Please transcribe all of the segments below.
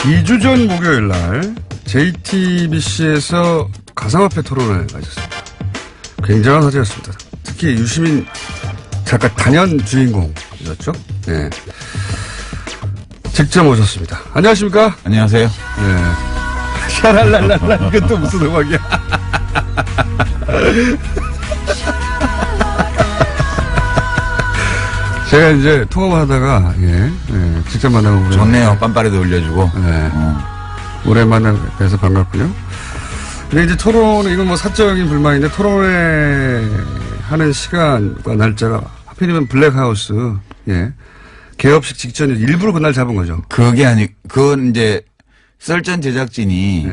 2주 전 목요일 날 JTBC에서 가상화폐 토론을 가졌습니다. 굉장한 화제였습니다. 특히 유시민 작가 단연 주인공이었죠. 네. 직접 오셨습니다. 안녕하십니까? 안녕하세요. 네. 샤랄랄랄라, 이건 또 무슨 음악이야? 제가 이제 통화를 하다가, 직접 만나고. 좋네요. 빰빠레도 올려주고. 네. 오랜만에 뵈서 반갑고요. 근데 이제 토론, 이건 뭐 사적인 불만인데, 토론회 하는 시간과 날짜가 하필이면 블랙하우스, 개업식 직전에 일부러 그날 잡은 거죠. 그건 이제 썰전 제작진이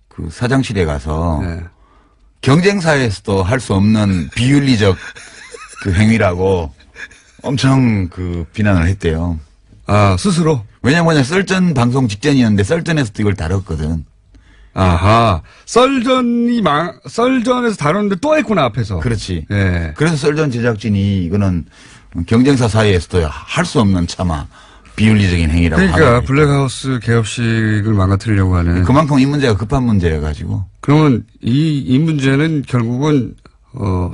그 사장실에 가서 경쟁사에서도 할 수 없는 비윤리적 그 행위라고 엄청 그 비난을 했대요. 아, 스스로? 왜냐면 썰전 방송 직전이었는데 썰전에서도 이걸 다뤘거든. 아하. 썰전에서 다뤘는데 또 했구나, 앞에서. 그렇지. 예. 그래서 썰전 제작진이 이거는 경쟁사 사이에서도 할 수 없는 차마 비윤리적인 행위라고. 그러니까 블랙하우스 개업식을 망가뜨리려고 하는. 그만큼 이 문제가 급한 문제여가지고. 그러면 이 문제는 결국은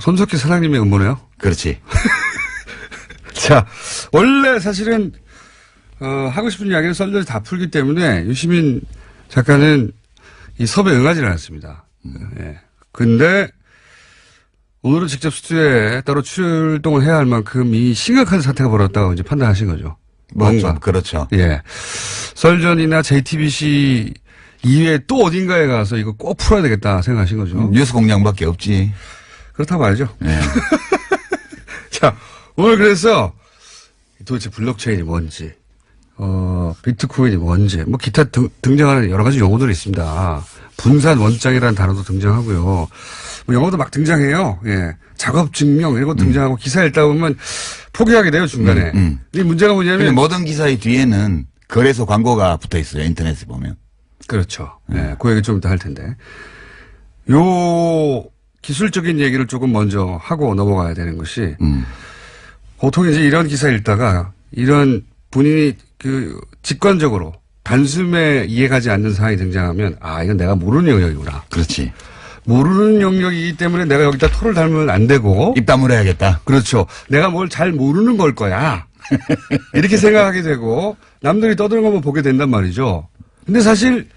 손석희 사장님의 음모네요? 그렇지. 자, 원래 사실은 하고 싶은 이야기는 썰전이 다 풀기 때문에 유시민 작가는 이 섭외에 응하지는 않았습니다. 근데 오늘은 직접 스튜디오에 따로 출동을 해야 할 만큼 이 심각한 사태가 벌어졌다고 이제 판단하신 거죠. 뭔가. 그렇죠. 예. 썰전이나 JTBC 이외에 또 어딘가에 가서 이거 꼭 풀어야 되겠다 생각하신 거죠. 뉴스 공장밖에 없지. 그렇다고 말이죠. 네. 자, 오늘 그래서 도대체 블록체인이 뭔지, 비트코인이 뭔지, 뭐 기타 등장하는 여러 가지 용어들이 있습니다. 분산 원장이라는 단어도 등장하고요. 뭐 영어도 막 등장해요. 예. 작업 증명 이런 거 등장하고 기사 읽다 보면 포기하게 돼요, 중간에. 이 문제가 뭐냐면 모든 기사의 뒤에는 거래소 광고가 붙어 있어요. 인터넷에 보면. 그렇죠. 예. 그 얘기 좀 이따 할 텐데. 요 기술적인 얘기를 조금 먼저 하고 넘어가야 되는 것이 보통 이제 이런 기사 읽다가 이런 본인이 그 직관적으로 단숨에 이해가지 않는 사항이 등장하면 아, 이건 내가 모르는 영역이구나. 그렇지. 모르는 영역이기 때문에 내가 여기다 토를 달면 안 되고. 입 다물어야겠다. 그렇죠. 내가 뭘 잘 모르는 걸 거야. 이렇게 생각하게 되고 남들이 떠드는 것만 보게 된단 말이죠. 근데 사실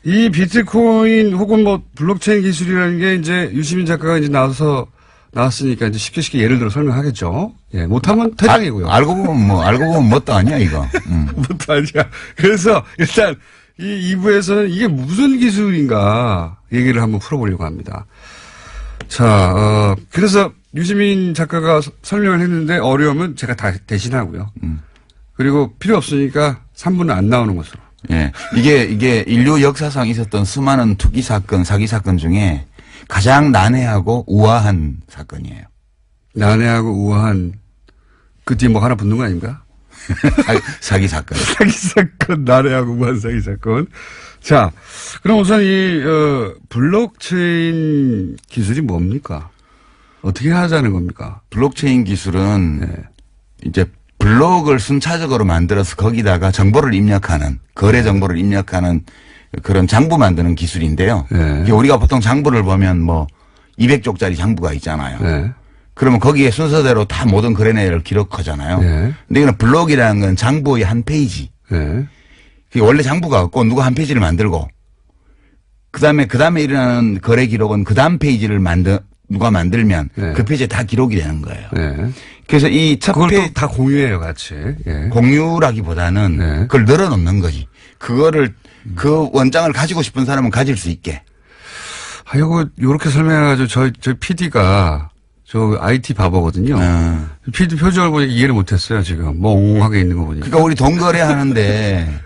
이 비트코인 혹은 뭐 블록체인 기술이라는 게 이제 유시민 작가가 이제 나왔으니까 이제 쉽게 예를 들어 설명하겠죠. 예, 못하면 퇴장이고요. 알고 보면 뭣도 아니야, 이거. 뭣도 아니야. 그래서 일단 이 2부에서는 이게 무슨 기술인가 얘기를 한번 풀어보려고 합니다. 자, 그래서 유시민 작가가 설명을 했는데 어려우면 제가 다 대신하고요. 그리고 필요 없으니까 3분은 안 나오는 것으로. 예. 이게 인류 역사상 있었던 수많은 투기 사건, 사기 사건 중에 가장 난해하고 우아한 사건이에요. 난해하고 우아한 그 뒤에 뭐 하나 붙는 거 아닌가? 사기 사건. 사기 사건, 난해하고 우아한 사기 사건. 자, 그럼 우선 이 블록체인 기술이 뭡니까? 어떻게 하자는 겁니까? 블록체인 기술은 이제 블록을 순차적으로 만들어서 거기다가 정보를 입력하는, 거래 정보를 입력하는 그런 장부 만드는 기술인데요. 우리가 보통 장부를 보면 뭐 200쪽짜리 장부가 있잖아요. 그러면 거기에 순서대로 다 모든 거래 내역을 기록하잖아요. 근데 이거는 블록이라는 건 장부의 한 페이지. 원래 장부가 없고 누가 한 페이지를 만들고 그 다음에 일어나는 거래 기록은 그 다음 페이지를 누가 만들면 그 페이지에 다 기록이 되는 거예요. 그래서 이 첫 그걸 다 공유해요, 같이. 공유라기보다는 그걸 늘어놓는 거지. 그거를 그 원장을 가지고 싶은 사람은 가질 수 있게. 아, 요렇게 설명해가지고 저희 PD가 저 IT 바보거든요. PD 표정을 보니까 이해를 못했어요, 지금. 멍하게 있는 거 보니까. 그러니까 우리 돈 거래하는데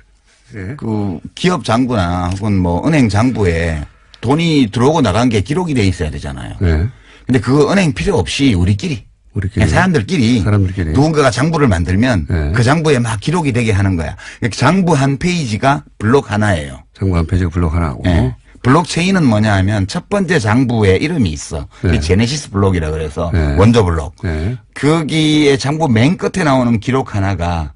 그 기업 장부나 혹은 뭐 은행 장부에 돈이 들어오고 나간 게 기록이 돼 있어야 되잖아요. 근데 그거 은행 필요 없이 우리끼리 사람들끼리 누군가가 장부를 만들면 그 장부에 막 기록이 되게 하는 거야. 장부 한 페이지가 블록 하나예요. 장부 한 페이지가 블록 하나고. 블록체인은 뭐냐 하면 첫 번째 장부에 이름이 있어. 제네시스 블록이라 그래서 원조 블록. 거기에 장부 맨 끝에 나오는 기록 하나가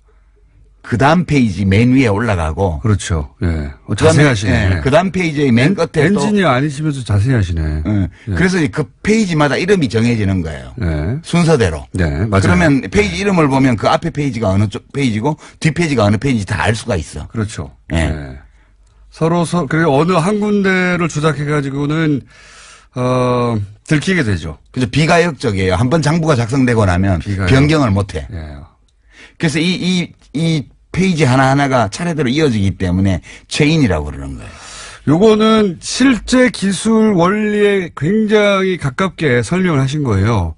그 다음 페이지 맨 위에 올라가고. 그렇죠. 예. 자세히 하시네. 예. 그 다음 페이지의 맨 끝에 엔지니어 아니시면서 자세히 하시네. 예. 그래서 그 페이지마다 이름이 정해지는 거예요. 예. 순서대로. 네, 맞아요. 그러면 페이지 이름을 보면 그 앞에 페이지가 어느 쪽 페이지고 뒷 페이지가 어느 페이지인지 다 알 수가 있어. 그렇죠. 예. 예. 그리고 어느 한 군데를 조작해가지고는, 들키게 되죠. 그래서 비가역적이에요. 한번 장부가 작성되고 나면 변경을 못 해. 예. 그래서 이 페이지 하나하나가 차례대로 이어지기 때문에 체인이라고 그러는 거예요. 요거는 실제 기술 원리에 굉장히 가깝게 설명을 하신 거예요.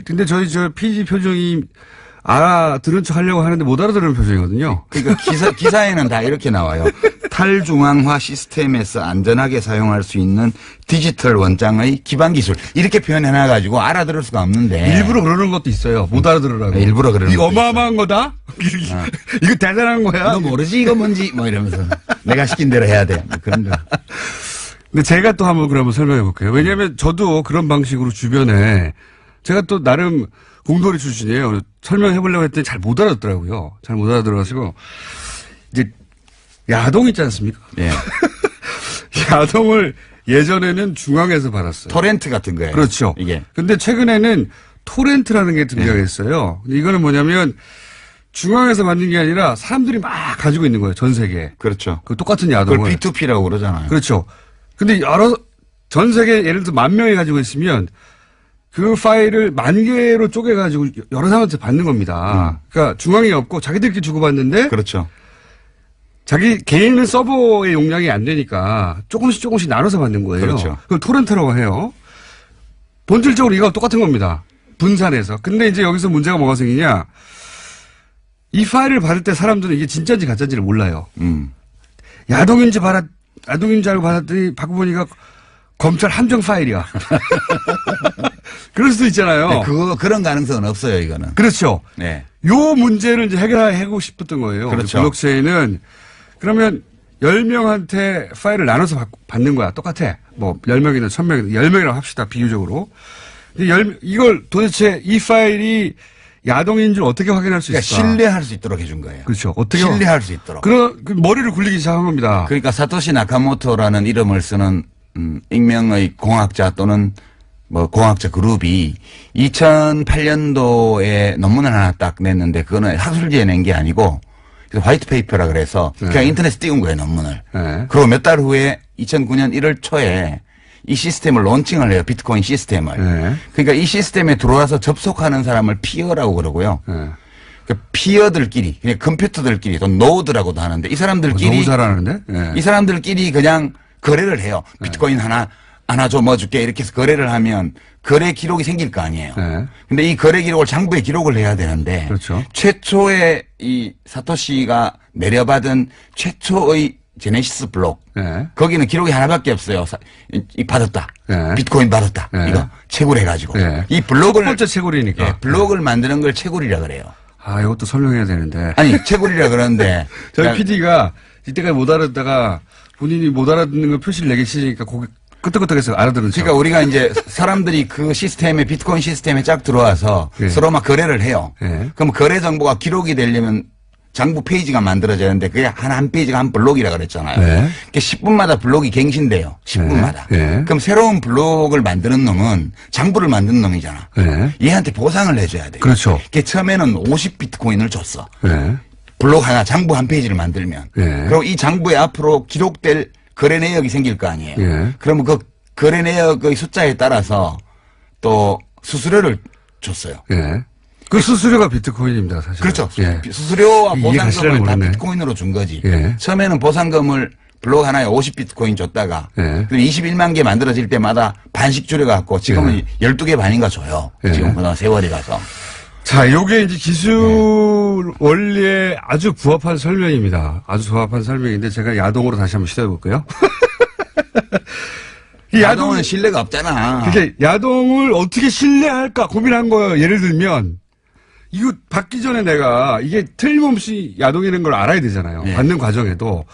근데 저희 PD 표정이 알아들은 척 하려고 하는데 못 알아들은 표정이거든요. 그러니까 기사에는 다 이렇게 나와요. 탈중앙화 시스템에서 안전하게 사용할 수 있는 디지털 원장의 기반 기술. 이렇게 표현해놔가지고 알아들을 수가 없는데. 일부러 그러는 것도 있어요. 못 알아들으라고. 일부러 그러는 이거 것도 어마어마한 거다? 이거 대단한 거야? 너 모르지 이거 뭔지 뭐 이러면서 내가 시킨 대로 해야 돼. 뭐 그런 거. 근데 제가 또 한번 그러면 설명해 볼게요. 왜냐하면 저도 그런 방식으로 주변에 제가 또 나름 공돌이 출신이에요. 설명해 보려고 했더니 잘 못 알아듣더라고요. 잘 못 알아들어가지고 이제 야동 있지 않습니까? 예. 야동을 예전에는 중앙에서 받았어요. 토렌트 같은 거예요. 그렇죠. 이게. 근데 최근에는 토렌트라는 게 등장했어요. 근데 이거는 뭐냐면 중앙에서 만든 게 아니라 사람들이 막 가지고 있는 거예요. 전 세계에. 그렇죠. 그 똑같은 야동을. 그걸 B2P라고 그러잖아요. 그렇죠. 근데 전 세계 예를 들어 10,000명이 가지고 있으면 그 파일을 10,000개로 쪼개가지고 여러 사람한테 받는 겁니다. 그러니까 중앙이 없고 자기들끼리 주고받는데. 그렇죠. 자기 개인은 서버의 용량이 안 되니까 조금씩 나눠서 받는 거예요. 그렇죠. 그걸 토렌트라고 해요. 본질적으로 이거 똑같은 겁니다. 분산해서. 근데 이제 여기서 문제가 뭐가 생기냐. 이 파일을 받을 때 사람들은 이게 진짜인지 가짜인지를 몰라요. 야동인지 알고 받았더니 받고 보니까 검찰 함정 파일이야. 그럴 수도 있잖아요. 네, 그런 가능성은 없어요, 이거는. 그렇죠. 네. 요 문제를 이제 해결하고 싶었던 거예요. 그렇죠. 블록체인은 그러면 10명한테 파일을 나눠서 받는 거야. 똑같아. 뭐 10명이든 1,000명이든 10명이라고 합시다. 비유적으로. 이걸 도대체 이 파일이 야동인 줄 어떻게 확인할 수 있을까? 그러니까 신뢰할 수 있도록 해준 거예요. 그렇죠. 어떻게 신뢰할 수 있도록. 그 머리를 굴리기 시작한 겁니다. 그러니까 사토시 나카모토라는 이름을 쓰는 익명의 공학자 또는 뭐 공학자 그룹이 2008년도에 논문을 하나 딱 냈는데 그거는 학술지에 낸 게 아니고 화이트 페이퍼라 그래서 그냥 인터넷에 띄운 거예요, 논문을. 네. 그리고 몇 달 후에 2009년 1월 초에 이 시스템을 론칭을 해요. 비트코인 시스템을. 네. 그러니까 이 시스템에 들어와서 접속하는 사람을 피어라고 그러고요. 네. 그 피어들끼리, 그냥 컴퓨터들끼리, 또 노드라고도 하는데 이 사람들끼리. 너무 잘하는데? 네. 이 사람들끼리 그냥 거래를 해요. 비트코인 하나 줘 뭐 줄게 이렇게 해서 거래를 하면 거래 기록이 생길 거 아니에요. 네. 근데 이 거래 기록을 장부에 기록을 해야 되는데. 그렇죠. 최초의 이 사토시가 내려받은 최초의 제네시스 블록. 네. 거기는 기록이 하나밖에 없어요. 받았다. 네. 비트코인 받았다. 네. 이거 채굴해가지고. 네. 이 블록을. 첫 번째 채굴이니까. 예, 블록을 만드는 걸 채굴이라 그래요. 아, 이것도 설명해야 되는데. 아니, 채굴이라 그러는데. 저희 그러니까 PD가 이때까지 못 알아듣다가 본인이 못 알아듣는 걸 표시를 내기 싫으니까 고개 끄덕끄덕해서 알아들은 척. 그러니까 우리가 이제 사람들이 그 시스템에 비트코인 시스템에 쫙 들어와서 네. 서로 막 거래를 해요. 네. 그럼 거래 정보가 기록이 되려면 장부 페이지가 만들어져야 하는데 그게 한 페이지가 한 블록이라 그랬잖아요. 네. 그게 10분마다 블록이 갱신돼요. 10분마다. 네. 그럼 새로운 블록을 만드는 놈은 장부를 만드는 놈이잖아. 네. 얘한테 보상을 해줘야 돼요. 그렇죠. 그게 처음에는 50비트코인을 줬어. 네. 블록 하나 장부 한 페이지를 만들면. 네. 그리고 이 장부에 앞으로 기록될 거래 내역이 생길 거 아니에요. 네. 그러면 그 거래 내역의 숫자에 따라서 또 수수료를 줬어요. 예. 그 수수료가 비트코인입니다, 사실. 그렇죠. 예. 수수료와 이해가 보상금을 다 모르네. 비트코인으로 준 거지. 예. 처음에는 보상금을 블록 하나에 50비트코인 줬다가 예. 21만 개 만들어질 때마다 반씩 줄여갖고 지금은 12개 반인가 줘요. 예. 지금 그동안 세월이 가서. 자, 요게 이제 기술 원리에 아주 부합한 설명입니다. 아주 부합한 설명인데 제가 야동으로 다시 한번 시도해 볼게요. 이 야동은 신뢰가 없잖아. 그게 야동을 어떻게 신뢰할까 고민한 거예요. 예를 들면 이거 받기 전에 내가 이게 틀림없이 야동이라는 걸 알아야 되잖아요. 네. 받는 과정에도.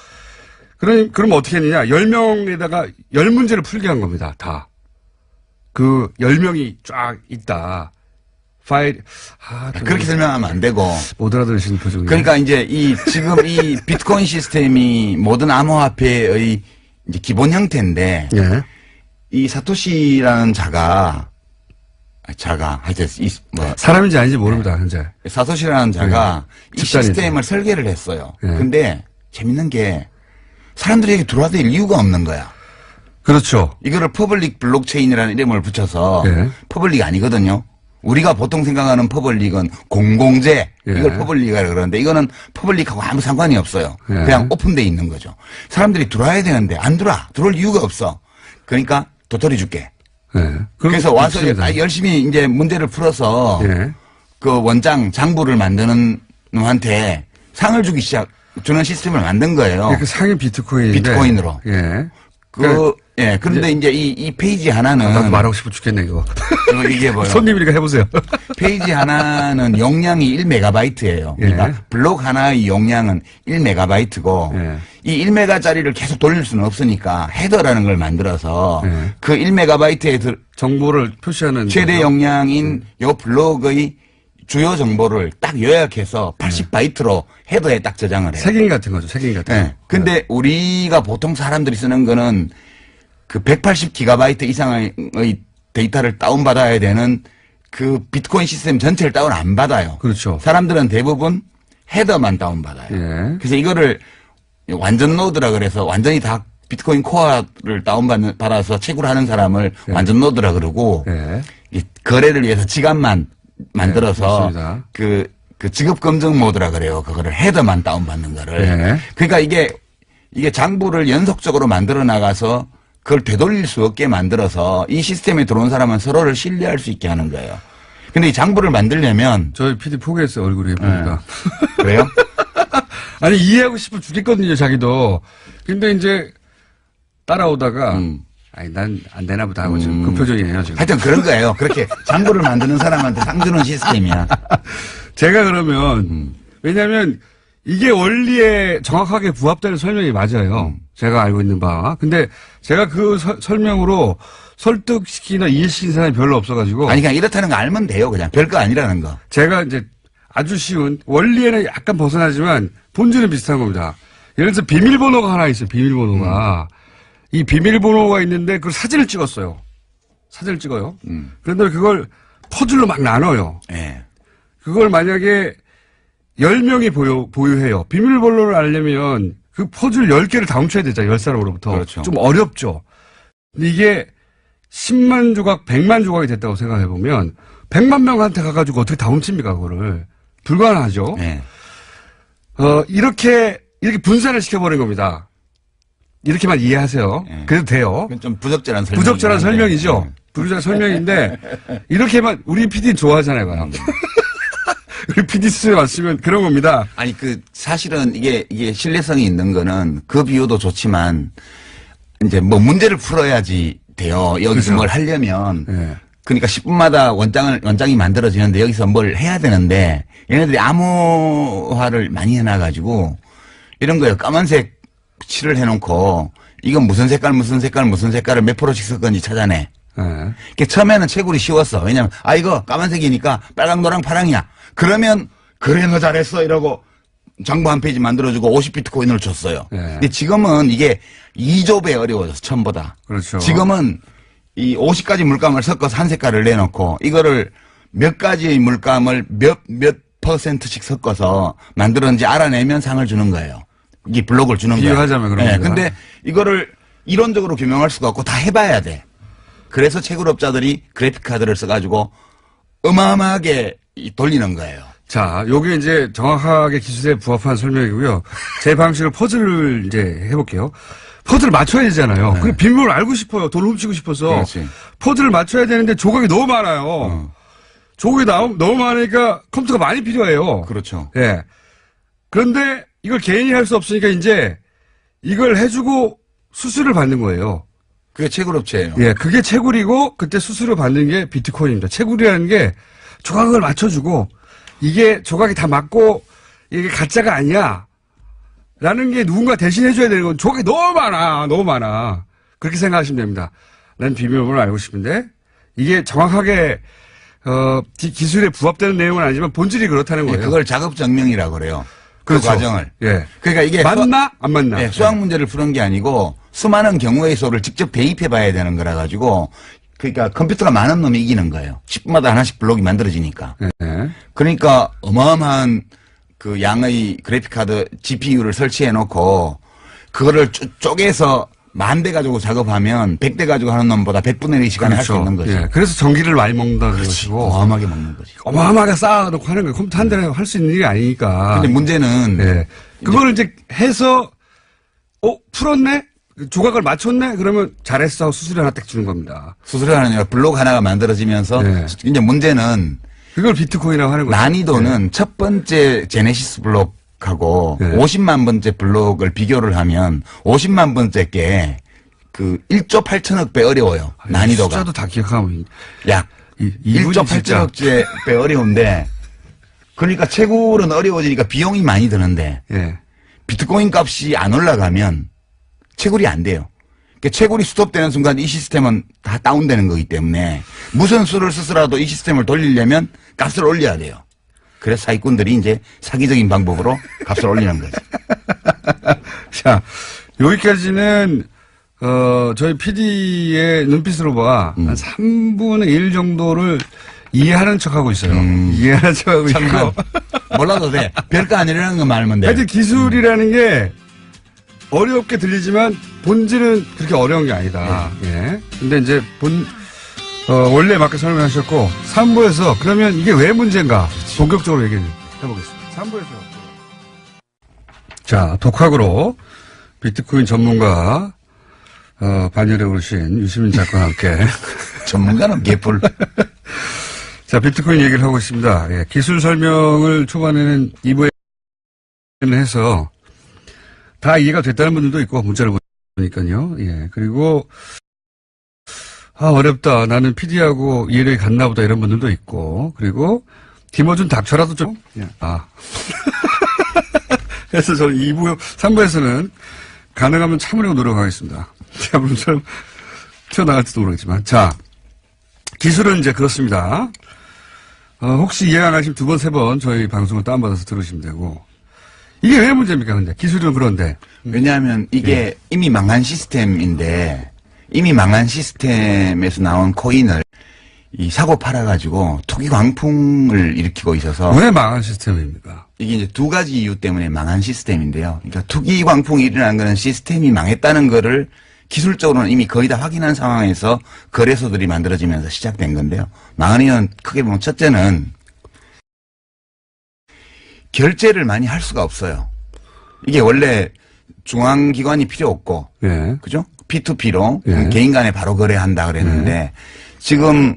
그럼 어떻게 했느냐. 10명에다가 10문제를 풀게 한 겁니다. 다. 그 10명이 쫙 있다. 파일, 그렇게 설명하면 안 되고. 못 알아들으시는 표정이에요. 그러니까 이제 지금 이 비트코인 시스템이 모든 암호화폐의 이제 기본 형태인데. 예. 이 사토시라는 하여튼 사람인지 아닌지 모릅니다, 현재. 사토시라는 자가 이 시스템을 설계를 했어요. 근데 재밌는 게 사람들이 여기 들어와도 이유가 없는 거야. 그렇죠. 이거를 퍼블릭 블록체인이라는 이름을 붙여서 퍼블릭 아니거든요. 우리가 보통 생각하는 퍼블릭은 공공재 이걸 퍼블릭이라고 그러는데 이거는 퍼블릭하고 아무 상관이 없어요. 그냥 오픈돼 있는 거죠. 사람들이 들어와야 되는데 안 들어올 이유가 없어. 그러니까 도토리 줄게. 그래서 와서 열심히 이제 문제를 풀어서 그 원장 장부를 만드는 놈한테 상을 주는 시스템을 만든 거예요. 그 상이 비트코인인데. 비트코인으로. 그런데 이제 이 페이지 하나는. 나도 말하고 싶어 죽겠네, 이거. 이게 뭐요? 손님이니까 해보세요. 페이지 하나는 용량이 1메가바이트예요. 그러니까 블록 하나의 용량은 1메가바이트고 이 1메가짜리를 계속 돌릴 수는 없으니까 헤더라는 걸 만들어서 그 1메가바이트에 정보를 표시하는 최대 거죠? 용량인 요 블록의 주요 정보를 딱 요약해서 80바이트로 헤더에 딱 저장을 해요. 색인 같은 거죠, 색인 같은 거. 근데 우리가 보통 사람들이 쓰는 거는 그 180기가바이트 이상의 데이터를 다운받아야 되는 그 비트코인 시스템 전체를 다운 안 받아요. 그렇죠. 사람들은 대부분 헤더만 다운받아요. 그래서 이거를 완전 노드라 그래서 완전히 다 비트코인 코어를 다운받아서 채굴 하는 사람을 완전 노드라 그러고 이 거래를 위해서 지갑만 만들어서 그 지급 검증 모드라 그래요. 그거를 헤더만 다운받는 거를. 그러니까 이게 장부를 연속적으로 만들어 나가서 그걸 되돌릴 수 없게 만들어서 이 시스템에 들어온 사람은 서로를 신뢰할 수 있게 하는 거예요. 근데 이 장부를 만들려면 저희 PD 포기했어요, 얼굴이 보니까. 그래요? 아니 이해하고 싶어 죽겠거든요, 자기도. 근데 이제 따라오다가 아니 난 안 되나 보다 하고 지금 그 표정이에요, 지금. 하여튼 그런 거예요. 그렇게 장부를 만드는 사람한테 상 주는 시스템이야. 제가 그러면 왜냐하면 이게 원리에 정확하게 부합되는 설명이 맞아요. 제가 알고 있는 바. 근데 제가 그 설명으로 설득시키나 이해시킨 사람이 별로 없어가지고. 아니, 그냥 이렇다는 거 알면 돼요. 그냥 별거 아니라는 거. 제가 이제 아주 쉬운, 원리에는 약간 벗어나지만 본질은 비슷한 겁니다. 예를 들어서 비밀번호가 하나 있어요. 비밀번호가. 이 비밀번호가 있는데 그걸 사진을 찍었어요. 사진을 찍어요. 그런데 그걸 퍼즐로 막 나눠요. 그걸 만약에 10명이 보유해요. 비밀번호를 알려면 그 퍼즐 10개를 다 훔쳐야 되잖아요. 10사람으로부터. 그렇죠. 좀 어렵죠. 근데 이게 10만 조각, 100만 조각이 됐다고 생각해보면 100만 명한테 가가지고 어떻게 다 훔칩니까, 그거를. 불가능하죠. 이렇게 분산을 시켜버린 겁니다. 이렇게만 이해하세요. 그래도 돼요. 좀 부적절한 설명이죠. 부적절한 설명인데 이렇게만 우리 PD 좋아하잖아요. 우리 PD 수에 왔으면 그런 겁니다. 아니 사실은 이게 신뢰성이 있는 거는 그 비유도 좋지만 이제 뭐 문제를 풀어야지 돼요. 여기서 그렇죠. 뭘 하려면 그러니까 10분마다 원장이 만들어지는데 여기서 뭘 해야 되는데 얘네들이 암호화를 많이 해놔가지고 이런 거예요. 까만색 칠을 해놓고 이건 무슨 색깔을 몇 프로씩 섞은지 찾아내. 처음에는 채굴이 쉬웠어. 왜냐면 이거 까만색이니까 빨강, 노랑, 파랑이야. 그러면 그래 너 잘했어 이러고 장부 한 페이지 만들어주고 50비트코인을 줬어요. 근데 지금은 이게 2조배 어려워졌어. 처음보다. 그렇죠. 지금은 이 50가지 물감을 섞어서 한 색깔을 내놓고 이거를 몇 가지의 물감을 몇 %씩 섞어서 만들었는지 알아내면 상을 주는 거예요. 이 블록을 주는 거예요. 비유하자면 그런 거예요. 근데 이거를 이론적으로 규명할 수가 없고 다 해봐야 돼. 그래서 채굴업자들이 그래픽카드를 써가지고 어마어마하게 돌리는 거예요. 자, 요게 이제 정확하게 기술에 부합한 설명이고요. 제 방식으로 퍼즐을 이제 해볼게요. 퍼즐을 맞춰야 되잖아요. 그 비밀번호를 알고 싶어요. 돈 훔치고 싶어서. 그렇지. 퍼즐을 맞춰야 되는데 조각이 너무 많아요. 조각이 너무 많으니까 컴퓨터가 많이 필요해요. 그렇죠. 예. 그런데 이걸 개인이 할 수 없으니까 이제 이걸 해주고 수수료를 받는 거예요. 그게 채굴업체예요. 예, 그게 채굴이고 그때 수수료 받는 게 비트코인입니다. 채굴이라는 게 조각을 맞춰주고 이게 조각이 다 맞고 이게 가짜가 아니야 라는 게 누군가 대신해줘야 되는 건 조각이 너무 많아. 그렇게 생각하시면 됩니다. 난 비밀번호를 알고 싶은데 이게 정확하게 기술에 부합되는 내용은 아니지만 본질이 그렇다는 거예요. 그걸 작업 증명이라고 그래요. 그렇죠. 그 과정을. 예. 그러니까 이게 맞나? 안 맞나? 예, 수학 문제를 푸는 게 아니고 수많은 경우의 수를 직접 대입해 봐야 되는 거라 가지고 그러니까 컴퓨터가 많은 놈이 이기는 거예요. 10분마다 하나씩 블록이 만들어지니까. 예. 그러니까 어마어마한 그 양의 그래픽카드 GPU를 설치해 놓고 그거를 쪼개서 10,000대 가지고 작업하면 100대 가지고 하는 놈보다 100분의 1의 시간에 할 수 있는 거죠. 예. 그래서 전기를 많이 먹는다는 것이고. 어마어마하게 먹는 거지. 어마어마하게 쌓아놓고 하는 거예요. 컴퓨터 한 대에 할 수 있는 일이 아니니까. 근데 문제는. 예. 그걸 이제 해서, 풀었네? 조각을 맞췄네? 그러면 잘했어 하고 수수료 하나 딱 주는 겁니다. 수수료 하나 블록 하나가 만들어지면서. 예. 이제 문제는. 그걸 비트코인이라고 하는 거죠. 난이도는 첫 번째 제네시스 블록하고 50만 번째 블록을 비교를 하면 50만 번째 게 그 1조 8천억 배 어려워요. 난이도가. 숫자도 다 기억하면. 약 1조 8천억 배 어려운데 그러니까 채굴은 어려워지니까 비용이 많이 드는데 예. 비트코인 값이 안 올라가면 채굴이 안 돼요. 그러니까 채굴이 스톱되는 순간 이 시스템은 다 다운되는 거기 때문에 무슨 수를 쓰더라도 이 시스템을 돌리려면 값을 올려야 돼요. 그래서 사기꾼들이 이제 사기적인 방법으로 값을 올리는 거죠. 자, 여기까지는 저희 PD의 눈빛으로 봐 한 3분의 1 정도를 이해하는 척하고 있어요. 이해하는 척하고 있고. 몰라도 돼. 별거 아니라는 거 말면 돼. 하여튼 기술이라는 게 어렵게 들리지만 본질은 그렇게 어려운 게 아니다. 예. 근데 이제 원래 맞게 설명하셨고 3부에서 그러면 이게 왜 문제인가 본격적으로 얘기를 해보겠습니다. 3부에서. 자, 독학으로 비트코인 전문가 반열에 오르신 유시민 작가와 함께 전문가는 개뿔. 자, 비트코인 얘기를 하고 있습니다. 예, 기술 설명을 초반에는 2부에 해서 다 이해가 됐다는 분들도 있고 문자를 보니까요. 예, 그리고 어렵다. 나는 PD하고 이해력이 같나 보다 이런 분들도 있고 그리고 김어준 닥쳐라도 좀 그래서 저는 2부, 3부에서는 가능하면 참으려고 노력하겠습니다. 물론 튀어나갈지도 모르겠지만. 자, 기술은 이제 그렇습니다. 혹시 이해 안 하시면 2번, 3번 저희 방송을 다운받아서 들으시면 되고. 이게 왜 문제입니까, 근데? 기술은 그런데. 왜냐하면 이게 이미 망한 시스템인데 이미 망한 시스템에서 나온 코인을 이 사고 팔아가지고 투기 광풍을 일으키고 있어서. 왜 망한 시스템입니까? 이게 이제 2가지 이유 때문에 망한 시스템인데요. 그러니까 투기 광풍이 일어난 거는 시스템이 망했다는 거를 기술적으로는 이미 거의 다 확인한 상황에서 거래소들이 만들어지면서 시작된 건데요. 망한 이유는 크게 보면 첫째는 결제를 많이 할 수가 없어요. 이게 원래 중앙기관이 필요 없고, 예. 그죠? P2P로 예. 개인 간에 바로 거래한다 그랬는데 지금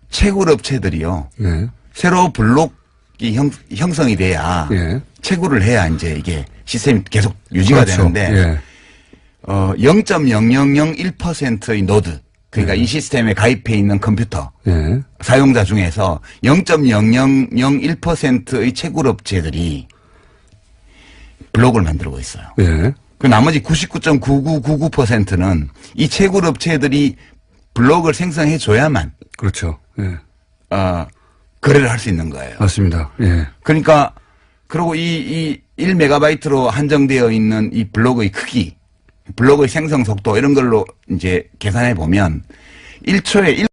채굴 업체들이요. 예. 새로 블록이 형성이 돼야 예. 채굴을 해야 이제 이게 시스템이 계속 유지가 그렇죠. 되는데 예. 0.0001%의 노드 그러니까 이 시스템에 가입해 있는 컴퓨터 예. 사용자 중에서 0.0001%의 채굴 업체들이 블록을 만들고 있어요. 예. 그 나머지 99.9999%는 이 채굴 업체들이 블록을 생성해 줘야만 그렇죠. 예. 거래를 할 수 있는 거예요. 맞습니다. 예. 그러니까 그리고 이 1메가바이트로 한정되어 있는 이 블록의 크기, 블록의 생성 속도 이런 걸로 이제 계산해 보면 1초에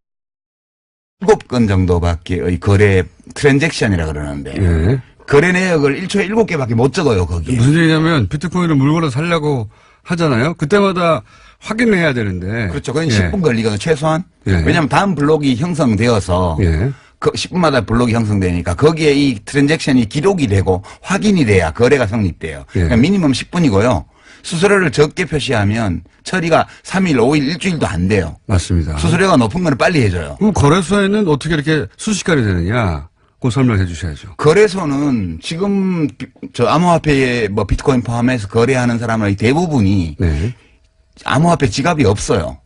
7건 정도밖에의 거래 트랜잭션이라 그러는데 예. 거래 내역을 1초에 7개밖에 못 적어요, 거기에. 무슨 얘기냐면 비트코인을 물건을 사려고 하잖아요. 그때마다 확인을 해야 되는데. 그렇죠. 그건 예. 10분 걸리거든요, 최소한. 예. 왜냐하면 다음 블록이 형성되어서 예. 그 10분마다 블록이 형성되니까 거기에 이 트랜잭션이 기록이 되고 확인이 돼야 거래가 성립돼요. 예. 그러니까 미니멈 10분이고요. 수수료를 적게 표시하면 처리가 3일, 5일, 일주일도 안 돼요. 맞습니다. 수수료가 높은 거는 빨리 해줘요. 그럼 거래소에는 어떻게 이렇게 순식간에 되느냐? 그거 설명해 주셔야죠. 거래소는 지금 저 암호화폐에 뭐 비트코인 포함해서 거래하는 사람의 대부분이 네. 암호화폐 지갑이 없어요.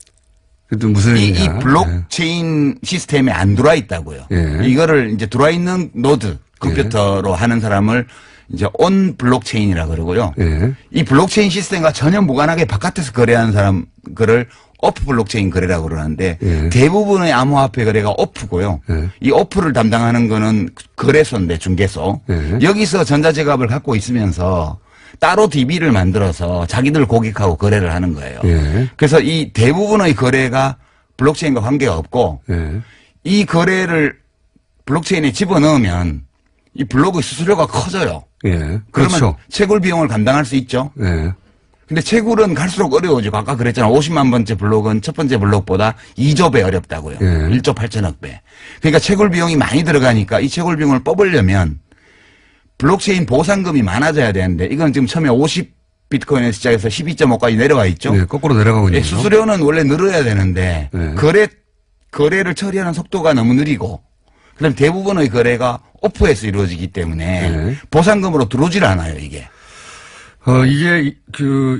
그것도 무슨 이 얘기냐? 블록체인 시스템에 안 들어와 있다고요. 예. 이거를 이제 들어와 있는 노드 컴퓨터로 하는 사람을 이제 온 블록체인이라 그러고요. 예. 이 블록체인 시스템과 전혀 무관하게 바깥에서 거래하는 사람 그를 오프 블록체인 거래라고 그러는데 예. 대부분의 암호화폐 거래가 오프고요. 예. 이 오프를 담당하는 거는 거래소인데 중개소. 예. 여기서 전자지갑을 갖고 있으면서 따로 DB를 만들어서 자기들 고객하고 거래를 하는 거예요. 예. 그래서 이 대부분의 거래가 블록체인과 관계가 없고 예. 이 거래를 블록체인에 집어넣으면 이 블록의 수수료가 커져요. 예. 그러면 그렇죠. 채굴 비용을 감당할 수 있죠. 예. 근데 채굴은 갈수록 어려워지고 아까 그랬잖아. 50만 번째 블록은 첫 번째 블록보다 2조 배 어렵다고요. 예. 1조 8천억 배. 그러니까 채굴 비용이 많이 들어가니까 이 채굴 비용을 뽑으려면 블록체인 보상금이 많아져야 되는데 이건 지금 처음에 50 비트코인에서 시작해서 12.5까지 내려와 있죠. 예. 거꾸로 내려가고 있는 예, 거죠. 수수료는 원래 늘어야 되는데 예. 거래를 처리하는 속도가 너무 느리고 그다음에 대부분의 거래가 오프에서 이루어지기 때문에 예. 보상금으로 들어오질 않아요, 이게. 이게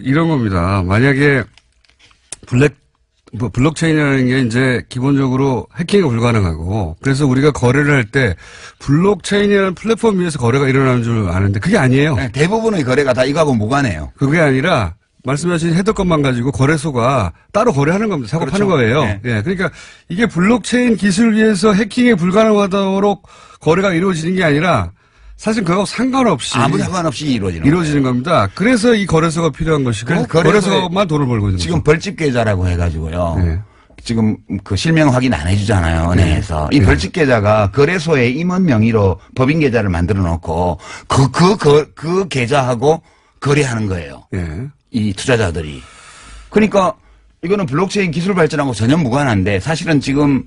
이런 겁니다. 만약에 블록체인이라는 게 이제 기본적으로 해킹이 불가능하고 그래서 우리가 거래를 할 때 블록체인이라는 플랫폼 위에서 거래가 일어나는 줄 아는데 그게 아니에요. 네, 대부분의 거래가 다 이거하고 무관해요. 그게 아니라 말씀하신 헤더건만 가지고 거래소가 따로 거래하는 겁니다. 사고 그렇죠. 파는 거예요. 네. 예. 그러니까 이게 블록체인 기술 위에서 해킹이 불가능하도록 거래가 이루어지는 게 아니라 사실 그거하고 상관없이 아무 상관없이 이루어지는 겁니다. 그래서 이 거래소가 필요한 것이고 그래서 거래소만 돈을 벌고 있는 지금 거죠. 벌집 계좌라고 해가지고요. 네. 지금 그 실명 확인 안 해주잖아요, 은행에서. 이 네. 벌집 계좌가 거래소에 임원 명의로 법인 계좌를 만들어 놓고 그 계좌하고 거래하는 거예요. 예. 이 투자자들이. 그러니까 이거는 블록체인 기술 발전하고 전혀 무관한데 사실은 지금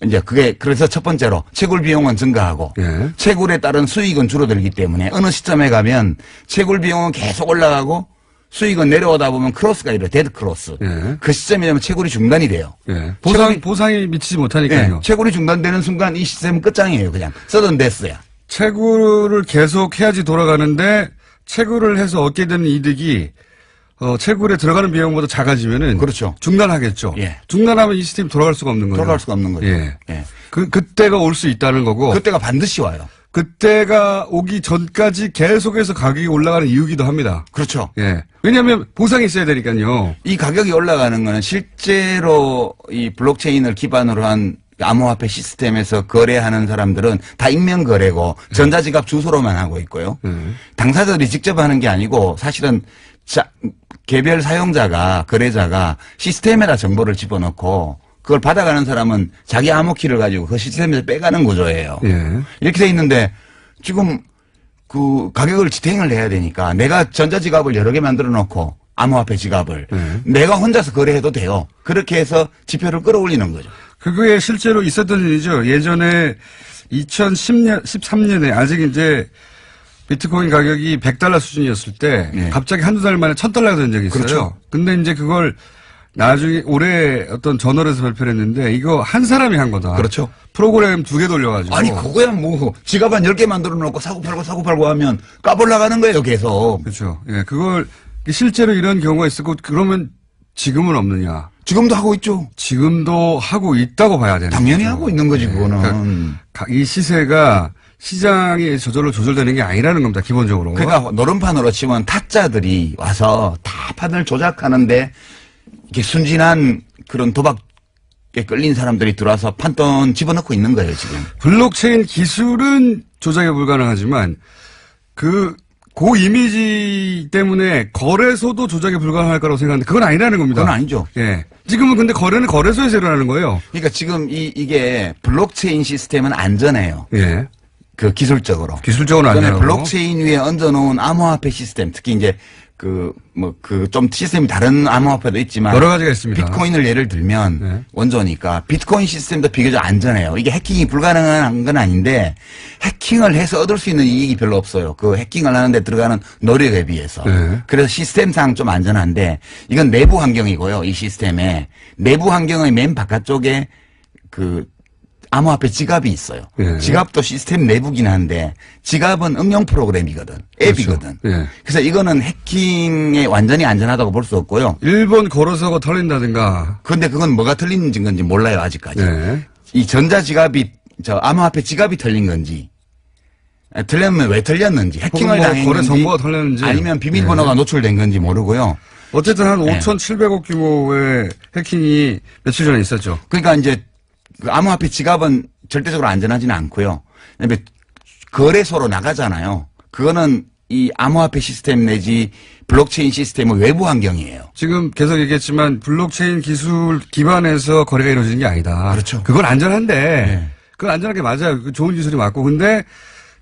이제 그게 그래서 첫 번째로 채굴 비용은 증가하고 예. 채굴에 따른 수익은 줄어들기 때문에 어느 시점에 가면 채굴 비용은 계속 올라가고 수익은 내려오다 보면 크로스가 이래 데드 크로스. 예. 그 시점이 되면 채굴이 중단이 돼요. 예. 채굴이- 보상이 미치지 예, 못하니까요. 채굴이 중단되는 순간 이 시스템은 끝장이에요. 그냥 서든 데스야. 채굴을 계속 해야지 돌아가는데 채굴을 해서 얻게 되는 이득이 채굴에 들어가는 비용보다 작아지면은 그렇죠. 중단하겠죠. 예. 중단하면 이 시스템이 돌아갈 수가 없는 거예요. 돌아갈 수가 없는 거죠. 예. 예. 그때가 올 수 있다는 거고 그때가 반드시 와요. 그때가 오기 전까지 계속해서 가격이 올라가는 이유기도 합니다. 그렇죠. 예. 왜냐하면 보상이 있어야 되니까요. 이 가격이 올라가는 거는 실제로 이 블록체인을 기반으로 한 암호화폐 시스템에서 거래하는 사람들은 다 익명 거래고 전자지갑 주소로만 하고 있고요. 당사자들이 직접 하는 게 아니고 사실은 개별 사용자가 거래자가 시스템에다 정보를 집어넣고 그걸 받아가는 사람은 자기 암호키를 가지고 그 시스템에서 빼가는 구조예요. 예. 이렇게 돼 있는데 지금 그 가격을 지탱을 해야 되니까 내가 전자지갑을 여러 개 만들어 놓고 암호화폐 지갑을 내가 혼자서 거래해도 돼요. 그렇게 해서 지표를 끌어올리는 거죠. 그게 실제로 있었던 일이죠. 예전에 2010년, 13년에 아직 이제 비트코인 가격이 100달러 수준이었을 때 네. 갑자기 한두 달 만에 1000달러가 된 적이 있어요. 그렇죠. 근데 이제 그걸 나중에 올해 어떤 저널에서 발표를 했는데 이거 한 사람이 한 거다. 그렇죠. 프로그램 2개 돌려가지고. 아니 그거야 뭐 지갑 한 10개 만들어 놓고 사고 팔고 하면 까불나가는 거예요 계속. 그렇죠. 예, 그걸 실제로 이런 경우가 있었고 그러면 지금은 없느냐. 지금도 하고 있죠. 지금도 하고 있다고 봐야 되는 당연히 거죠. 하고 있는 거지 예, 그거는. 그러니까 이 시세가 시장의 저절로 조절되는 게 아니라는 겁니다. 기본적으로. 그러니까 노름판으로 치면 타짜들이 와서 다 판을 조작하는데 이렇게 순진한 그런 도박에 끌린 사람들이 들어와서 판돈 집어넣고 있는 거예요 지금. 블록체인 기술은 조작이 불가능하지만 그 이미지 때문에 거래소도 조작이 불가능할 거라고 생각하는데 그건 아니라는 겁니다. 그건 아니죠. 예. 지금은 근데 거래는 거래소에서 일어나는 거예요. 그러니까 지금 이게 블록체인 시스템은 안전해요. 예. 그 기술적으로. 기술적으로 그다음에 안전하고. 블록체인 위에 얹어놓은 암호화폐 시스템, 특히 이제 좀 시스템이 다른 암호화폐도 있지만 여러 가지가 있습니다. 비트코인을 예를 들면 네. 원조니까 비트코인 시스템도 비교적 안전해요. 이게 해킹이 불가능한 건 아닌데 해킹을 해서 얻을 수 있는 이익이 별로 없어요. 그 해킹을 하는데 들어가는 노력에 비해서. 네. 그래서 시스템상 좀 안전한데 이건 내부 환경이고요. 이 시스템에 내부 환경의 맨 바깥쪽에 그 암호화폐 지갑이 있어요. 예. 지갑도 시스템 내부긴 한데 지갑은 응용 프로그램이거든. 앱이거든. 그렇죠. 예. 그래서 이거는 해킹에 완전히 안전하다고 볼 수 없고요. 일본 거래소가 털린다든가. 그런데 그건 뭐가 틀린 건지 몰라요 아직까지. 네. 이 전자지갑이 암호화폐 지갑이 털린 건지 틀렸면 왜 털렸는지 해킹을 혹은 뭐 당했는지 거래 정보가 털렸는지. 아니면 비밀번호가 노출된 건지 모르고요. 어쨌든 한 네. 5,700억 규모의 해킹이 며칠 전에 있었죠. 그러니까 이제 그 암호화폐 지갑은 절대적으로 안전하지는 않고요. 그다음에 거래소로 나가잖아요. 그거는 이 암호화폐 시스템 내지 블록체인 시스템의 외부 환경이에요. 지금 계속 얘기했지만 블록체인 기술 기반에서 거래가 이루어지는 게 아니다. 그렇죠. 그건 안전한데 네. 그건 안전한 게 맞아요. 그 좋은 기술이 맞고. 근데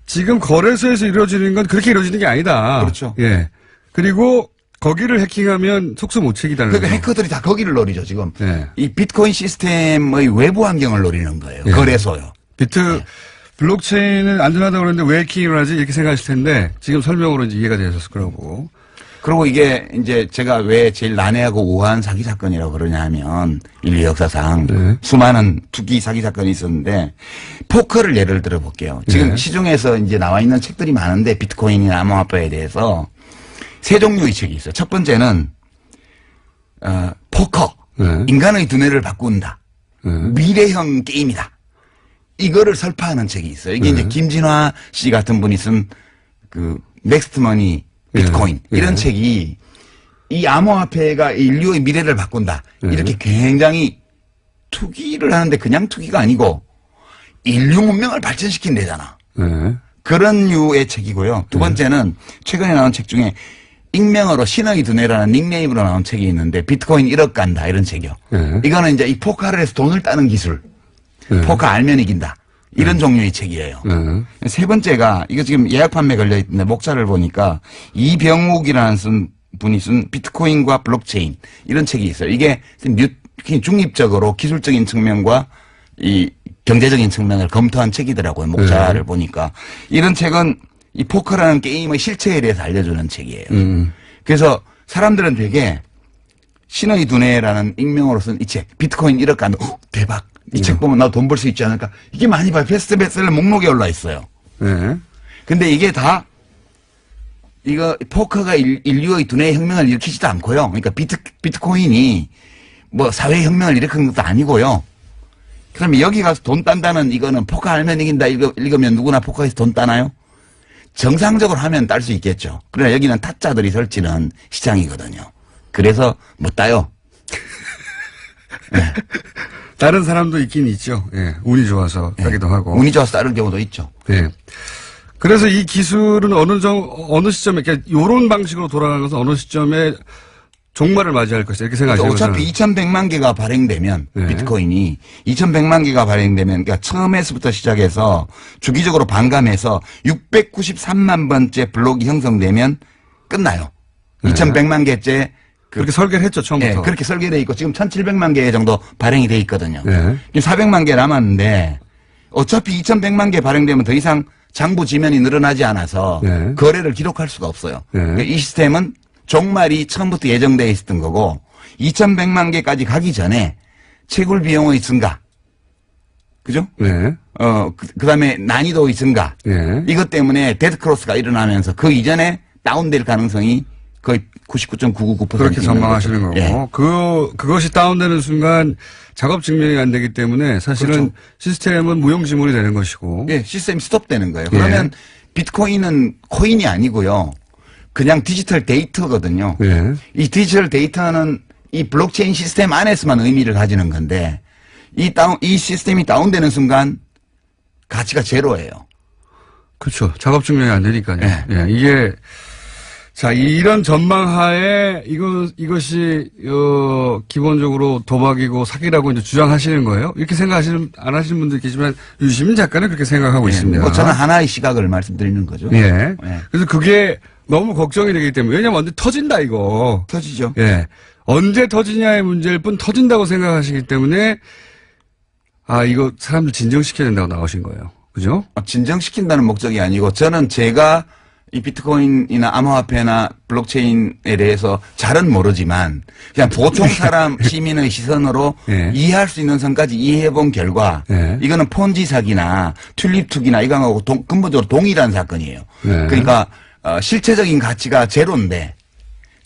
지금 거래소에서 이루어지는 건 그렇게 이루어지는 게 아니다. 그렇죠. 예. 그리고 거기를 해킹하면 속수 무책이다는 그러니까 거죠. 해커들이 다 거기를 노리죠, 지금. 네. 이 비트코인 시스템의 외부 환경을 노리는 거예요. 예. 거래소요. 블록체인은 안전하다고 그러는데 왜 해킹을 하지? 이렇게 생각하실 텐데 지금 설명으로 이제 이해가 되셨을 거라고. 그리고 이게 이제 제가 왜 제일 난해하고 우아한 사기 사건이라고 그러냐 하면 인류 역사상 네. 수많은 투기 사기 사건이 있었는데 포커를 예를 들어 볼게요. 지금 네. 시중에서 이제 나와 있는 책들이 많은데 비트코인이나 암호화폐에 대해서 세 종류의 책이 있어요. 첫 번째는 포커. 네. 인간의 두뇌를 바꾼다. 네. 미래형 게임이다. 이거를 설파하는 책이 있어요. 이게 네. 이제 김진화 씨 같은 분이 쓴 그 넥스트머니 비트코인 네. 이런 네. 책이 이 암호화폐가 인류의 미래를 바꾼다. 네. 이렇게 굉장히 투기를 하는데 그냥 투기가 아니고 인류 문명을 발전시킨대잖아. 네. 그런 류의 책이고요. 두 번째는 최근에 나온 책 중에 익명으로 신의 두뇌라는 닉네임으로 나온 책이 있는데 비트코인 1억 간다 이런 책이요. 네. 이거는 이제 이 포카를 해서 돈을 따는 기술. 네. 포카 알면 이긴다. 이런 종류의 책이에요. 네. 세 번째가 이거 지금 예약 판매 걸려 있는데 목차를 보니까 이병욱이라는 분이 쓴 비트코인과 블록체인 이런 책이 있어요. 이게 중립적으로 기술적인 측면과 이 경제적인 측면을 검토한 책이더라고요. 목차를 보니까 이런 책은 이 포커라는 게임의 실체에 대해서 알려주는 책이에요. 그래서 사람들은 되게 신의 두뇌라는 익명으로 쓴 이 책 비트코인 1억 간다. 대박. 이 책 보면 나도 돈 벌 수 있지 않을까? 이게 많이 봐요. 베스트셀러 목록에 올라 있어요. 네. 근데 이게 다 이거 포커가 인류의 두뇌 혁명을 일으키지도 않고요. 그러니까 비트코인이 뭐 사회 혁명을 일으킨 것도 아니고요. 그다음에 여기 가서 돈 딴다는 이거는 포커 알면 이긴다 읽으면 누구나 포커에서 돈 따나요? 정상적으로 하면 딸 수 있겠죠. 그러나 여기는 타짜들이 설치는 시장이거든요. 그래서 못 따요. 네. 다른 사람도 있긴 있죠. 예. 운이 좋아서 따기도 하고. 운이 좋아서 따를 경우도 있죠. 예. 그래서 이 기술은 어느 시점에, 그러니까 요런 방식으로 돌아가는 것은 어느 시점에 종말을 맞이할 것이다. 이렇게 생각하시는 거죠. 어차피 2100만 개가 발행되면 네. 비트코인이 2100만 개가 발행되면 그러니까 처음에서부터 시작해서 주기적으로 반감해서 693만 번째 블록이 형성되면 끝나요. 네. 2100만 개째 그렇게 설계를 했죠, 처음부터. 네, 그렇게 설계되어 있고 지금 1700만 개 정도 발행이 돼 있거든요. 네. 400만 개 남았는데 어차피 2100만 개 발행되면 더 이상 장부 지면이 늘어나지 않아서 네. 거래를 기록할 수가 없어요. 네. 그러니까 이 시스템은 종말이 처음부터 예정되어 있었던 거고 2100만 개까지 가기 전에 채굴 비용의 증가. 그죠? 네. 그다음에 난이도의 증가. 네. 이것 때문에 데드크로스가 일어나면서 그 이전에 다운될 가능성이 거의 99.999% 그렇게 전망하시는 거고. 예. 그것이 다운되는 순간 작업 증명이 안 되기 때문에 사실은 그렇죠. 시스템은 무용지물이 되는 것이고. 예, 시스템이 스톱되는 거예요. 그러면 비트코인은 코인이 아니고요. 그냥 디지털 데이터거든요. 예. 이 디지털 데이터는 이 블록체인 시스템 안에서만 의미를 가지는 건데 이 시스템이 다운되는 순간 가치가 제로예요. 그렇죠. 작업 증명이 안 되니까요. 예. 예. 이게 자, 이런 전망하에 이것이 기본적으로 도박이고 사기라고 이제 주장하시는 거예요? 이렇게 안 하시는 분들 계시지만 유시민 작가는 그렇게 생각하고 예. 있습니다. 뭐 저는 하나의 시각을 말씀드리는 거죠. 예. 예. 그래서 그게 너무 걱정이 되기 때문에 왜냐면 언제 터진다 이거. 터지죠. 예. 언제 터지냐의 문제일 뿐 터진다고 생각하시기 때문에 이거 사람들 진정시켜야 된다고 나오신 거예요. 그죠? 진정시킨다는 목적이 아니고 저는 제가 이 비트코인이나 암호화폐나 블록체인에 대해서 잘은 모르지만 그냥 보통 사람 시민의 시선으로 예. 이해할 수 있는 선까지 이해해 본 결과 예. 이거는 폰지 사기나 튤립 투기나 이거하고 근본적으로 동일한 사건이에요. 예. 그러니까 실체적인 가치가 제로인데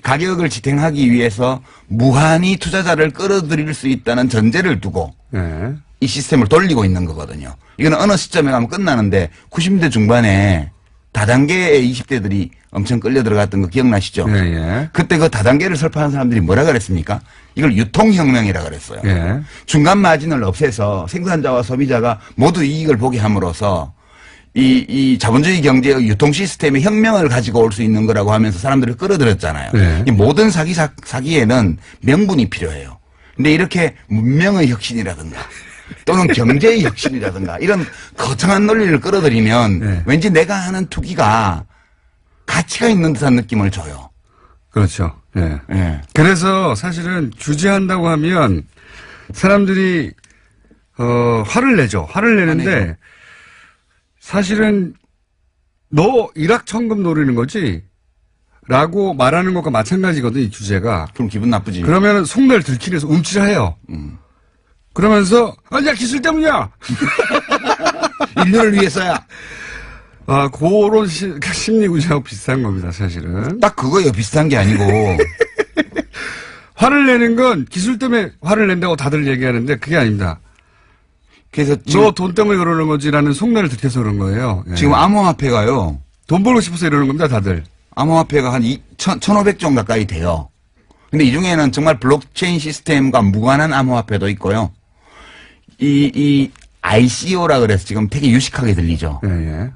가격을 지탱하기 위해서 무한히 투자자를 끌어들일 수 있다는 전제를 두고 예. 이 시스템을 돌리고 있는 거거든요. 이거는 어느 시점에 가면 끝나는데 90년대 중반에 다단계의 20대들이 엄청 끌려 들어갔던 거 기억나시죠? 예, 예. 그때 그 다단계를 설파한 사람들이 뭐라 그랬습니까? 이걸 유통혁명이라 그랬어요. 예. 중간 마진을 없애서 생산자와 소비자가 모두 이익을 보게 함으로써 이 자본주의 경제의 유통 시스템의 혁명을 가지고 올 수 있는 거라고 하면서 사람들을 끌어들였잖아요. 네. 이 모든 사기에는 명분이 필요해요. 근데 이렇게 문명의 혁신이라든가 또는 경제의 혁신이라든가 이런 거창한 논리를 끌어들이면 네. 왠지 내가 하는 투기가 가치가 있는 듯한 느낌을 줘요. 그렇죠. 예. 예. 그래서 사실은 규제한다고 하면 사람들이 화를 내죠. 화를 내는데 사실은 너 일확천금 노리는 거지? 라고 말하는 것과 마찬가지거든, 이 규제가. 그럼 기분 나쁘지. 그러면 속내를 들키면서 움찔해요. 그러면서 야 기술 때문이야. 인류를 위해서야. 아, 그런 심리 구조하고 비슷한 겁니다, 사실은. 딱 그거예요. 비슷한 게 아니고. 화를 내는 건 기술 때문에 화를 낸다고 다들 얘기하는데 그게 아닙니다. 그래서 너 돈 때문에 그러는 거지라는 속내를 들켜서 그런 거예요. 예. 지금 암호화폐가요. 돈 벌고 싶어서 이러는 겁니다, 다들. 암호화폐가 한 1,500종 가까이 돼요. 근데 이 중에는 정말 블록체인 시스템과 무관한 암호화폐도 있고요. 이 ICO라 그래서 지금 되게 유식하게 들리죠. 예, 예.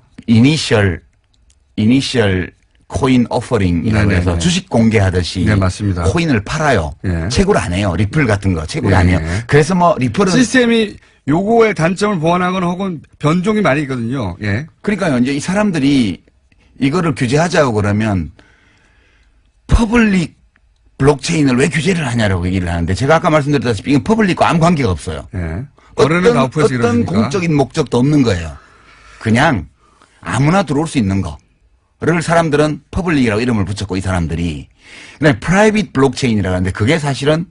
이니셜 코인 오퍼링이라고 네네네. 해서 주식 공개하듯이 네, 맞습니다. 코인을 팔아요. 예. 채굴 안 해요. 리플 같은 거 채굴 예, 안 해요. 예. 그래서 뭐 리플은 시스템이 요거의 단점을 보완하거나 혹은 변종이 많이 있거든요. 예. 그러니까요. 이제 이 사람들이 이거를 규제하자고 그러면 퍼블릭 블록체인을 왜 규제를 하냐라고 얘기를 하는데 제가 아까 말씀드렸다시피 이건 퍼블릭과 아무 관계가 없어요. 예. 어른은 아웃풋에서 어떤 이러니까. 공적인 목적도 없는 거예요. 그냥 아무나 들어올 수 있는 거를 사람들은 퍼블릭이라고 이름을 붙였고 이 사람들이 그다음에 프라이빗 블록체인이라고 하는데 그게 사실은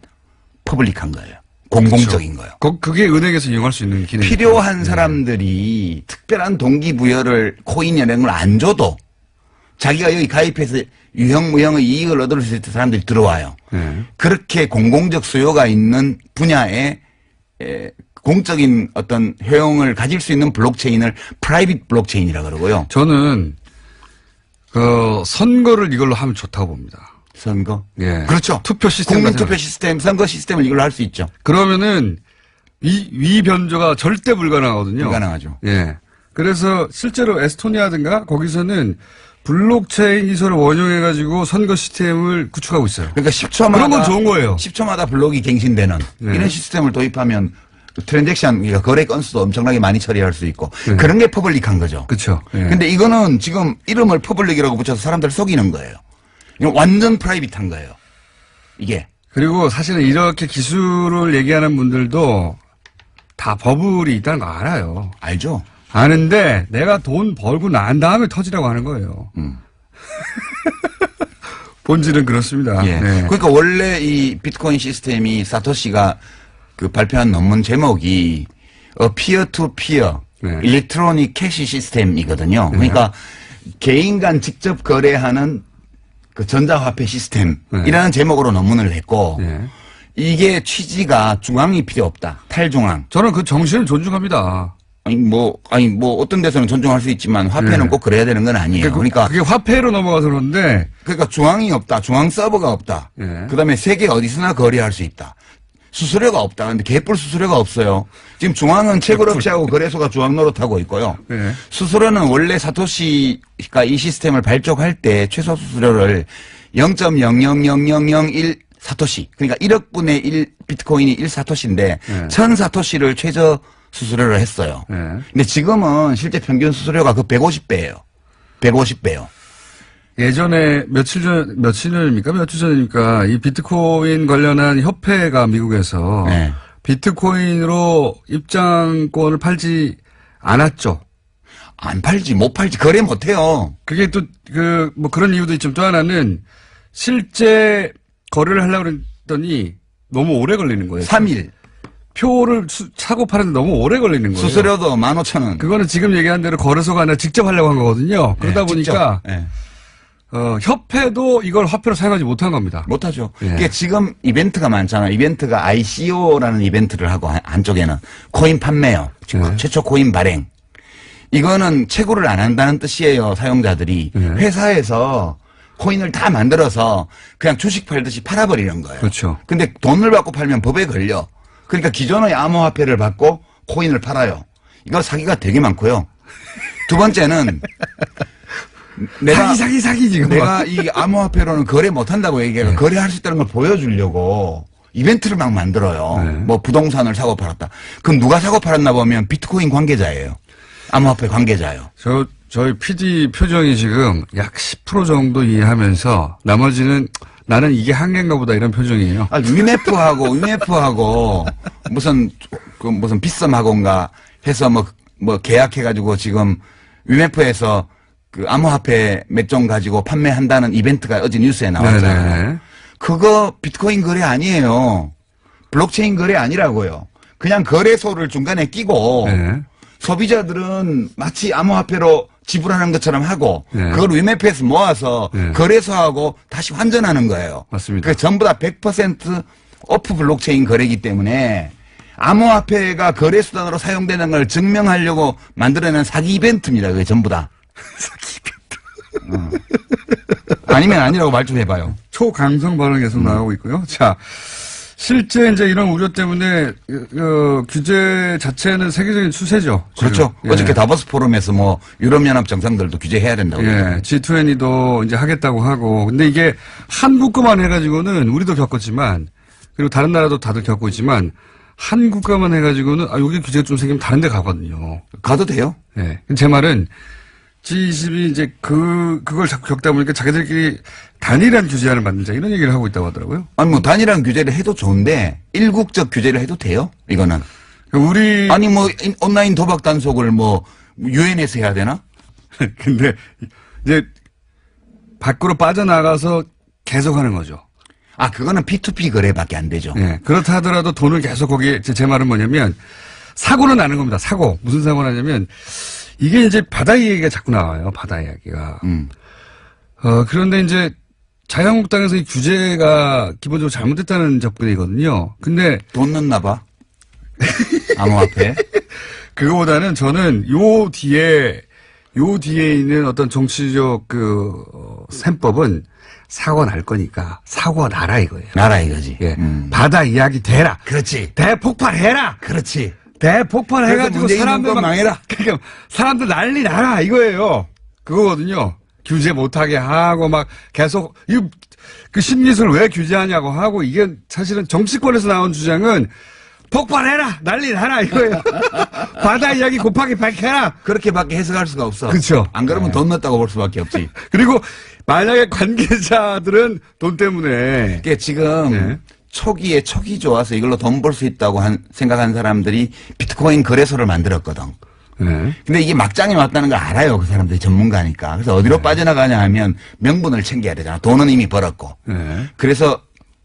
퍼블릭한 거예요. 공공적인 거예요. 그게 은행에서 이용할 수 있는 기능. 필요한 사람들이 특별한 동기부여를 코인 이런 걸 안 줘도 자기가 여기 가입해서 유형무형의 이익을 얻을 수 있을 사람들이 들어와요. 네. 그렇게 공공적 수요가 있는 분야에 공적인 어떤 효용을 가질 수 있는 블록체인을 프라이빗 블록체인이라고 그러고요. 저는 선거를 이걸로 하면 좋다고 봅니다. 선거? 예. 그렇죠. 투표 시스템. 국민투표 시스템, 선거 시스템을 이걸로 할 수 있죠. 그러면은 위 변조가 절대 불가능하거든요. 불가능하죠. 예. 그래서 실제로 에스토니아든가 거기서는 블록체인 기술을 원용해가지고 선거 시스템을 구축하고 있어요. 그러니까 10초마다 그런 건 좋은 거예요. 10초마다 블록이 갱신되는 네. 이런 시스템을 도입하면 트랜잭션, 그러니까 거래 건수도 엄청나게 많이 처리할 수 있고 네. 그런 게 퍼블릭한 거죠. 그렇죠. 예. 근데 이거는 지금 이름을 퍼블릭이라고 붙여서 사람들 속이는 거예요. 이건 완전 프라이빗한 거예요. 이게. 그리고 사실은 이렇게 기술을 얘기하는 분들도 다 버블이 있다는 거 알아요. 알죠? 아는데 내가 돈 벌고 난 다음에 터지라고 하는 거예요. 본질은 그렇습니다. 예. 네. 그러니까 원래 이 비트코인 시스템이 사토시가 그 발표한 논문 제목이 피어 투 피어 네. 일렉트로닉 캐시 시스템이거든요. 그러니까 개인 간 직접 거래하는 그 전자화폐 시스템이라는 제목으로 논문을 냈고 네. 이게 취지가 중앙이 필요 없다. 탈중앙. 저는 그 정신을 존중합니다. 아니 뭐 어떤 데서는 존중할 수 있지만 화폐는 네. 꼭 그래야 되는 건 아니에요. 그러니까 그게 화폐로 넘어가서 그런데 중앙이 없다. 중앙 서버가 없다. 네. 그다음에 세계 어디서나 거래할 수 있다. 수수료가 없다. 근데 개뿔 수수료가 없어요. 지금 중앙은 채굴 업체하고 거래소가 중앙 노릇하고 있고요. 네. 수수료는 원래 사토시가 이 시스템을 발족할 때 최소 수수료를 0.00001 사토시. 그러니까 1억 분의 1 비트코인이 1 사토시인데 1000 사토시를 최저 수수료를 했어요. 네. 근데 지금은 실제 평균 수수료가 그 150배예요. 150배요. 예전에 며칠 전입니까? 며칠 전입니까? 이 비트코인 관련한 협회가 미국에서 네. 비트코인으로 입장권을 팔지 않았죠. 안 팔지, 못 팔지, 거래 못 해요. 그게 또 뭐 그런 이유도 있지만 또 하나는 실제 거래를 하려고 그랬더니 너무 오래 걸리는 거예요. 3일. 표를 사고 파는데 너무 오래 걸리는 거예요. 수수료도 15,000원. 그거는 지금 얘기한 대로 거래소가 아니라 직접 하려고 한 거거든요. 그러다 보니까 네. 협회도 이걸 화폐로 사용하지 못한 겁니다. 못하죠. 예. 그게 지금 이벤트가 많잖아요. 이벤트가 ICO라는 이벤트를 하고 한쪽에는 코인 판매요. 네. 최초 코인 발행. 이거는 채굴을 안 한다는 뜻이에요. 사용자들이. 네. 회사에서 코인을 다 만들어서 그냥 주식 팔듯이 팔아버리는 거예요. 그렇죠. 근데 돈을 받고 팔면 법에 걸려. 그러니까 기존의 암호화폐를 받고 코인을 팔아요. 이거 사기가 되게 많고요. 두 번째는 사기 지금. 내가 이 암호화폐로는 거래 못한다고 얘기해요. 네. 거래할 수 있다는 걸 보여주려고 이벤트를 막 만들어요. 네. 뭐 부동산을 사고 팔았다. 그럼 누가 사고 팔았나 보면 비트코인 관계자예요. 암호화폐 관계자예요. 저희 PD 표정이 지금 약 10% 정도 이해하면서 나머지는 나는 이게 한계인가 보다 이런 표정이에요. 아, 위메프하고 무슨 빗썸하고인가 해서 뭐 계약해가지고 지금 위메프에서 그 암호화폐 몇 종 가지고 판매한다는 이벤트가 어제 뉴스에 나왔잖아요. 네네. 그거 비트코인 거래 아니에요. 블록체인 거래 아니라고요. 그냥 거래소를 중간에 끼고 네. 소비자들은 마치 암호화폐로 지불하는 것처럼 하고 네. 그걸 위메프에서 모아서 네. 거래소하고 다시 환전하는 거예요. 맞습니다. 그 전부 다 100% 오프 블록체인 거래이기 때문에 암호화폐가 거래 수단으로 사용되는 걸 증명하려고 만들어낸 사기 이벤트입니다. 그게 전부 다. 사기 이벤트. 아니면 아니라고 말 좀 해봐요. 초강성 발언 계속 나오고 있고요. 자, 실제 이제 이런 우려 때문에 규제 자체는 세계적인 추세죠. 지금. 그렇죠. 예. 어저께 다보스 포럼에서 뭐 유럽연합 정상들도 규제해야 된다고. 예, G20도 이제 하겠다고 하고. 근데 이게 한국 거만 해가지고는 우리도 겪었지만, 그리고 다른 나라도 다들 겪고 있지만, 한국 거만 해가지고는, 여기 규제가 좀 생기면 다른 데 가거든요. 가도 돼요? 예. 제 말은 G20이 이제 그걸 자꾸 겪다 보니까 자기들끼리 단일한 규제안을 만들자 이런 얘기를 하고 있다고 하더라고요. 아니 뭐 단일한 규제를 해도 좋은데 일국적 규제를 해도 돼요? 이거는. 우리. 아니 뭐 온라인 도박 단속을 뭐 유엔에서 해야 되나? 근데 이제 밖으로 빠져나가서 계속 하는 거죠. 아 그거는 P2P 거래밖에 안 되죠. 예. 그렇다 하더라도 돈을 계속 거기에 제 말은 뭐냐면 사고는 나는 겁니다. 사고. 무슨 사고가 나냐면 이게 이제 바다 이야기가 자꾸 나와요. 바다 이야기가. 그런데 이제 자유한국당에서 이 규제가 기본적으로 잘못됐다는 접근이거든요. 근데 돈 넣나 봐. 암호화폐. 그거보다는 저는 요 뒤에 있는 어떤 정치적 셈법은 사고 날 거니까 사고 나라 이거예요. 나라 이거지. 예. 바다 이야기 대라. 그렇지. 대폭발해라. 그렇지. 대폭발해가지고 그래서 사람들 망해라. 그러니까 사람들 난리 나라 이거예요. 그거거든요. 규제 못하게 하고 막 계속 그 신기술 왜 규제하냐고 하고 이게 사실은 정치권에서 나온 주장은 폭발해라 난리 나라 이거예요. 바다 이야기 곱하기 100해라. 그렇게밖에 해석할 수가 없어. 그렇죠. 안 그러면 돈 넣었다고 볼 수밖에 없지. 그리고 만약에 관계자들은 돈 때문에 그게 지금 네. 촉이 좋아서 이걸로 돈 벌 수 있다고 생각한 사람들이 비트코인 거래소를 만들었거든. 네. 근데 이게 막장에 왔다는 걸 알아요. 그 사람들이 전문가니까. 그래서 어디로 빠져나가냐 하면 명분을 챙겨야 되잖아. 돈은 이미 벌었고. 네. 그래서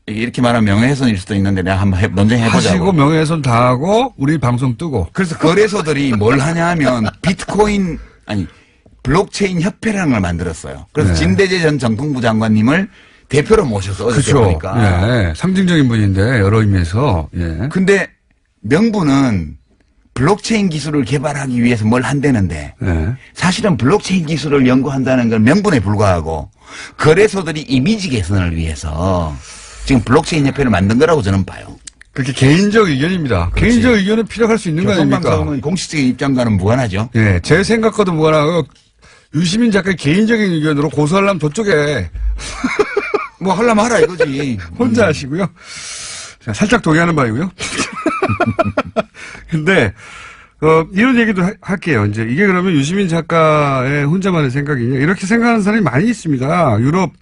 이렇게 말하면 명예훼손일 수도 있는데 내가 한번 논쟁해보자고. 하시고 명예훼손 다 하고 우리 방송 뜨고. 그래서 거래소들이 뭘 하냐 하면 블록체인 협회라는 걸 만들었어요. 그래서 네. 진대재 전 정통부 장관님을 대표로 모셔서 어저께 그렇죠. 보니까. 예. 상징적인 분인데 여러 의미에서. 예. 근데 명분은 블록체인 기술을 개발하기 위해서 뭘 한다는데 예. 사실은 블록체인 기술을 연구한다는 건 명분에 불과하고 거래소들이 이미지 개선을 위해서 지금 블록체인 협회를 만든 거라고 저는 봐요. 그렇게 개인적 의견입니다. 그렇지. 개인적 의견은 필요할 수 있는 거 아닙니까? 교통방송은 공식적인 입장과는 무관하죠. 예. 제 생각과도 무관하고 유시민 작가의 개인적인 의견으로 고소하려면 저쪽에 뭐 하려면 하라 이거지. 혼자 하시고요. 자, 살짝 동의하는 바이고요. 근데 이런 얘기도 할게요. 이제 이게 그러면 유시민 작가의 혼자만의 생각이냐 이렇게 생각하는 사람이 많이 있습니다. 유럽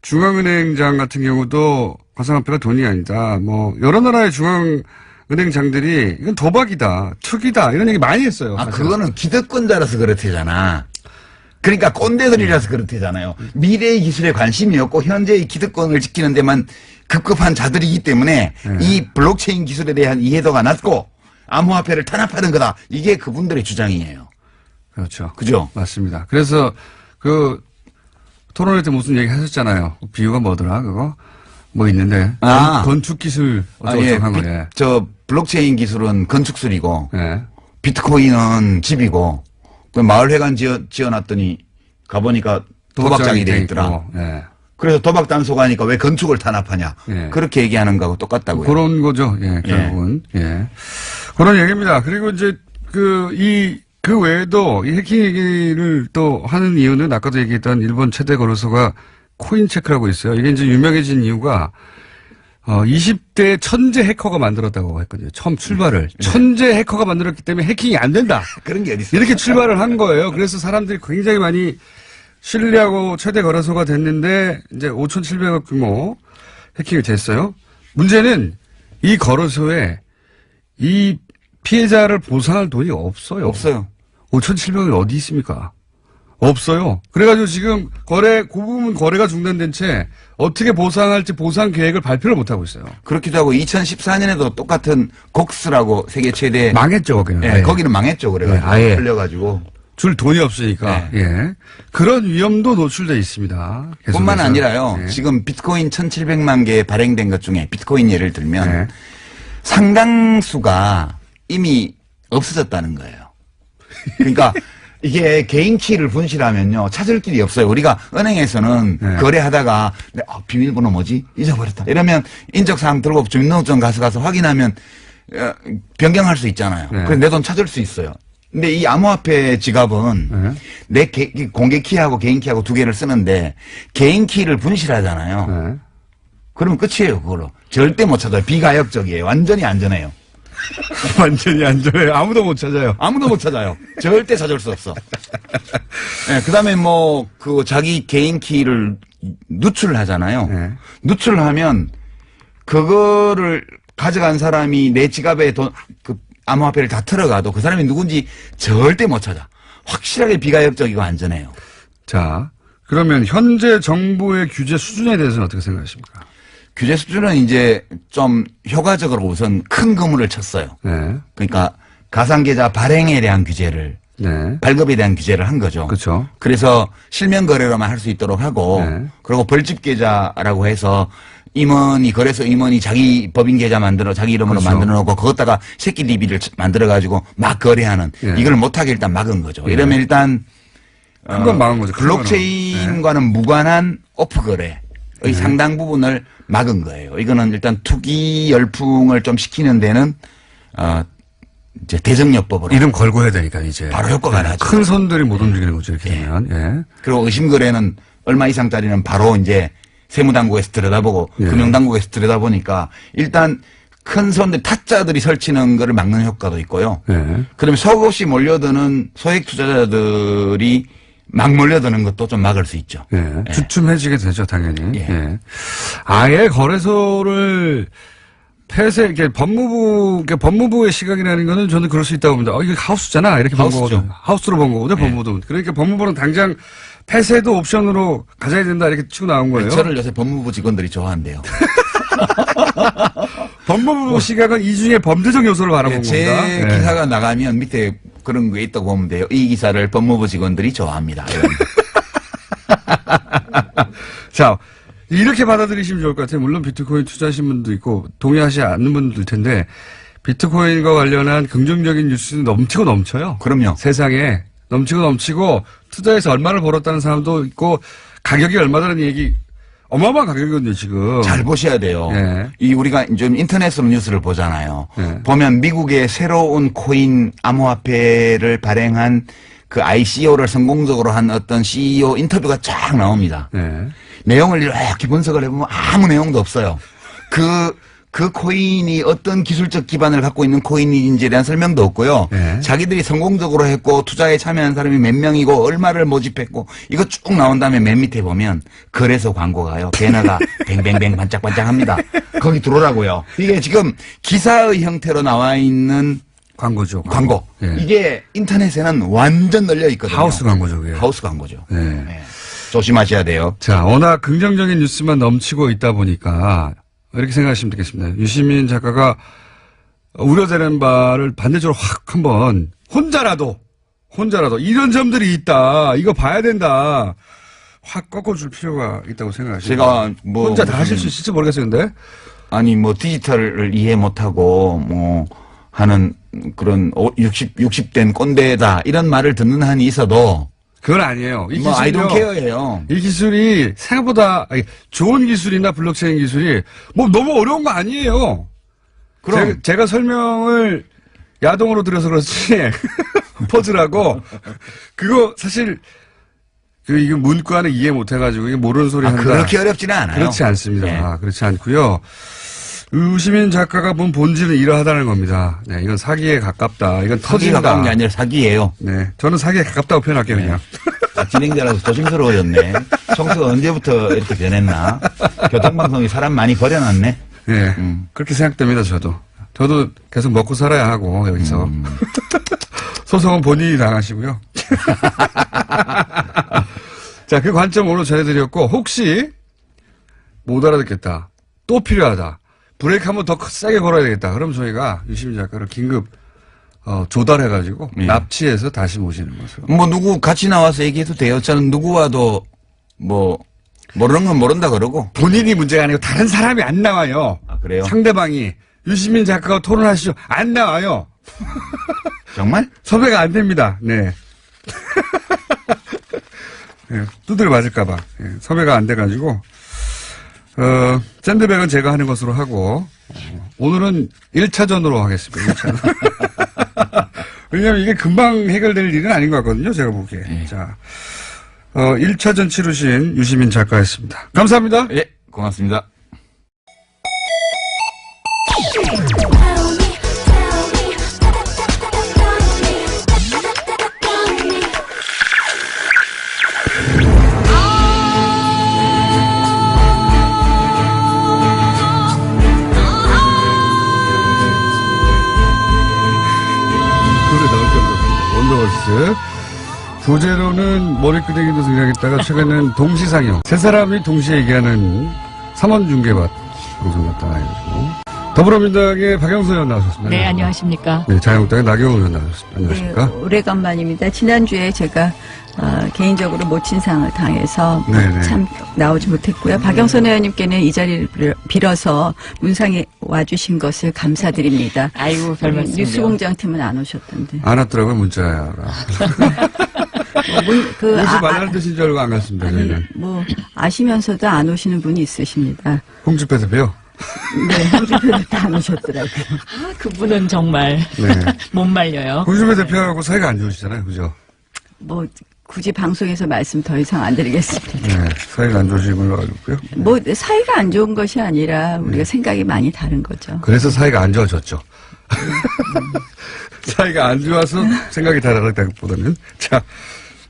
중앙은행장 같은 경우도 가상화폐가 돈이 아니다. 뭐 여러 나라의 중앙은행장들이 이건 도박이다, 투기다 이런 얘기 많이 했어요. 아 사실은. 그거는 기득권자라서 그렇대잖아. 그러니까 꼰대들이라서 그렇대잖아요. 미래의 기술에 관심이 없고 현재의 기득권을 지키는 데만 급급한 자들이기 때문에 이 블록체인 기술에 대한 이해도가 낮고 암호화폐를 탄압하는 거다. 이게 그분들의 주장이에요. 그렇죠. 그죠? 맞습니다. 그래서 토론회 때 무슨 얘기 하셨잖아요. 비유가 뭐더라 그거? 뭐 있는데 건축 기술 어쩌고저쩌고 한 거예요. 저 블록체인 기술은 건축술이고 예. 비트코인은 집이고 그 마을회관 지어놨더니 가보니까 도박장이 돼 있더라. 예. 그래서 도박 단속 하니까 왜 건축을 탄압하냐. 예. 그렇게 얘기하는 거하고 똑같다고요. 그런 거죠. 예, 결국은. 예. 그런 얘기입니다. 그리고 이제 그 외에도 이 해킹 얘기를 또 하는 이유는 아까도 얘기했던 일본 최대 거래소가 코인체크라고 있어요. 이게 이제 유명해진 이유가 20대 천재 해커가 만들었다고 했거든요. 처음 출발을. 천재 해커가 만들었기 때문에 해킹이 안 된다. 그런 게 어디 있어요? 이렇게 출발을 한 거예요. 그래서 사람들이 굉장히 많이 신뢰하고 최대 거래소가 됐는데 이제 5,700억 규모 해킹이 됐어요. 문제는 이 거래소에 이 피해자를 보상할 돈이 없어요. 없어요. 5,700억이 어디 있습니까? 없어요. 그래가지고 지금 그 부분 거래가 중단된 채 어떻게 보상할지 보상 계획을 발표를 못하고 있어요. 그렇기도 하고 2014년에도 똑같은 곡스라고 세계 최대. 망했죠, 거기는. 예, 거기는 망했죠. 그래가지고. 아예. 풀려가지고. 줄 돈이 없으니까. 네. 예. 그런 위험도 노출돼 있습니다. 계속해서. 뿐만 아니라요. 예. 지금 비트코인 1,700만 개 발행된 것 중에 비트코인 예를 들면 네. 상당수가 이미 없어졌다는 거예요. 그러니까 이게 개인 키를 분실하면요. 찾을 길이 없어요. 우리가 은행에서는 네. 거래하다가 비밀번호 뭐지? 잊어버렸다. 이러면 인적사항 들고 주민등록증 가서 확인하면 변경할 수 있잖아요. 네. 그래서 내 돈 찾을 수 있어요. 근데 이 암호화폐 지갑은 내 공개 키하고 개인 키하고 두 개를 쓰는데 개인 키를 분실하잖아요. 네. 그러면 끝이에요, 그걸로. 절대 못 찾아요. 비가역적이에요. 완전히 안전해요. 완전히 안전해요. 아무도 못 찾아요. 아무도 못 찾아요. 절대 찾을 수 없어. 네, 그 다음에 자기 개인 키를 누출하잖아요. 네. 누출하면 그거를 가져간 사람이 내 지갑에 암호화폐를 다 틀어가도 그 사람이 누군지 절대 못 찾아. 확실하게 비가역적이고 안전해요. 자, 그러면 현재 정부의 규제 수준에 대해서는 어떻게 생각하십니까? 규제 수준은 이제 좀 효과적으로 우선 큰 그물을 쳤어요. 네. 그러니까 가상계좌 발행에 대한 규제를, 네. 발급에 대한 규제를 한 거죠. 그렇죠. 그래서 실명 거래로만 할 수 있도록 하고, 네. 그리고 벌집 계좌라고 해서 거래소 임원이 자기 법인 계좌 자기 이름으로 그렇죠. 만들어 놓고 그것다가 새끼 DB를 만들어 가지고 막 거래하는 네. 이걸 못하게 일단 막은 거죠. 이러면 일단 큰 건 막은 거죠. 큰 블록체인과는 무관한 오프 거래의 상당 부분을 막은 거예요. 이거는 일단 투기 열풍을 좀 식히는 데는 이제 대정요법으로 이름 걸고 해야 되니까 이제 바로 효과가 나죠. 큰 손들이 못 움직이는 거죠. 이렇게 되면. 예. 그리고 의심 거래는 얼마 이상짜리는 바로 이제 세무당국에서 들여다보고 예. 금융당국에서 들여다보니까 일단 큰 손들 타짜들이 설치는 거를 막는 효과도 있고요. 예. 그러면 속옷이 몰려드는 소액 투자자들이 막 몰려드는 것도 좀 막을 수 있죠. 예. 주춤해지게 되죠, 당연히. 예. 예. 아예 거래소를 이게 법무부의 시각이라는 거는 저는 그럴 수 있다고 봅니다. 이게 하우스잖아. 이렇게 본 하우스죠. 거거든요. 하우스로 본 거거든요, 법무부도. 그러니까 법무부는 당장 폐쇄도 옵션으로 가져야 된다. 이렇게 치고 나온 거예요. 저를 요새 법무부 직원들이 좋아한대요. 법무부 시각은 이 중에 범죄적 요소를 바라본 제 겁니다. 예. 기사가 나가면 밑에 그런 게 있다고 보면 돼요. 이 기사를 법무부 직원들이 좋아합니다. 자, 이렇게 받아들이시면 좋을 것 같아요. 물론 비트코인 투자하신 분도 있고 동의하지 않는 분도 있을 텐데 비트코인과 관련한 긍정적인 뉴스는 넘치고 넘쳐요. 그럼요. 세상에 넘치고 넘치고 투자해서 얼마를 벌었다는 사람도 있고 가격이 얼마다는 얘기 어마어마한 가격이거든요, 지금. 잘 보셔야 돼요. 예. 우리가 좀 인터넷으로 뉴스를 보잖아요. 예. 보면 미국의 새로운 코인 암호화폐를 발행한 그 ICO를 성공적으로 한 어떤 CEO 인터뷰가 쫙 나옵니다. 예. 내용을 이렇게 분석을 해보면 아무 내용도 없어요. 그 코인이 어떤 기술적 기반을 갖고 있는 코인인지에 대한 설명도 없고요. 네. 자기들이 성공적으로 했고 투자에 참여한 사람이 몇 명이고 얼마를 모집했고 이거 쭉 나온 다음에 맨 밑에 보면 거래소 광고가요. 배너가 뱅뱅뱅 반짝반짝합니다. 거기 들어오라고요. 이게 지금 기사의 형태로 나와 있는 광고죠. 광고. 예. 이게 인터넷에는 완전 널려 있거든요. 하우스 광고죠, 그게. 하우스 광고죠. 예. 네. 조심하셔야 돼요. 자, 워낙 긍정적인 뉴스만 넘치고 있다 보니까 이렇게 생각하시면 되겠습니다. 유시민 작가가 우려되는 바를 반대쪽으로 확 한번 혼자라도 이런 점들이 있다. 이거 봐야 된다. 확 꺾어줄 필요가 있다고 생각하시죠. 제가 혼자 다 하실 수 있을지 모르겠어요, 근데. 디지털을 이해 못하고 하는 그런 60된 꼰대다 이런 말을 듣는 한이 있어도 그건 아니에요. 이 뭐 I 기술이요. don't care예요. 이 기술이 생각보다 좋은 기술이나 블록체인 기술이 뭐 너무 어려운 거 아니에요. 그럼 제가 설명을 야동으로 들어서 그렇지 퍼즐하고 그거 사실 이게 문과는 이해 못해가지고 이게 모르는 소리 한다. 그렇게 어렵지는 않아요. 그렇지 않습니다. 네. 그렇지 않고요. 유시민 작가가 본 본질은 이러하다는 겁니다. 네, 이건 사기에 가깝다. 이건 사기에 터진다. 가까운 게 아니라 사기예요. 네, 저는 사기에 가깝다고 표현할게요, 그냥. 진행자라서 조심스러워졌네. 청소가 언제부터 이렇게 변했나. 교통방송이 사람 많이 버려놨네. 네, 그렇게 생각됩니다, 저도. 저도 계속 먹고 살아야 하고, 여기서. 소송은 본인이 당하시고요. 자, 그 관점 오늘 전해드렸고, 혹시 못 알아듣겠다. 또 필요하다. 브레이크 한번 더 세게 걸어야 되겠다. 그럼 저희가 유시민 작가를 긴급 조달해가지고 납치해서 다시 모시는 것으로. 뭐 누구 같이 나와서 얘기해도 돼요. 저는 누구와도 뭐 모르는 건 모른다 그러고. 본인이 문제가 아니고 다른 사람이 안 나와요. 아, 그래요? 상대방이 유시민 작가가 토론하시죠. 안 나와요. 정말? 섭외가 안 됩니다. 네. 네, 두드려 맞을까봐. 네, 섭외가 안 돼가지고. 샌드백은 제가 하는 것으로 하고, 오늘은 1차전으로 하겠습니다. 1차전. 왜냐면 이게 금방 해결될 일은 아닌 것 같거든요. 제가 보기에. 네. 자, 1차전 치르신 유시민 작가였습니다. 감사합니다. 예, 고맙습니다. 원더걸스. 부제로는 머리끄댕이도 등장했다가 최근에는 동시상영. 세 사람이 동시에 얘기하는 3원 중계밭 방송 갔다 해가지고. 더불어민주당의 박영선 의원 나오셨습니다. 네, 안녕하십니까. 네, 자유한국당의 나경원 의원 나오셨습니다. 안녕하십니까. 네, 오래간만입니다. 지난주에 제가 개인적으로 모친상을 당해서 참 나오지 못했고요. 박영선 의원님께는 이 자리를 빌어서 문상에 와주신 것을 감사드립니다. 아이고, 별 말씀을요. 뉴스공장 팀은 안 오셨던데. 안 왔더라고요, 문자가. 오지 말라는 뜻인 줄 알고 안 갔습니다, 저희는. 뭐 아시면서도 안 오시는 분이 있으십니다. 홍준표 대표요? 네, 홍준표도 안 오셨더라고요. 아, 그분은 정말 네. 못 말려요. 홍준표 대표하고 사이가 안 좋으시잖아요, 그죠? 뭐 굳이 방송에서 말씀 더 이상 안 드리겠습니다. 네, 사이가 안 좋으신 걸로 알고 있고요. 뭐 사이가 안 좋은 것이 아니라 우리가 생각이 많이 다른 거죠. 그래서 사이가 안 좋아졌죠. 사이가 안 좋아서 생각이 다르다기보다는. 자,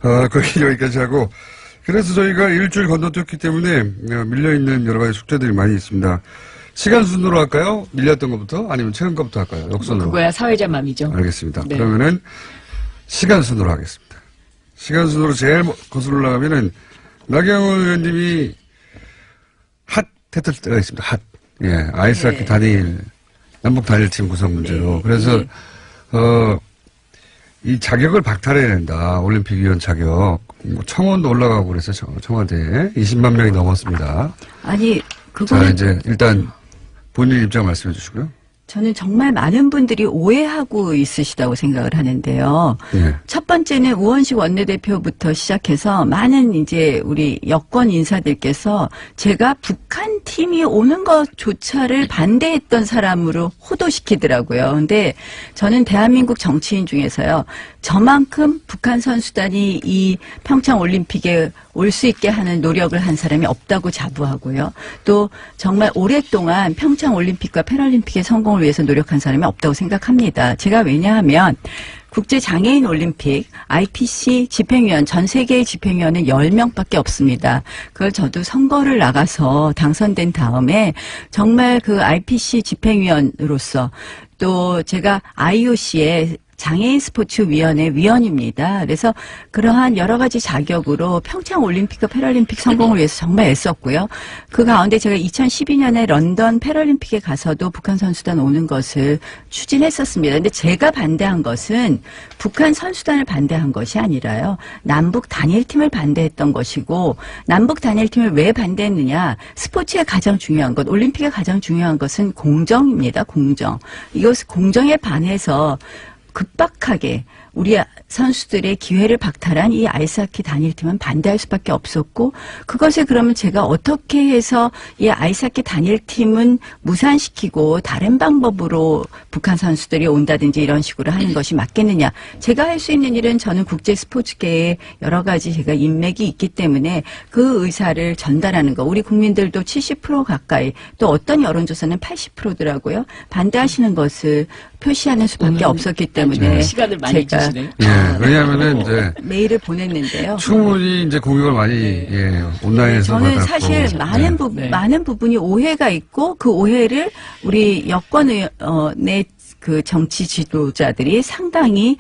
거기 여기까지 하고. 그래서 저희가 일주일 건너뛰었기 때문에 밀려있는 여러 가지 숙제들이 많이 있습니다. 시간 순으로 할까요? 밀렸던 것부터? 아니면 최근 것부터 할까요? 역순으로. 그거야 사회자 맘이죠. 알겠습니다. 네. 그러면은 시간 순으로 하겠습니다. 시간 순으로 제일 거슬러 올라가면은 나경원 의원님이 핫 했을 때가 있습니다. 핫. 예. 아이스하키 네. 단일, 남북 단일팀 구성 문제로. 네. 그래서, 네. 이 자격을 박탈해야 된다. 올림픽위원 자격. 뭐 청원도 올라가고 그래서 청와대에 20만 명이 넘었습니다. 아니 자, 그거는 이제 일단 본인 입장 말씀해 주시고요. 저는 정말 많은 분들이 오해하고 있으시다고 생각을 하는데요. 예. 첫 번째는 우원식 원내대표부터 시작해서 많은 이제 우리 여권 인사들께서 제가 북한 팀이 오는 것조차를 반대했던 사람으로 호도시키더라고요. 근데 저는 대한민국 정치인 중에서요. 저만큼 북한 선수단이 이 평창 올림픽에 올 수 있게 하는 노력을 한 사람이 없다고 자부하고요. 또 정말 오랫동안 평창 올림픽과 패럴림픽의 성공을 위해서 노력한 사람이 없다고 생각합니다. 제가 왜냐하면 국제장애인 올림픽 IPC 집행위원 전 세계의 집행위원은 10명밖에 없습니다. 그걸 저도 선거를 나가서 당선된 다음에 정말 그 IPC 집행위원으로서 또 제가 IOC에 장애인 스포츠위원회 위원입니다. 그래서 그러한 여러 가지 자격으로 평창 올림픽과 패럴림픽 성공을 위해서 정말 애썼고요. 그 가운데 제가 2012년에 런던 패럴림픽에 가서도 북한 선수단 오는 것을 추진했었습니다. 근데 제가 반대한 것은 북한 선수단을 반대한 것이 아니라요. 남북 단일팀을 반대했던 것이고, 남북 단일팀을 왜 반대했느냐. 스포츠의 가장 중요한 것, 올림픽의 가장 중요한 것은 공정입니다. 공정. 이것을 공정에 반해서 급박하게 우리 선수들의 기회를 박탈한 이 아이스하키 단일팀은 반대할 수밖에 없었고, 그것을 그러면 제가 어떻게 해서 이 아이스하키 단일팀은 무산시키고 다른 방법으로 북한 선수들이 온다든지 이런 식으로 하는 것이 맞겠느냐. 제가 할 수 있는 일은 저는 국제 스포츠계에 여러 가지 제가 인맥이 있기 때문에 그 의사를 전달하는 거. 우리 국민들도 70% 가까이, 또 어떤 여론조사는 80%더라고요. 반대하시는 것을 표시하는 수밖에 없었기 때문에 시간을 많이 제가 주시네요. 예, 왜냐하면은 이제 메일을 보냈는데요. 충분히 이제 공격을 많이 예, 온라인에서 저는 받았고. 사실 네. 많은 부분이 오해가 있고, 그 오해를 우리 여권의 그 정치 지도자들이 상당히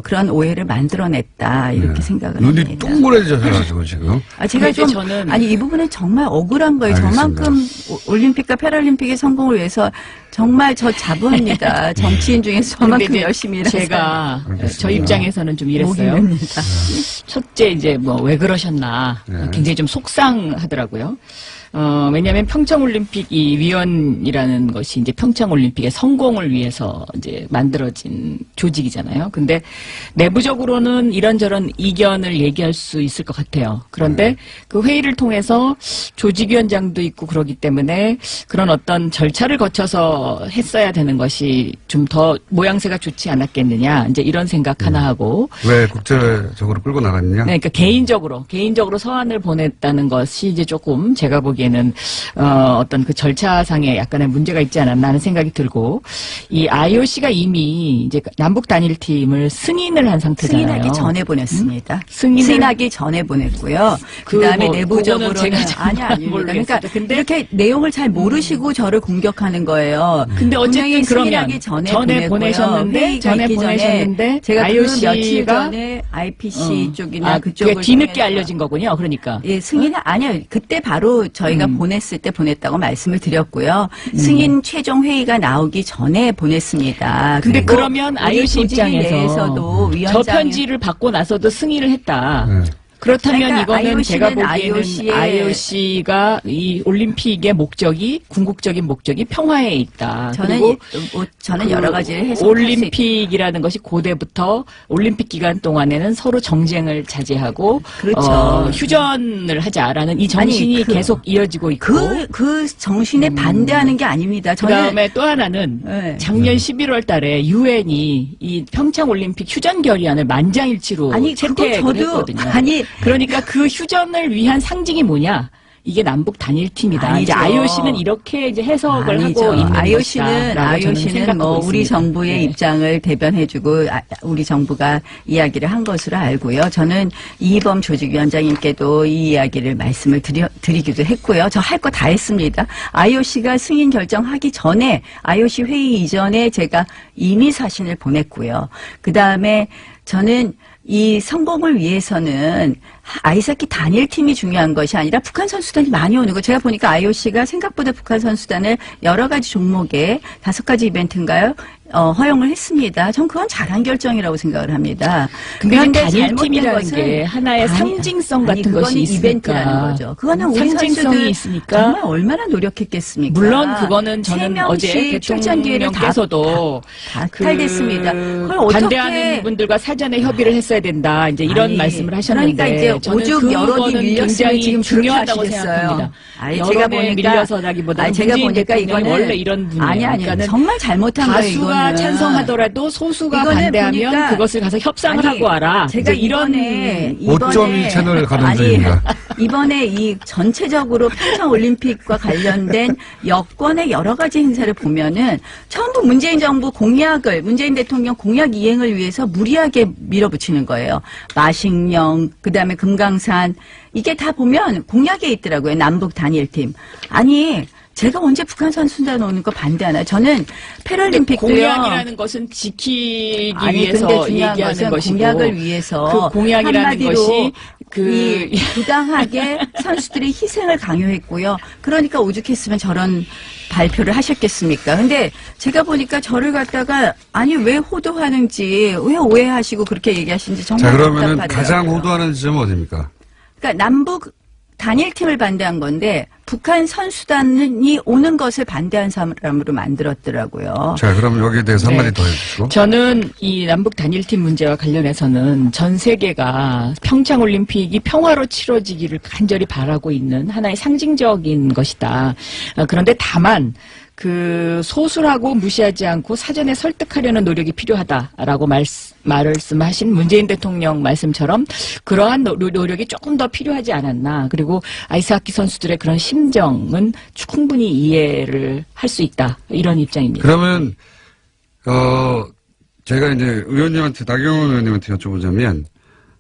그런 오해를 만들어냈다 이렇게 생각을 눈이 합니다. 동그래져가지고 지금. 제가 좀 저는 아니 이 부분은 정말 억울한 거예요. 알겠습니다. 저만큼 올림픽과 패럴림픽의 성공을 위해서 정말 저 자부합니다. 정치인 중에서 저만큼 근데 이제 열심히 일한 사람. 제가 알겠습니다. 저 입장에서는 좀 목이 이랬어요. 맵니다. 첫째 이제 뭐 왜 그러셨나 네. 굉장히 좀 속상하더라고요. 왜냐하면 평창올림픽 이 위원이라는 것이 이제 평창올림픽의 성공을 위해서 이제 만들어진 조직이잖아요. 근데 내부적으로는 이런저런 이견을 얘기할 수 있을 것 같아요. 그런데 그 회의를 통해서 조직위원장도 있고 그러기 때문에 그런 어떤 절차를 거쳐서 했어야 되는 것이 좀 더 모양새가 좋지 않았겠느냐. 이제 이런 생각 하나 하고. 왜 국제적으로 끌고 나갔느냐? 네, 그러니까 개인적으로 서한을 보냈다는 것이 이제 조금 제가 보기에는 어떤 그 절차상에 약간의 문제가 있지 않았나 하는 생각이 들고, 이 IOC가 이미 이제 남북 단일팀을 승인을 한 상태잖아요. 승인하기 전에 보냈습니다. 승인을 승인하기 전에 보냈고요. 그다음에 뭐, 내부적으로는 그거는 제가 잘 아닙니다. 모르겠습니다. 그러니까 근데 이렇게 내용을 잘 모르시고 저를 공격하는 거예요. 근데 어쨌든 분명히 그러면 승인하기 전에 보내셨는데 회의가 있기 전에 제가 그 며칠 전에 IPC 쪽이나 그쪽을 뒤늦게 통해서 알려진 거군요. 그러니까 예, 승인은 아니요. 그때 바로 저희가 보냈을 때 보냈다고 말씀을 드렸고요. 승인 최종 회의가 나오기 전에 보냈습니다. 근데 그리고 그러면 우리 IOC 조직위 입장에서 내에서도 저 위원장이 편지를 받고 나서도 승인을 했다. 네. 그렇다면 그러니까 이거는 IOC 는 제가 보기에는 IOC 의 IOC가 이 올림픽의 목적이, 궁극적인 목적이 평화에 있다. 그리고 저는 여러 가지를 해석할 수 올림픽이라는 것이 고대부터 올림픽 기간 동안에는 서로 정쟁을 자제하고 그렇죠. 휴전을 하자라는 이 정신이 아니, 계속 이어지고 있고, 그 정신에 반대하는 게 아닙니다. 저는 그다음에 또 하나는 네. 작년 11월 달에 유엔이 이 평창 올림픽 휴전 결의안을 만장일치로 아니 그거 채택을 저도 했거든요. 아니 그러니까 그 휴전을 위한 상징이 뭐냐? 이게 남북 단일팀이다. 아니죠. 이제 IOC는 이렇게 이제 해석을 아니죠. 하고 있는 IOC는 것이다라고 저는 생각하고 뭐 우리 있습니다. 정부의 네. 입장을 대변해주고 우리 정부가 이야기를 한 것으로 알고요. 저는 이희범 조직위원장님께도 이 이야기를 말씀을 드리기도 했고요. 저 할 거 다 했습니다. IOC가 승인 결정하기 전에 IOC 회의 이전에 제가 이미 사신을 보냈고요. 그 다음에 저는 이 성공을 위해서는 아이스하키 단일팀이 중요한 것이 아니라 북한 선수단이 많이 오는 거. 제가 보니까 IOC가 생각보다 북한 선수단을 여러 가지 종목에 5가지 이벤트인가요? 허용을 했습니다. 전 그건 잘한 결정이라고 생각을 합니다. 근데 그런데 단일팀이라는 잘못된 게 것은 하나의 상징성 같은 그거는 것이 있으니까. 이벤트라는 거죠. 그거는 우리 상징성이 선수들 있으니까. 정말 얼마나 노력했겠습니까? 물론 그거는 저는 3명씩 어제 출전 기회를 대통령께서도 다 탈됐습니다. 그걸 어떻게 반대하는 분들과 사전에 협의를 했어야 된다. 이제 이런 아니, 말씀을 하셨는데, 그러니까 이제 저는 오죽 여론이 그거는 밀렸으면 굉장히 지금 중요하다고 그렇게 하시겠어요. 생각합니다. 아니, 여론에 제가 보니까 밀려서라기보다는 제가 문재인 보니까 대통령이 이거는 원래 이런 분이에요. 아니 그러니까는 정말 잘못한 거예요. 다수가 이거는. 찬성하더라도 소수가 이거는 반대하면 보니까 그것을 가서 협상을 하고 와라. 제가 이제 이런 5.1 채널 가동 아니, 중입니다. 이번에 이 전체적으로 평창 올림픽과 관련된 여권의 여러 가지 행사를 보면은 전부 문재인 정부 공약을 문재인 대통령 공약 이행을 위해서 무리하게 밀어붙이는 거예요. 마식령, 그다음에 금강산 이게 다 보면 공약에 있더라고요. 남북 단일팀. 아니 제가 언제 북한 선수단 오는 거 반대하나요? 저는 패럴림픽도요. 공약이라는 것은 지키기 아니, 위해서 근데 중요한 얘기하는 것은 것이고 공약을 위해서 그 공약이라는 한마디로 것이 이 부당하게 선수들이 희생을 강요했고요. 그러니까 오죽했으면 저런 발표를 하셨겠습니까? 근데 제가 보니까 저를 갖다가 아니 왜 호도하는지 왜 오해하시고 그렇게 얘기하시는지 정말 자, 그러면은 답답하더라고요. 가장 호도하는 지점은 어디입니까? 그러니까 남북 단일팀을 반대한 건데 북한 선수단이 오는 것을 반대한 사람으로 만들었더라고요. 자, 그럼 여기에 대해서 네. 한마디 더 해주시고. 저는 이 남북 단일팀 문제와 관련해서는 전 세계가 평창올림픽이 평화로 치러지기를 간절히 바라고 있는 하나의 상징적인 것이다. 그런데 다만 그 소술하고 무시하지 않고 사전에 설득하려는 노력이 필요하다라고 말씀하신 문재인 대통령 말씀처럼 그러한 노력이 조금 더 필요하지 않았나. 그리고 아이스하키 선수들의 그런 심정은 충분히 이해를 할 수 있다. 이런 입장입니다. 그러면 제가 이제 의원님한테 나경원 의원님한테 여쭤보자면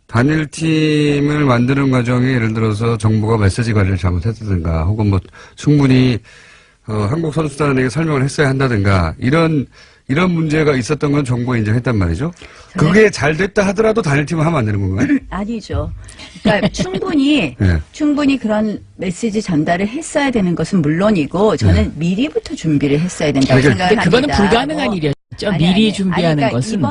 단일팀을 만드는 과정에 예를 들어서 정부가 메시지 관리를 잘못했다든가 혹은 뭐 충분히 한국 선수단에게 설명을 했어야 한다든가 이런 문제가 있었던 건 정부가 인정했단 말이죠. 그게 잘 됐다 하더라도 단일팀을 하면 안 되는 건가요? 아니죠. 그러니까 충분히 그런 메시지 전달을 했어야 되는 것은 물론이고 저는 미리부터 준비를 했어야 된다고 그러니까 생각합니다. 그거는 불가능한 일이었죠. 미리 준비하는 것은.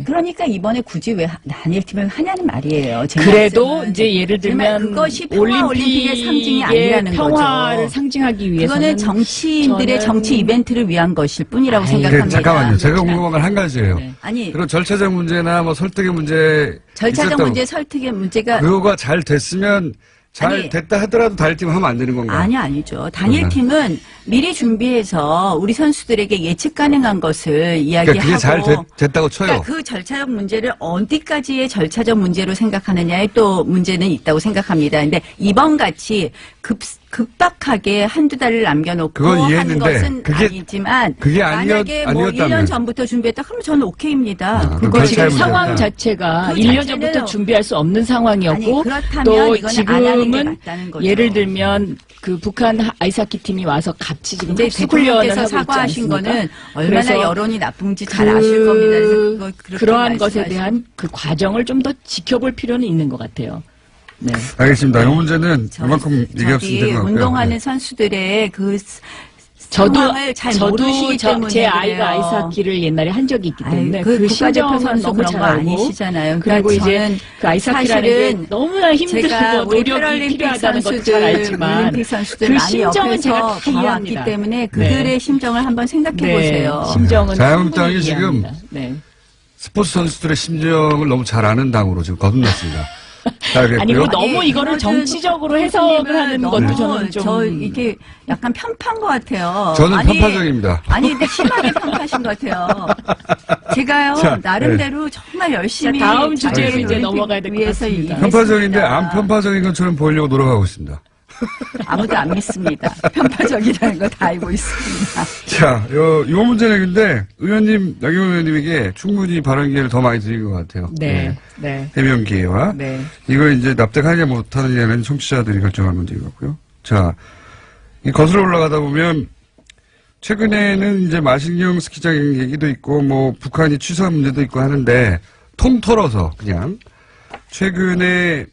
그러니까 이번에 굳이 왜 단일팀을 하냐는 말이에요. 제 그래도 말씀은. 이제 예를 들면 그것이 평화올림픽의 상징이 아니라는 평화를 거죠. 상징하기 위해서는 그거는 정치인들의 저는- 정치 이벤트를 위한 것일 뿐이라고 생각합니다. 잠깐만요. 제가 그렇지 궁금한 건 한 가지예요. 네. 아니 그런 절차적 문제나 뭐 설득의 문제 절차적 있었다고. 문제, 설득의 문제가 그거가 잘 됐으면 잘 아니, 됐다 하더라도 단일팀 하면 안 되는 건가요? 아니죠. 단일팀은 미리 준비해서 우리 선수들에게 예측 가능한 것을 이야기하고 그러니까 그게 잘 됐다고 쳐요. 그러니까 그 절차적 문제를 어디까지의 절차적 문제로 생각하느냐에 또 문제는 있다고 생각합니다. 근데 이번 같이 급박하게 한두 달을 남겨놓고 그건 하는 이해했는데 것은 그게- 아니지만 그게 만약에 뭐 아니었다면. 1년 전부터 준비했다 그러면 저는 오케이입니다. 그럼 그거 그렇게 지금 하면 상황 되나? 자체가 그 1년 자체는- 전부터 준비할 수 없는 아니, 상황이었고 그렇다면 또 이거는 안 하는 게 지금은 맞다는 거죠. 예를 들면 그 북한 아이스하키 팀이 와서 같이 지금 근데 합숙 훈련을 대통령께서 하고 있지 사과하신 않습니까? 거는 얼마나 그래서 여론이 나쁜지 잘 아실 겁니다. 그래서 그렇게 그러한 것에 말씀하시고. 대한 그 과정을 좀 더 지켜볼 필요는 있는 것 같아요. 네. 알겠습니다. 이 문제는 그만큼 얘기할 수 저기 있는 것 같고요. 운동하는 네. 선수들의 그 저도 상황을 잘 모르시기 때문에 제 그래요. 아이가 아이스하키를 옛날에 한 적이 있기 때문에 그 그 국가대표 심정은 선수 너무 그런 잘 거 알고 아니시잖아요. 그리고 그러니까 이제 저는 그 아이스하키라는 게 사실은 너무나 제가 힘들고 우리 노력이 패럴림픽 필요하다는 것도 잘 선수들, 알지만 올림픽 선수들 그 많이 심정은 제가 옆에서 다 봐왔기 이해합니다. 때문에 그들의 심정을 한번 생각해 보세요. 심정은 자유한국당이 충분히 지금 이해합니다. 네. 스포츠 선수들의 심정을 너무 잘 아는 당으로 지금 거듭났습니다. 자, 아니 그랬고요. 뭐 너무 이거를 정치적으로 해석을 하는 것도 저는 좀 저 이게 약간 편파인 것 같아요. 저는 편파적입니다. 아니 근데 심하게 편파신 것 같아요. 제가요 자, 나름대로 정말 열심히 자, 다음 주제로 자기 이제 올림픽 넘어가야 될것 위해서 같습니다. 일했습니다. 편파적인데 안 편파적인 것처럼 보이려고 노력하고 있습니다. 아무도 안 믿습니다. 편파적이라는 거 다 알고 있습니다. 자, 요 문제는 근데 나경원 의원님에게 충분히 발언 기회를 더 많이 드린 것 같아요. 네. 네. 해명 기회와. 네. 이거 이제 납득하냐 못하느냐는 청취자들이 결정할 문제인 것 같고요. 자, 이 거슬러 올라가다 보면 최근에는 이제 마신령 스키장 얘기도 있고 뭐 북한이 취소한 문제도 있고 하는데 통틀어서 그냥 최근에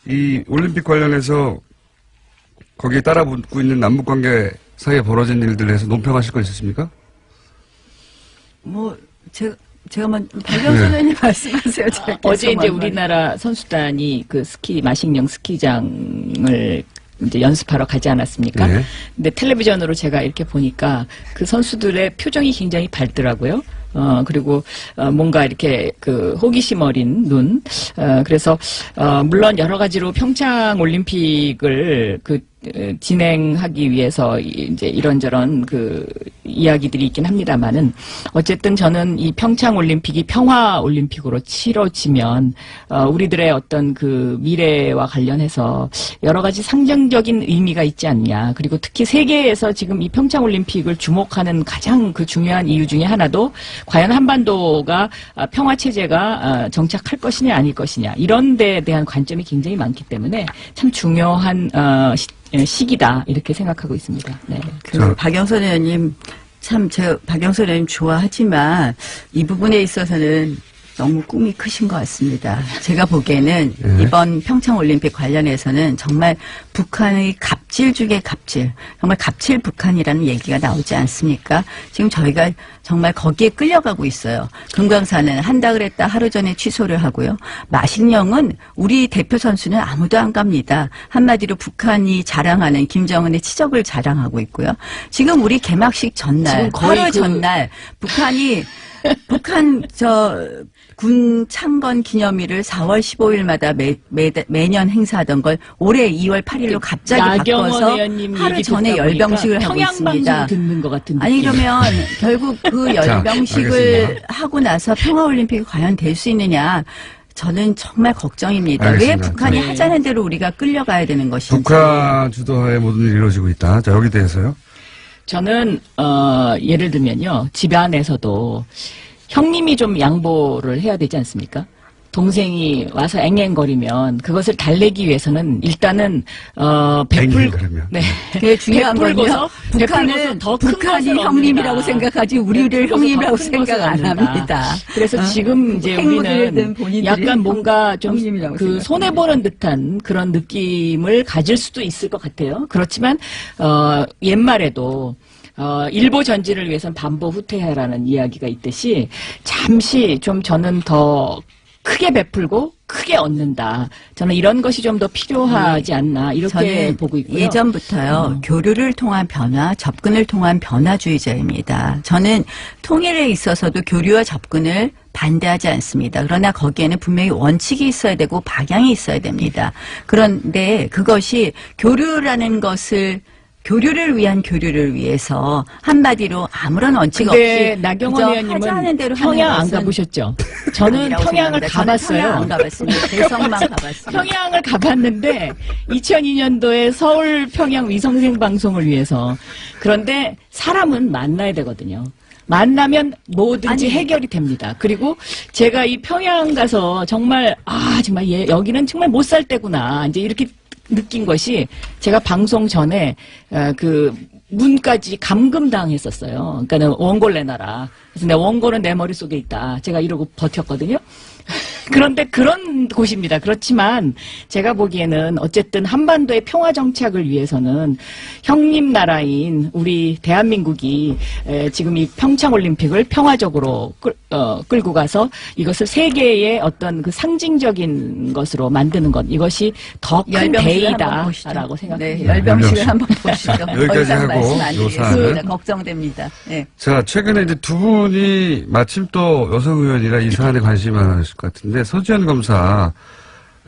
이 올림픽 관련해서 거기에 따라붙고 있는 남북관계 사이에 벌어진 일들에서 논평하실 거 있으십니까? 뭐 제가 박영선 의원님 말씀하세요. 제가 어제 계속 이제 말만. 우리나라 선수단이 그 마식령 스키장을 이제 연습하러 가지 않았습니까? 네. 근데 텔레비전으로 제가 이렇게 보니까 그 선수들의 표정이 굉장히 밝더라고요. 그리고, 뭔가 이렇게 그 호기심 어린 눈. 그래서, 물론 여러 가지로 평창 올림픽을 진행하기 위해서 이제 이런저런 그 이야기들이 있긴 합니다만은 어쨌든 저는 이 평창 올림픽이 평화 올림픽으로 치러지면 우리들의 어떤 그 미래와 관련해서 여러 가지 상징적인 의미가 있지 않냐. 그리고 특히 세계에서 지금 이 평창 올림픽을 주목하는 가장 그 중요한 이유 중에 하나도 과연 한반도가 평화 체제가 정착할 것이냐 아닐 것이냐 이런 데에 대한 관점이 굉장히 많기 때문에 참 중요한 시기다 이렇게 생각하고 있습니다. 네. 박영선 의원님 참 박영선 의원님 좋아하지만 이 부분에 있어서는 너무 꿈이 크신 것 같습니다. 제가 보기에는 이번 평창올림픽 관련해서는 정말 북한의 갑질 중에 갑질, 정말 갑질 북한이라는 얘기가 나오지 않습니까? 지금 저희가 정말 거기에 끌려가고 있어요. 금강산은 한다 그랬다 하루 전에 취소를 하고요. 마식령은 우리 대표 선수는 아무도 안 갑니다. 한마디로 북한이 자랑하는 김정은의 치적을 자랑하고 있고요. 지금 우리 개막식 전날, 하루 전날 북한이 북한 군 창건 기념일을 4월 15일마다 매년 행사하던 걸 올해 2월 8일로 갑자기 바꿔서 하루 전에 열병식을 하고 있습니다. 듣는 것 같은 아니 그러면 결국 그 열병식을 하고 나서 평화올림픽이 과연 될 수 있느냐. 저는 정말 걱정입니다. 알겠습니다. 왜 북한이 네. 하자는 대로 우리가 끌려가야 되는 것인지. 북한 주도하에 모든 일이 이루어지고 있다. 자, 여기 대해서요. 저는 예를 들면요. 집안에서도 형님이 좀 양보를 해야 되지 않습니까? 동생이 와서 앵앵거리면 그것을 달래기 위해서는 일단은 앵앵거리면. 네. 그게 중요한 건요. 북한은 북한이 형님이라고 생각하지 우리를 형님이라고 생각 안 합니다. 그래서 지금 이제 우리는 약간 뭔가 좀 그 손해 보는 듯한 그런 느낌을 가질 수도 있을 것 같아요. 그렇지만 옛말에도 일보 전진을 위해서는 반보 후퇴해라는 이야기가 있듯이 잠시 좀 저는 더 크게 베풀고 크게 얻는다. 저는 이런 것이 좀 더 필요하지 않나 이렇게 보고 있고요. 예전부터요. 교류를 통한 변화, 접근을 통한 변화주의자입니다. 저는 통일에 있어서도 교류와 접근을 반대하지 않습니다. 그러나 거기에는 분명히 원칙이 있어야 되고 방향이 있어야 됩니다. 그런데 그것이 교류를 위한 교류를 위해서 한마디로 아무런 원칙 없이 나경원 의원님은 평양 안 가보셨죠? 저는 평양을 가봤어요. 평양 안 가봤습니다. 대성만 가봤습니다. 평양을 가봤는데 2002년도에 서울 평양 위성생 방송을 위해서. 그런데 사람은 만나야 되거든요. 만나면 뭐든지 해결이 됩니다. 그리고 제가 이 평양 가서 정말 정말 여기는 정말 못 살 때구나. 이제 이렇게 느낀 것이 제가 방송 전에 그 문까지 감금당했었어요. 그러니까 원고를 내놔라. 그래서 내 원고는 내 머릿속에 있다. 제가 이러고 버텼거든요. 그런데 그런 곳입니다. 그렇지만 제가 보기에는 어쨌든 한반도의 평화 정착을 위해서는 형님 나라인 우리 대한민국이 지금 이 평창올림픽을 평화적으로 끌고 가서 이것을 세계의 어떤 그 상징적인 것으로 만드는 것 이것이 더 큰 대의다라고 생각합니다. 네, 열병식을 한번 보시죠. 여기까지 하고 요 사안은 걱정됩니다. 네. 자, 최근에 이제 두 분이 마침 또 여성 의원이라 이 사안에 관심이 많으실 것 같은데 서지현 검사를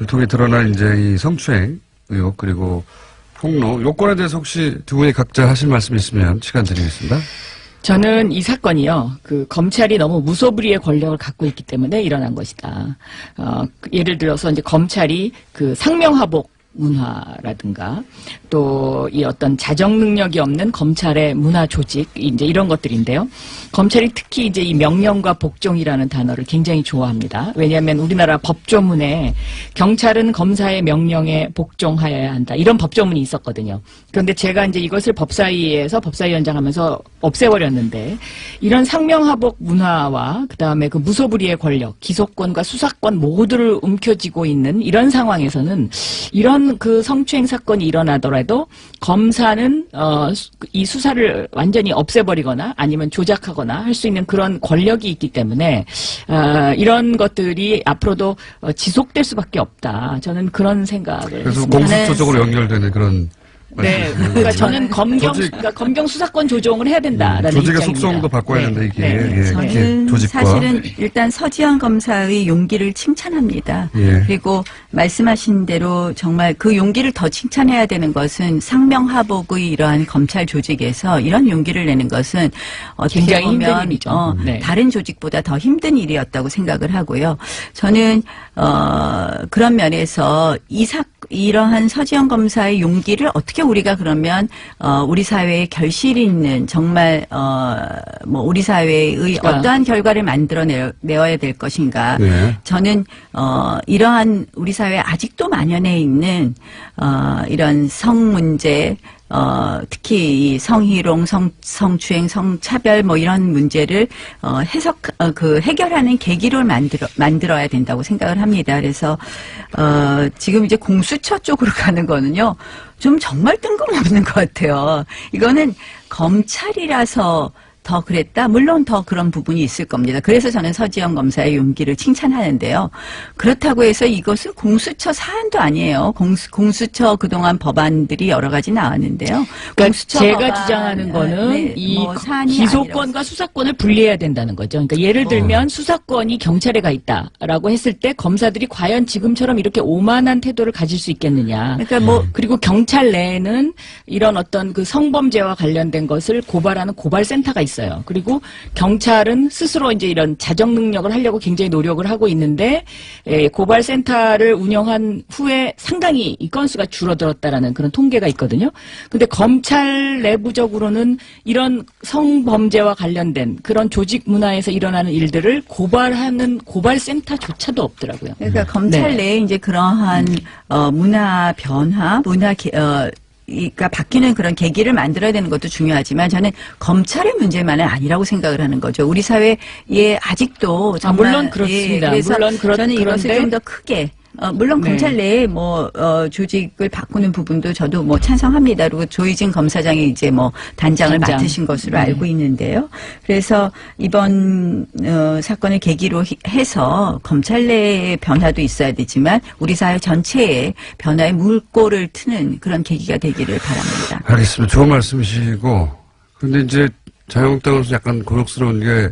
통해 드러난 이제 이 성추행 의혹 그리고 폭로 요건에 대해서 혹시 두 분이 각자 하실 말씀 있으면 시간 드리겠습니다. 저는 이 사건이요, 검찰이 너무 무소불위의 권력을 갖고 있기 때문에 일어난 것이다. 예를 들어서 이제 검찰이 상명하복 문화라든가 또 이 어떤 자정 능력이 없는 검찰의 문화 조직 이제 이런 것들인데요. 검찰이 특히 이제 이 명령과 복종이라는 단어를 굉장히 좋아합니다. 왜냐하면 우리나라 법조문에 경찰은 검사의 명령에 복종하여야 한다 이런 법조문이 있었거든요. 그런데 제가 이제 이것을 법사위에서 법사위원장 하면서 없애버렸는데 이런 상명하복 문화와 그 다음에 그 무소불위의 권력, 기소권과 수사권 모두를 움켜쥐고 있는 이런 상황에서는 이런 그 성추행 사건이 일어나더라도 검사는 이 수사를 완전히 없애버리거나 아니면 조작하거나 할 수 있는 그런 권력이 있기 때문에 이런 것들이 앞으로도 지속될 수밖에 없다. 저는 그런 생각을 그래서 했습니다. 공수처적으로 연결되는 그런 네, 그러니까 저는 검경 수사권 조정을 해야 된다라는 조직의 입장입니다. 속성도 바꿔야 된다 이게. 네. 예, 저는 조직과. 사실은 일단 서지현 검사의 용기를 칭찬합니다. 예. 그리고 말씀하신 대로 정말 그 용기를 더 칭찬해야 되는 것은 상명하복의 이러한 검찰 조직에서 이런 용기를 내는 것은 어떻게 굉장히 보면 힘든 일이죠. 네. 다른 조직보다 더 힘든 일이었다고 생각을 하고요. 저는 그런 면에서 이 사건 이러한 서지현 검사의 용기를 어떻게 우리가 그러면 우리 사회에 결실이 있는 정말 뭐 우리 사회의 그러니까. 어떠한 결과를 만들어내어야 될 것인가. 네. 저는 이러한 우리 사회에 아직도 만연해 있는 이런 성 문제, 특히 이 성희롱, 성추행, 성차별 뭐 이런 문제를 해결하는 계기를 만들어야 된다고 생각을 합니다. 그래서 지금 이제 공수처 쪽으로 가는 거는요, 좀 정말 뜬금없는 것 같아요. 이거는 검찰이라서 더 그랬다? 물론 더 그런 부분이 있을 겁니다. 그래서 저는 서지현 검사의 용기를 칭찬하는데요. 그렇다고 해서 이것은 공수처 사안도 아니에요. 공수처 그동안 법안들이 여러 가지 나왔는데요. 그러니까 공수처 제가 법안, 주장하는 거는 네, 이 뭐 사안이 기소권과 아니라고. 수사권을 분리해야 된다는 거죠. 그러니까 예를 들면 수사권이 경찰에 가 있다라고 했을 때 검사들이 과연 지금처럼 이렇게 오만한 태도를 가질 수 있겠느냐. 그러니까 뭐 그리고 경찰 내에는 이런 어떤 그 성범죄와 관련된 것을 고발하는 고발센터가 있어요. 그리고 경찰은 스스로 이제 이런 자정 능력을 하려고 굉장히 노력을 하고 있는데 고발센터를 운영한 후에 상당히 이 건수가 줄어들었다라는 그런 통계가 있거든요. 근데 검찰 내부적으로는 이런 성범죄와 관련된 그런 조직 문화에서 일어나는 일들을 고발하는 고발센터조차도 없더라고요. 그러니까 검찰 네. 내에 이제 그러한 문화 변화, 그러니까 바뀌는 그런 계기를 만들어야 되는 것도 중요하지만 저는 검찰의 문제만은 아니라고 생각을 하는 거죠. 우리 사회에 아직도 정말 물론 그렇습니다. 그래서 물론 저는 이것을 그런데 좀 더 크게 물론 네. 검찰 내에 조직을 바꾸는 부분도 저도 뭐 찬성합니다. 그리고 조희진 검사장이 이제 뭐 단장을 단장. 맡으신 것으로 네. 알고 있는데요. 그래서 이번 사건을 계기로 해서 검찰 내의 변화도 있어야 되지만 우리 사회 전체의 변화의 물꼬를 트는 그런 계기가 되기를 바랍니다. 알겠습니다. 좋은 말씀이시고. 근데 이제 자유한국당으로서 약간 곤혹스러운 게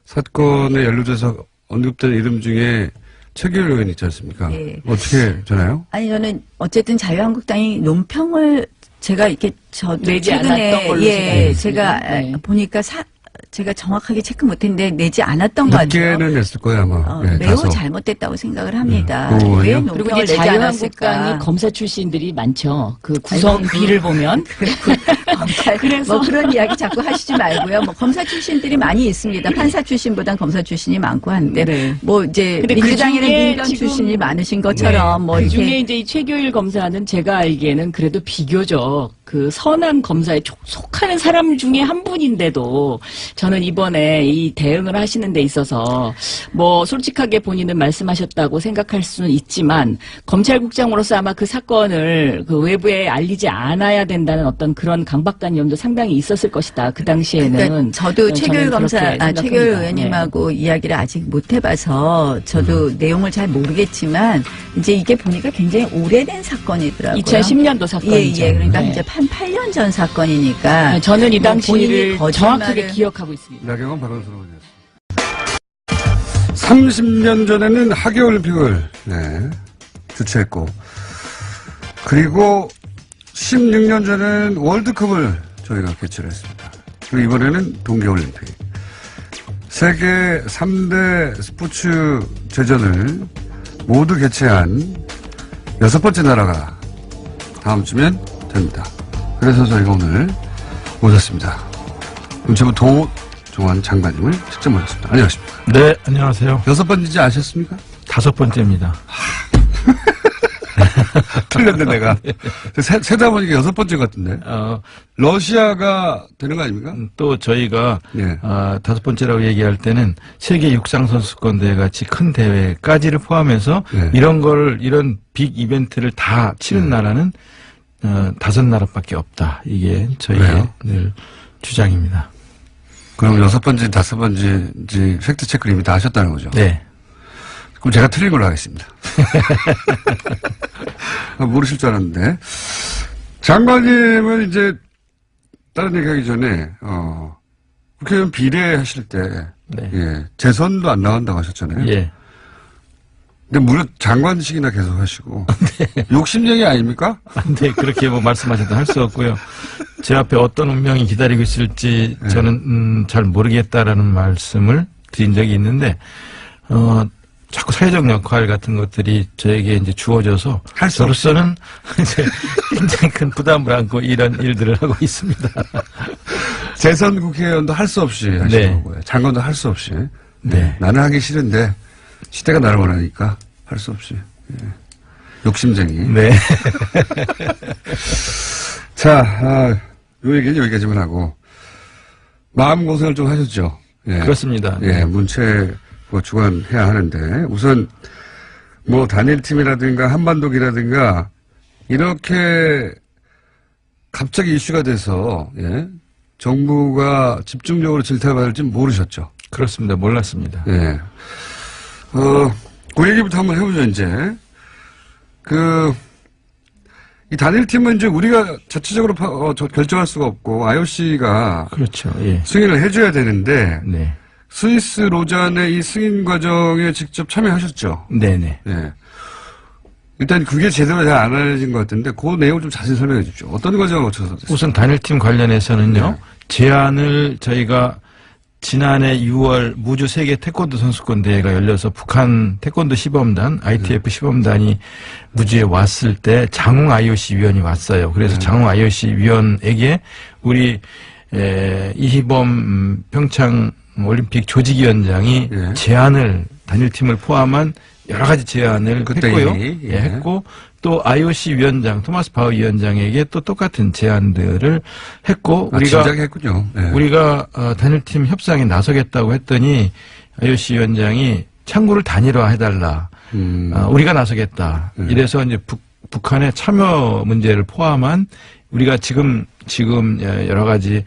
사건에 연루돼서 언급되는 이름 중에 최규일 의원 있지 않습니까? 예. 어떻게 되나요? 아니 저는 어쨌든 자유한국당이 논평을 제가 이렇게 저도 내지 최근에 않았던 걸로 제가 네. 보니까 제가 정확하게 체크 못했는데 내지 않았던 것 같아요. 늦게는 냈을 거예요 아마. 네, 매우 다소. 잘못됐다고 생각을 합니다. 그 부분이요? 왜 그리고 논평을 이제 내지 자유한국당이 않았을까? 검사 출신들이 많죠. 그 구성비를 보면 검찰, 그래서- 뭐 그런 이야기 자꾸 하시지 말고요. 뭐 검사 출신들이 많이 있습니다. 판사 출신보단 검사 출신이 많고 한데 네. 뭐 이제 근데 민주당에는 그중에 민변 지금- 출신이 많으신 것처럼 뭐 그 중에 이렇게 이제 이 최교일 검사는 제가 알기에는 그래도 비교적 그 선한 검사에 속하는 사람 중에 한 분인데도 저는 이번에 이 대응을 하시는 데 있어서 뭐 솔직하게 본인은 말씀하셨다고 생각할 수는 있지만 검찰국장으로서 아마 그 사건을 그 외부에 알리지 않아야 된다는 어떤 그런 강박관념도 상당히 있었을 것이다. 그 당시에는. 그러니까 저도 최규일 저는 검사, 그렇게 생각합니다. 최규일 의원님하고 이야기를 아직 못 해봐서 저도 내용을 잘 모르겠지만 이제 이게 보니까 굉장히 오래된 사건이더라고요. 2010년도 사건이죠. 예. 그러니까 네. 이제 한 8년 전 사건이니까. 저는 이 뭐 당시를 본인이 정확하게 거짓말을- 기억하고 있습니다. 나경원 박원순 30년 전에는 하계올림픽을 주최했고 그리고 16년 전에는 월드컵을 저희가 개최를 했습니다. 그리고 이번에는 동계올림픽. 세계 3대 스포츠 제전을 모두 개최한 6번째 나라가 다음 주면 됩니다. 그래서 저희가 오늘 모셨습니다. 문체부 도종환 장관님을 직접 모셨습니다. 안녕하십니까. 네, 안녕하세요. 6번인지 아셨습니까? 5번째입니다. 틀렸네, 내가. 세다 보니까 6번째 같은데. 러시아가 되는 거 아닙니까? 또 저희가 예. 5번째라고 얘기할 때는 세계 육상선수권 대회 같이 큰 대회까지를 포함해서 예. 이런 빅 이벤트를 다 치른 나라는 5나라밖에 없다. 이게 저희의 왜요? 늘 주장입니다. 그럼 6번째, 5번째인지 팩트 체크를 이미 다 하셨다는 거죠? 네. 그럼 제가 틀린 걸로 하겠습니다. 모르실 줄 알았는데. 장관님은 이제, 다른 얘기 하기 전에, 국회의원 비례하실 때, 네. 예, 재선도 안 나간다고 하셨잖아요. 예. 근데 무려 장관식이나 계속 하시고. 욕심쟁이 아닙니까? 네, 그렇게 뭐 말씀하셔도 할 수 없고요. 제 앞에 어떤 운명이 기다리고 있을지 저는 잘 모르겠다라는 말씀을 드린 적이 있는데 자꾸 사회적 역할 같은 것들이 저에게 이제 주어져서 할수 저로서는 이제 굉장히 큰 부담을 안고 이런 일들을 하고 있습니다. 재선 국회의원도 할 수 없이 하시는 네. 거고요. 장관도 할 수 없이. 네. 나는 하기 싫은데 시대가 나를 원하니까 할 수 없이. 예. 욕심쟁이. 네. 자, 요 얘기는 여기까지만 하고 마음고생을 좀 하셨죠. 예. 그렇습니다. 예, 문체 주관해야 하는데 우선 뭐 단일팀이라든가 한반도기라든가 이렇게 갑자기 이슈가 돼서 예, 정부가 집중적으로 질타받을지 모르셨죠. 그렇습니다. 몰랐습니다. 예. 그 얘기부터 한번 해보죠, 이제. 이 단일팀은 이제 우리가 자체적으로 결정할 수가 없고, IOC가. 그렇죠. 예. 승인을 해줘야 되는데, 네. 스위스 로잔의 이 승인 과정에 직접 참여하셨죠? 네네. 예. 일단 그게 제대로 잘 안 알려진 것 같은데, 그 내용 좀 자세히 설명해 주십시오. 어떤 과정을 거쳐서 됐어요? 우선 단일팀 관련해서는요, 네. 제안을 저희가 지난해 6월 무주 세계 태권도 선수권 대회가 열려서 북한 태권도 시범단, ITF 시범단이 무주에 왔을 때 장웅 IOC 위원이 왔어요. 그래서 장웅 IOC 위원에게 우리 이희범 평창 올림픽 조직위원장이 예. 제안을 단일팀을 포함한 여러 가지 제안을 그때 했고요. 이미, 예. 예, 했고 또 IOC 위원장 토마스 바우 위원장에게 또 똑같은 제안들을 했고 우리가 진작에 했군요. 예. 우리가 단일팀 협상에 나서겠다고 했더니 IOC 위원장이 창구를 단일화해달라. 우리가 나서겠다. 이래서 이제 북한의 참여 문제를 포함한 우리가 지금 여러 가지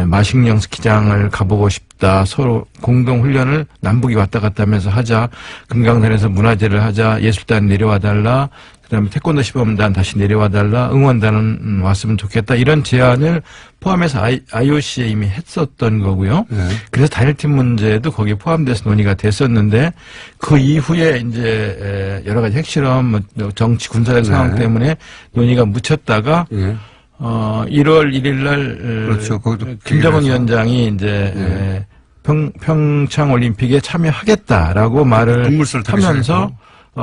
마식령 스키장을 가보고 싶다. 서로 공동 훈련을 남북이 왔다 갔다 하면서 하자. 금강산에서 문화제를 하자. 예술단 내려와 달라. 그다음에 태권도 시범단 다시 내려와 달라. 응원단은 왔으면 좋겠다. 이런 제안을 포함해서 IOC에 이미 했었던 거고요. 네. 그래서 단일팀 문제도 거기에 포함돼서 논의가 됐었는데 그 이후에 이제 여러 가지 핵실험, 정치 군사적 상황 네. 때문에 논의가 묻혔다가 예. 1월 1일 날 그렇죠. 거기도 김정은 기획해서. 위원장이 이제 평창 올림픽에 참여하겠다라고 말을 분물서를 타기 하면서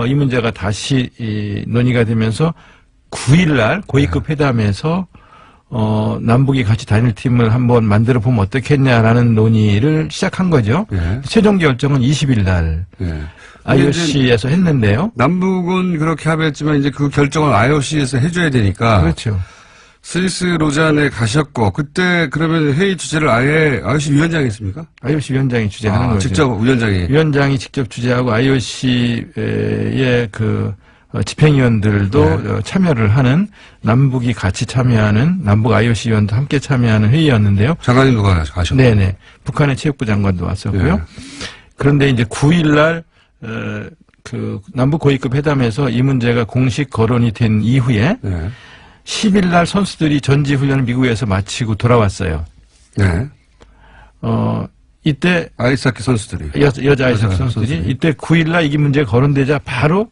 이 문제가 다시 논의가 되면서 9일 날 고위급 회담에서 남북이 같이 단일팀을 한번 만들어 보면 어떻겠냐라는 논의를 시작한 거죠. 예. 최종 결정은 20일 날 예. IOC에서 했는데요. 남북은 그렇게 합의했지만 이제 그 결정을 IOC에서 해줘야 되니까. 그렇죠. 스위스 로잔에 가셨고 그때 그러면 회의 주제를 아예 IOC 위원장이 했습니까? IOC 위원장이 주재하는 거죠. 직접 위원장이. 위원장이 직접 주재하고 IOC의 집행위원들도 참여를 하는 남북이 같이 참여하는 남북 IOC 위원도 함께 참여하는 회의였는데요. 장관님도 가셨고. 네네. 북한의 체육부 장관도 왔었고요. 예. 그런데 이제 9일날 남북 고위급 회담에서 이 문제가 공식 거론이 된 이후에 네. 10일날 선수들이 전지 훈련을 미국에서 마치고 돌아왔어요. 네. 이때 아이스하키 선수들이. 여자 아이스하키 선수들이 이때 9일날 이게 문제가 거론되자 바로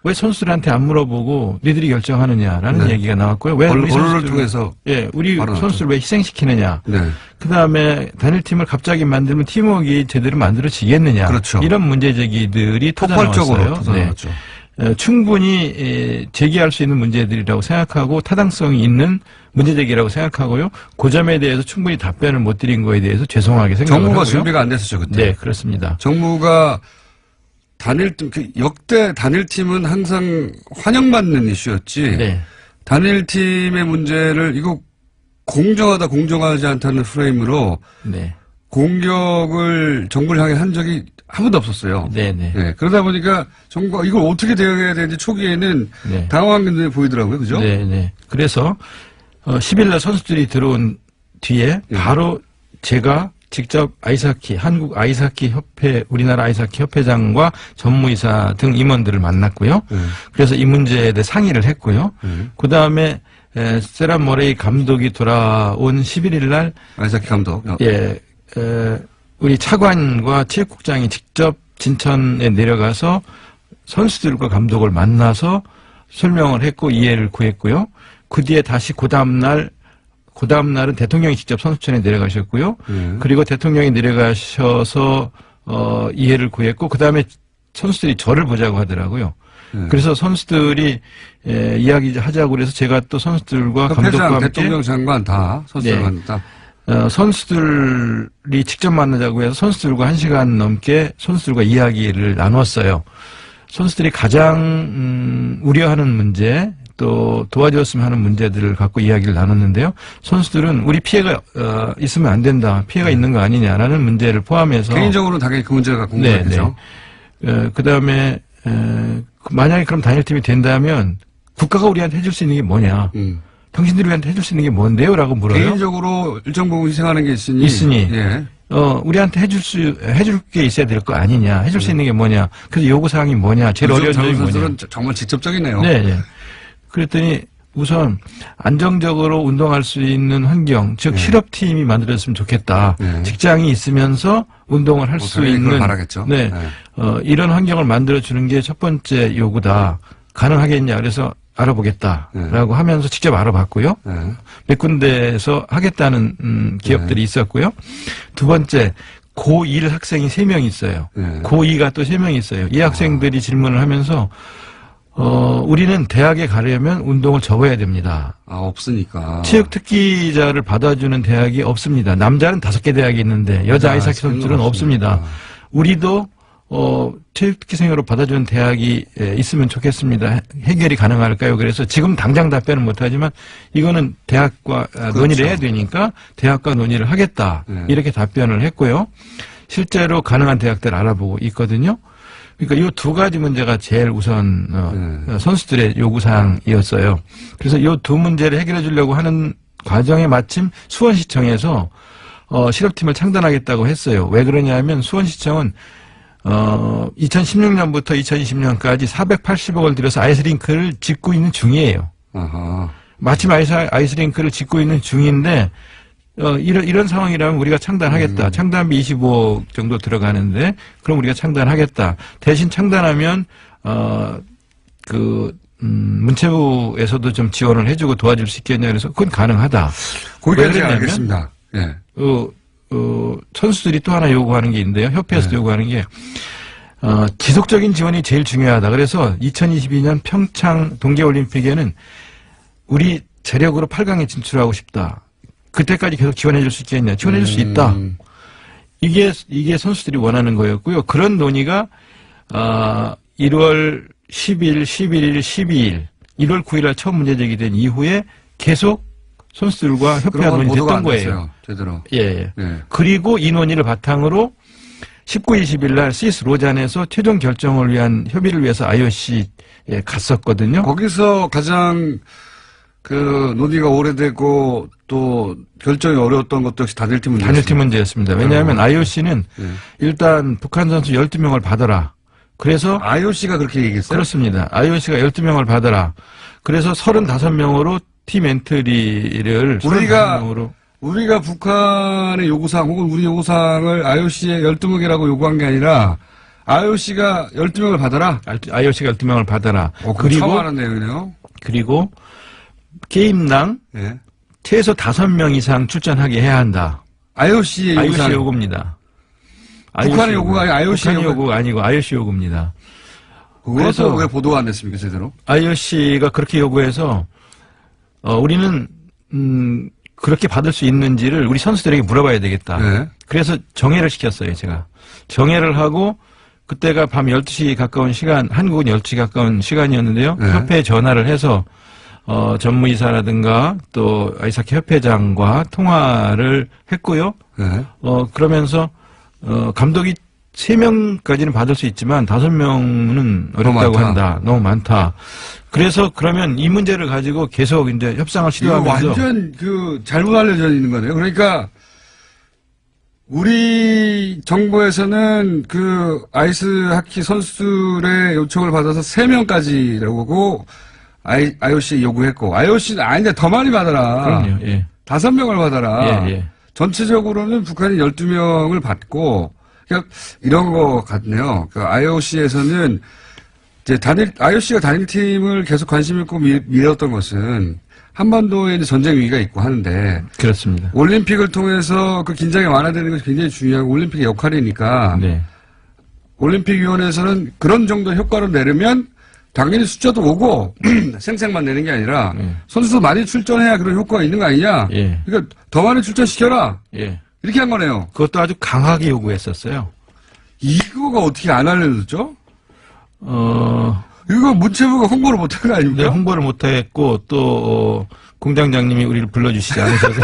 왜 선수들한테 안 물어보고 니들이 결정하느냐라는 네. 얘기가 나왔고요. 왜 우리 언론을 통해서. 우리 바로 선수를 왜 희생시키느냐. 네. 그다음에 단일팀을 갑자기 만들면 팀워크가 제대로 만들어지겠느냐. 그렇죠. 이런 문제 제기들이 폭발적으로 터져나왔어요. 터져나왔죠. 충분히 제기할 수 있는 문제들이라고 생각하고 타당성이 있는 문제 제기라고 생각하고요. 그 점에 대해서 충분히 답변을 못 드린 거에 대해서 죄송하게 생각을 정부가 하고요. 준비가 안 됐었죠 그때. 네, 그렇습니다. 정부가 단일팀 역대 단일팀은 항상 환영받는 이슈였지. 네. 단일팀의 문제를 이거 공정하다 공정하지 않다는 프레임으로 네. 공격을 정부를 향해 한 적이 한 번도 없었어요. 네네. 네, 그러다 보니까 정부가 이걸 어떻게 대응해야 되는지 초기에는 네. 당황한 게 보이더라고요. 그죠? 네네. 그래서 10일날 선수들이 들어온 뒤에 예. 바로 제가 직접 한국 아이스하키 협회, 우리나라 아이스하키 협회장과 전무이사 등 임원들을 만났고요. 그래서 이 문제에 대해 상의를 했고요. 그 다음에 세란 모레이 감독이 돌아온 11일날 아이스하키 감독. 우리 차관과 체육국장이 직접 진천에 내려가서 선수들과 감독을 만나서 설명을 했고 이해를 구했고요. 그 뒤에 다시 그 다음날은 대통령이 직접 선수촌에 내려가셨고요. 그리고 대통령이 내려가셔서 이해를 구했고 그 다음에 선수들이 저를 보자고 하더라고요. 네. 그래서 선수들이 이야기하자고 그래서 제가 또 선수들과 감독과 협회장, 함께 대통령 장관 다 선수들만 네. 다. 선수들이 직접 만나자고 해서 선수들과 1시간 넘게 선수들과 이야기를 나눴어요. 선수들이 가장 우려하는 문제 또 도와줬으면 하는 문제들을 갖고 이야기를 나눴는데요. 선수들은 우리 피해가 있으면 안 된다. 피해가 있는 거 아니냐라는 문제를 포함해서 개인적으로는 당연히 그 문제가 궁금하겠죠. 그다음에 만약에 그럼 단일팀이 된다면 국가가 우리한테 해줄 수 있는 게 뭐냐. 당신들이 우리한테 해줄 수 있는 게 뭔데요? 라고 물어요. 개인적으로 일정 부분 희생하는 게 있으니. 예. 우리한테 해줄 게 있어야 될 거 아니냐. 해줄 수 있는 게 뭐냐. 그래서 요구사항이 뭐냐. 제일 어려운 점이 뭐냐. 선수들은 정말 직접적이네요. 네, 네. 그랬더니 우선 안정적으로 운동할 수 있는 환경, 즉 실업팀이 만들어졌으면 좋겠다. 직장이 있으면서 운동을 할 수 있는. 바라겠죠. 네. 이런 환경을 만들어주는 게 첫 번째 요구다. 가능하겠냐. 그래서 알아보겠다라고 하면서 직접 알아봤고요. 몇 군데에서 하겠다는 기업들이 있었고요. 두 번째, 고1 학생이 3명 있어요. 고2가 또 3명 있어요. 이 학생들이 질문을 하면서 우리는 대학에 가려면 운동을 접어야 됩니다. 없으니까. 체육 특기자를 받아주는 대학이 없습니다. 남자는 5개 대학이 있는데 여자 아이스하키 선수들은 없습니다. 우리도 체육특기생으로 받아주는 대학이 있으면 좋겠습니다. 해결이 가능할까요? 그래서 지금 당장 답변은 못하지만 이거는 대학과 논의를 해야 되니까 대학과 논의를 하겠다. 이렇게 답변을 했고요. 실제로 가능한 대학들 알아보고 있거든요. 그러니까 이 두 가지 문제가 제일 우선 선수들의 요구사항이었어요. 그래서 이 두 문제를 해결해 주려고 하는 과정에 마침 수원시청에서 실업팀을 창단하겠다고 했어요. 왜 그러냐면 수원시청은 2016년부터 2020년까지 480억을 들여서 아이스링크를 짓고 있는 중이에요. 마침 아이스링크를 짓고 있는 중인데, 이런 상황이라면 우리가 창단하겠다. 창단비 25억 정도 들어가는데, 그럼 우리가 창단하겠다. 대신 창단하면, 문체부에서도 좀 지원을 해주고 도와줄 수 있겠냐. 그래서 그건 가능하다. 거기까지 알겠습니다. 예. 선수들이 또 하나 요구하는 게 있는데요. 협회에서도 요구하는 게, 지속적인 지원이 제일 중요하다. 그래서 2022년 평창 동계올림픽에는 우리 재력으로 8강에 진출하고 싶다. 그때까지 계속 지원해 줄 수 있겠냐. 지원해 줄 수 있다. 이게 선수들이 원하는 거였고요. 그런 논의가, 1월 10일, 11일, 12일, 1월 9일 처음 문제 제기된 이후에 계속 선수들과 협회가 논의됐던 거예요. 제대로. 예. 그리고 이 논의를 바탕으로 19, 20일 날 스위스 로잔에서 최종 결정을 위한 협의를 위해서 IOC에 갔었거든요. 거기서 가장 논의가 오래되고 또 결정이 어려웠던 것도 역시 단일팀 문제였습니다. 단일팀 문제였습니다. 왜냐하면 IOC는 일단 북한 선수 12명을 받아라. 그래서 IOC가 그렇게 얘기했어요? 그렇습니다. IOC가 12명을 받아라. 그래서 35명으로 팀 엔트리를 우리가 북한의 요구사항 혹은 우리 요구사항을 IOC에 12명이라고 요구한 게 아니라 IOC가 12명을 받아라? IOC가 12명을 받아라. 그리고 처음 하는 내용이네요. 그리고 게임당 최소 5명 이상 출전하게 해야 한다. IOC의 요구입니다. 북한의 요구가 아니고 북한의 요구가 아니고 IOC 요구입니다. 그래서 왜 보도가 안 됐습니까, 제대로? IOC가 그렇게 요구해서 우리는 그렇게 받을 수 있는지를 우리 선수들에게 물어봐야 되겠다. 그래서 정회를 시켰어요, 제가. 정회를 하고 그때가 밤 12시 가까운 시간, 한국은 12시 가까운 시간이었는데요. 협회에 전화를 해서 전무이사라든가 또 아이스하키 협회장과 통화를 했고요. 그러면서 감독이 3명까지는 받을 수 있지만 5명은 어렵다고 한다. 너무 많다. 그래서 그러면 이 문제를 가지고 계속 이제 협상을 시도하면서 완전 잘못 알려져 있는 거네요. 그러니까 우리 정부에서는 아이스하키 선수들의 요청을 받아서 3명까지라고 IOC 요구했고 IOC는 아닌데 더 많이 받아라. 그럼요. 예. 5명을 받아라. 예. 전체적으로는 북한이 12명을 받고 그러니까 이런 거 같네요. IOC에서는 이제 IOC가 단일팀을 계속 관심 있고 밀었던 것은 한반도에 이제 전쟁 위기가 있고 하는데. 그렇습니다. 올림픽을 통해서 긴장이 완화되는 것이 굉장히 중요하고 올림픽의 역할이니까. 올림픽위원회에서는 그런 정도 효과를 내려면 당연히 숫자도 오고 생색만 내는 게 아니라 선수도 많이 출전해야 그런 효과가 있는 거 아니냐. 예. 그러니까 더 많이 출전시켜라. 예. 이렇게 한 거네요. 그것도 아주 강하게 요구했었어요. 이거가 어떻게 안 알려졌죠? 이거 문체부가 홍보를 못한 거 아닙니까? 네, 홍보를 못했고 또 공장장님이 우리를 불러주시지 않으셔서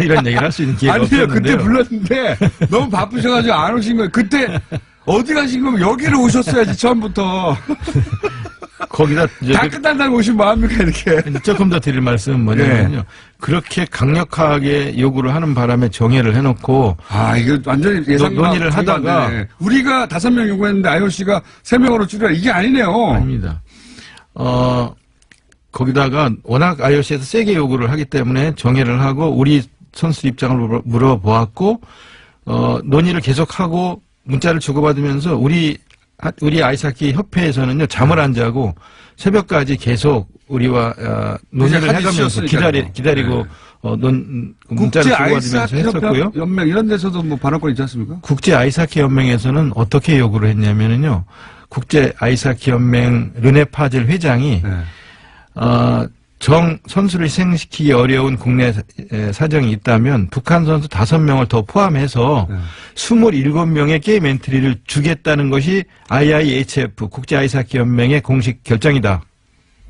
이런 얘기를 할 수 있는 기회가 아니요, 없었는데요. 그때 불렀는데 너무 바쁘셔가지고 안 오신 거예요. 그때 어디 가신 거면 여기를 오셨어야지 처음부터. 거기다 이제 다 끝난 날 오시면 뭐합니까 이렇게. 조금 더 드릴 말씀은 뭐냐면요. 네. 그렇게 강력하게 요구를 하는 바람에 정회를 해놓고 아, 이거 완전히 예상과 논의를 비교가 안 하다가 되네. 우리가 5명 요구했는데 IOC가 3명으로 줄여라. 이게 아니네요. 아닙니다. 거기다가 워낙 IOC에서 세게 요구를 하기 때문에 정회를 하고 우리 선수 입장을 물어보았고 논의를 계속하고 문자를 주고받으면서 우리 아이스하키 협회에서는요 잠을 안 자고 새벽까지 계속 우리와 논의를 해가면서 기다리고 문자를 주고받으면서 했었고요. 연맹 이런 데서도 뭐 발언권 있지 않습니까? 국제 아이스하키 연맹에서는 어떻게 요구를 했냐면은요. 국제 아이스하키 연맹 르네파젤 회장이 네. 선수를 희생시키기 어려운 국내 사정이 있다면 북한 선수 5명을 더 포함해서 27명의 게임 엔트리를 주겠다는 것이 IIHF 국제 아이스하키 연맹의 공식 결정이다.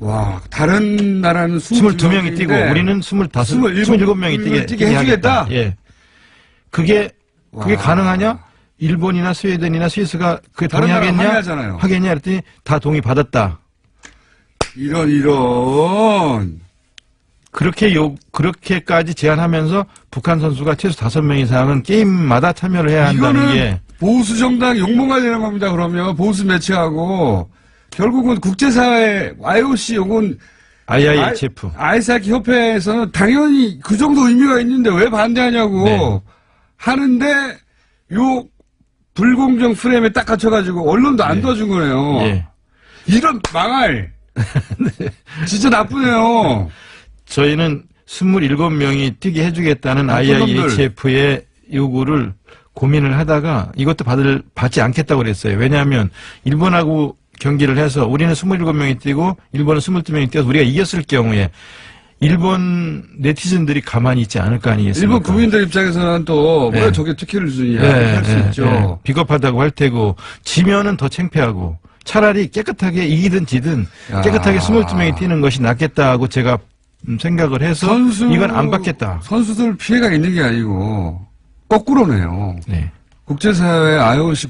와, 다른 나라는 22명이 뛰고 우리는 27명이 뛰게 해주겠다. 예. 그게 가능하냐? 일본이나 스웨덴이나 스위스가 그게 동의하겠냐? 하겠냐? 그랬더니 다 동의 받았다. 이런. 그렇게까지 제안하면서 북한 선수가 최소 5명 이상은 게임마다 참여를 해야 한다는 게. 보수 정당 욕먹어야 되는 겁니다, 그러면. 보수 매치하고. 결국은 국제사회, IOC, 혹은 IIHF. 아이스하키 협회에서는 당연히 그 정도 의미가 있는데 왜 반대하냐고. 네. 하는데, 요 불공정 프레임에 딱 갇혀가지고 언론도 안 도와준 거네요. 예. 이런 망할. 네. 진짜 나쁘네요. 저희는 27명이 뛰게 해주겠다는 IIHF의 요구를 고민을 하다가 이것도 받지 않겠다고 그랬어요. 왜냐하면 일본하고 경기를 해서 우리는 27명이 뛰고 일본은 22명이 뛰어서 우리가 이겼을 경우에 일본 네티즌들이 가만히 있지 않을 거 아니겠습니까? 일본 국민들 입장에서는 또 왜 저게 특혜를 주냐 할 수 있죠. 비겁하다고 할 테고 지면은 더 창피하고 차라리 깨끗하게 이기든 지든 깨끗하게 22명이 뛰는 것이 낫겠다고 제가 생각을 해서 이건 안 받겠다. 선수들 피해가 있는 게 아니고 거꾸로네요. 네. 국제사회 IOC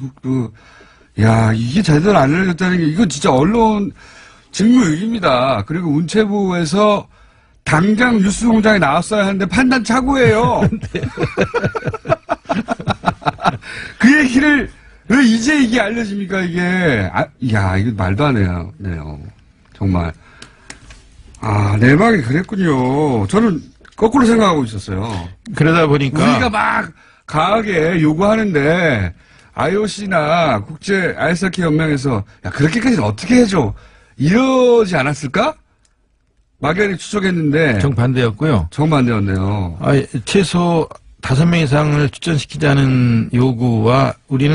이게 제대로 안 알려졌다는 게 이건 진짜 언론 직무유기입니다. 그리고 문체부에서 당장 뉴스공장에 나왔어야 하는데 판단 착오예요. 네. 그 얘기를 왜 이제 이게 알려집니까, 이게. 이거 말도 안 해요. 정말. 내막이 그랬군요. 저는 거꾸로 생각하고 있었어요. 그러다 보니까. 우리가 막 강하게 요구하는데, IOC나 국제 아이스하키 연맹에서, 그렇게까지는 어떻게 해줘? 이러지 않았을까? 막연히 추측했는데. 정반대였고요. 정반대였네요. 최소 5명 이상을 출전시키자는 요구와 우리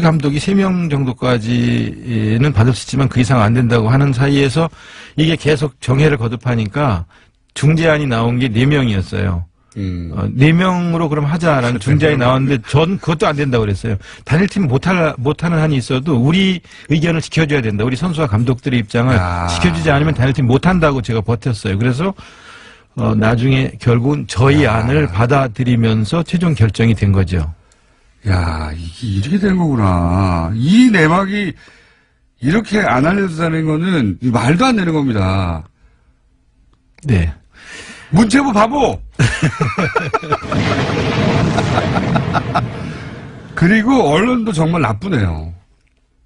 감독이 3명 정도까지는 받을 수 있지만 그 이상 안 된다고 하는 사이에서 이게 계속 정해를 거듭하니까 중재안이 나온 게 4명이었어요. 4명으로 그럼 하자라는 중재안이 나왔는데 전 그것도 안 된다고 그랬어요. 단일팀 못하는 한이 있어도 우리 의견을 지켜줘야 된다. 우리 선수와 감독들의 입장을 지켜주지 않으면 단일팀 못한다고 제가 버텼어요. 그래서 나중에 결국은 저희 안을 받아들이면서 최종 결정이 된 거죠. 이게 이렇게 된 거구나. 이 내막이 이렇게 안 알려졌다는 거는 말도 안 되는 겁니다. 네. 문체부 바보! 그리고 언론도 정말 나쁘네요.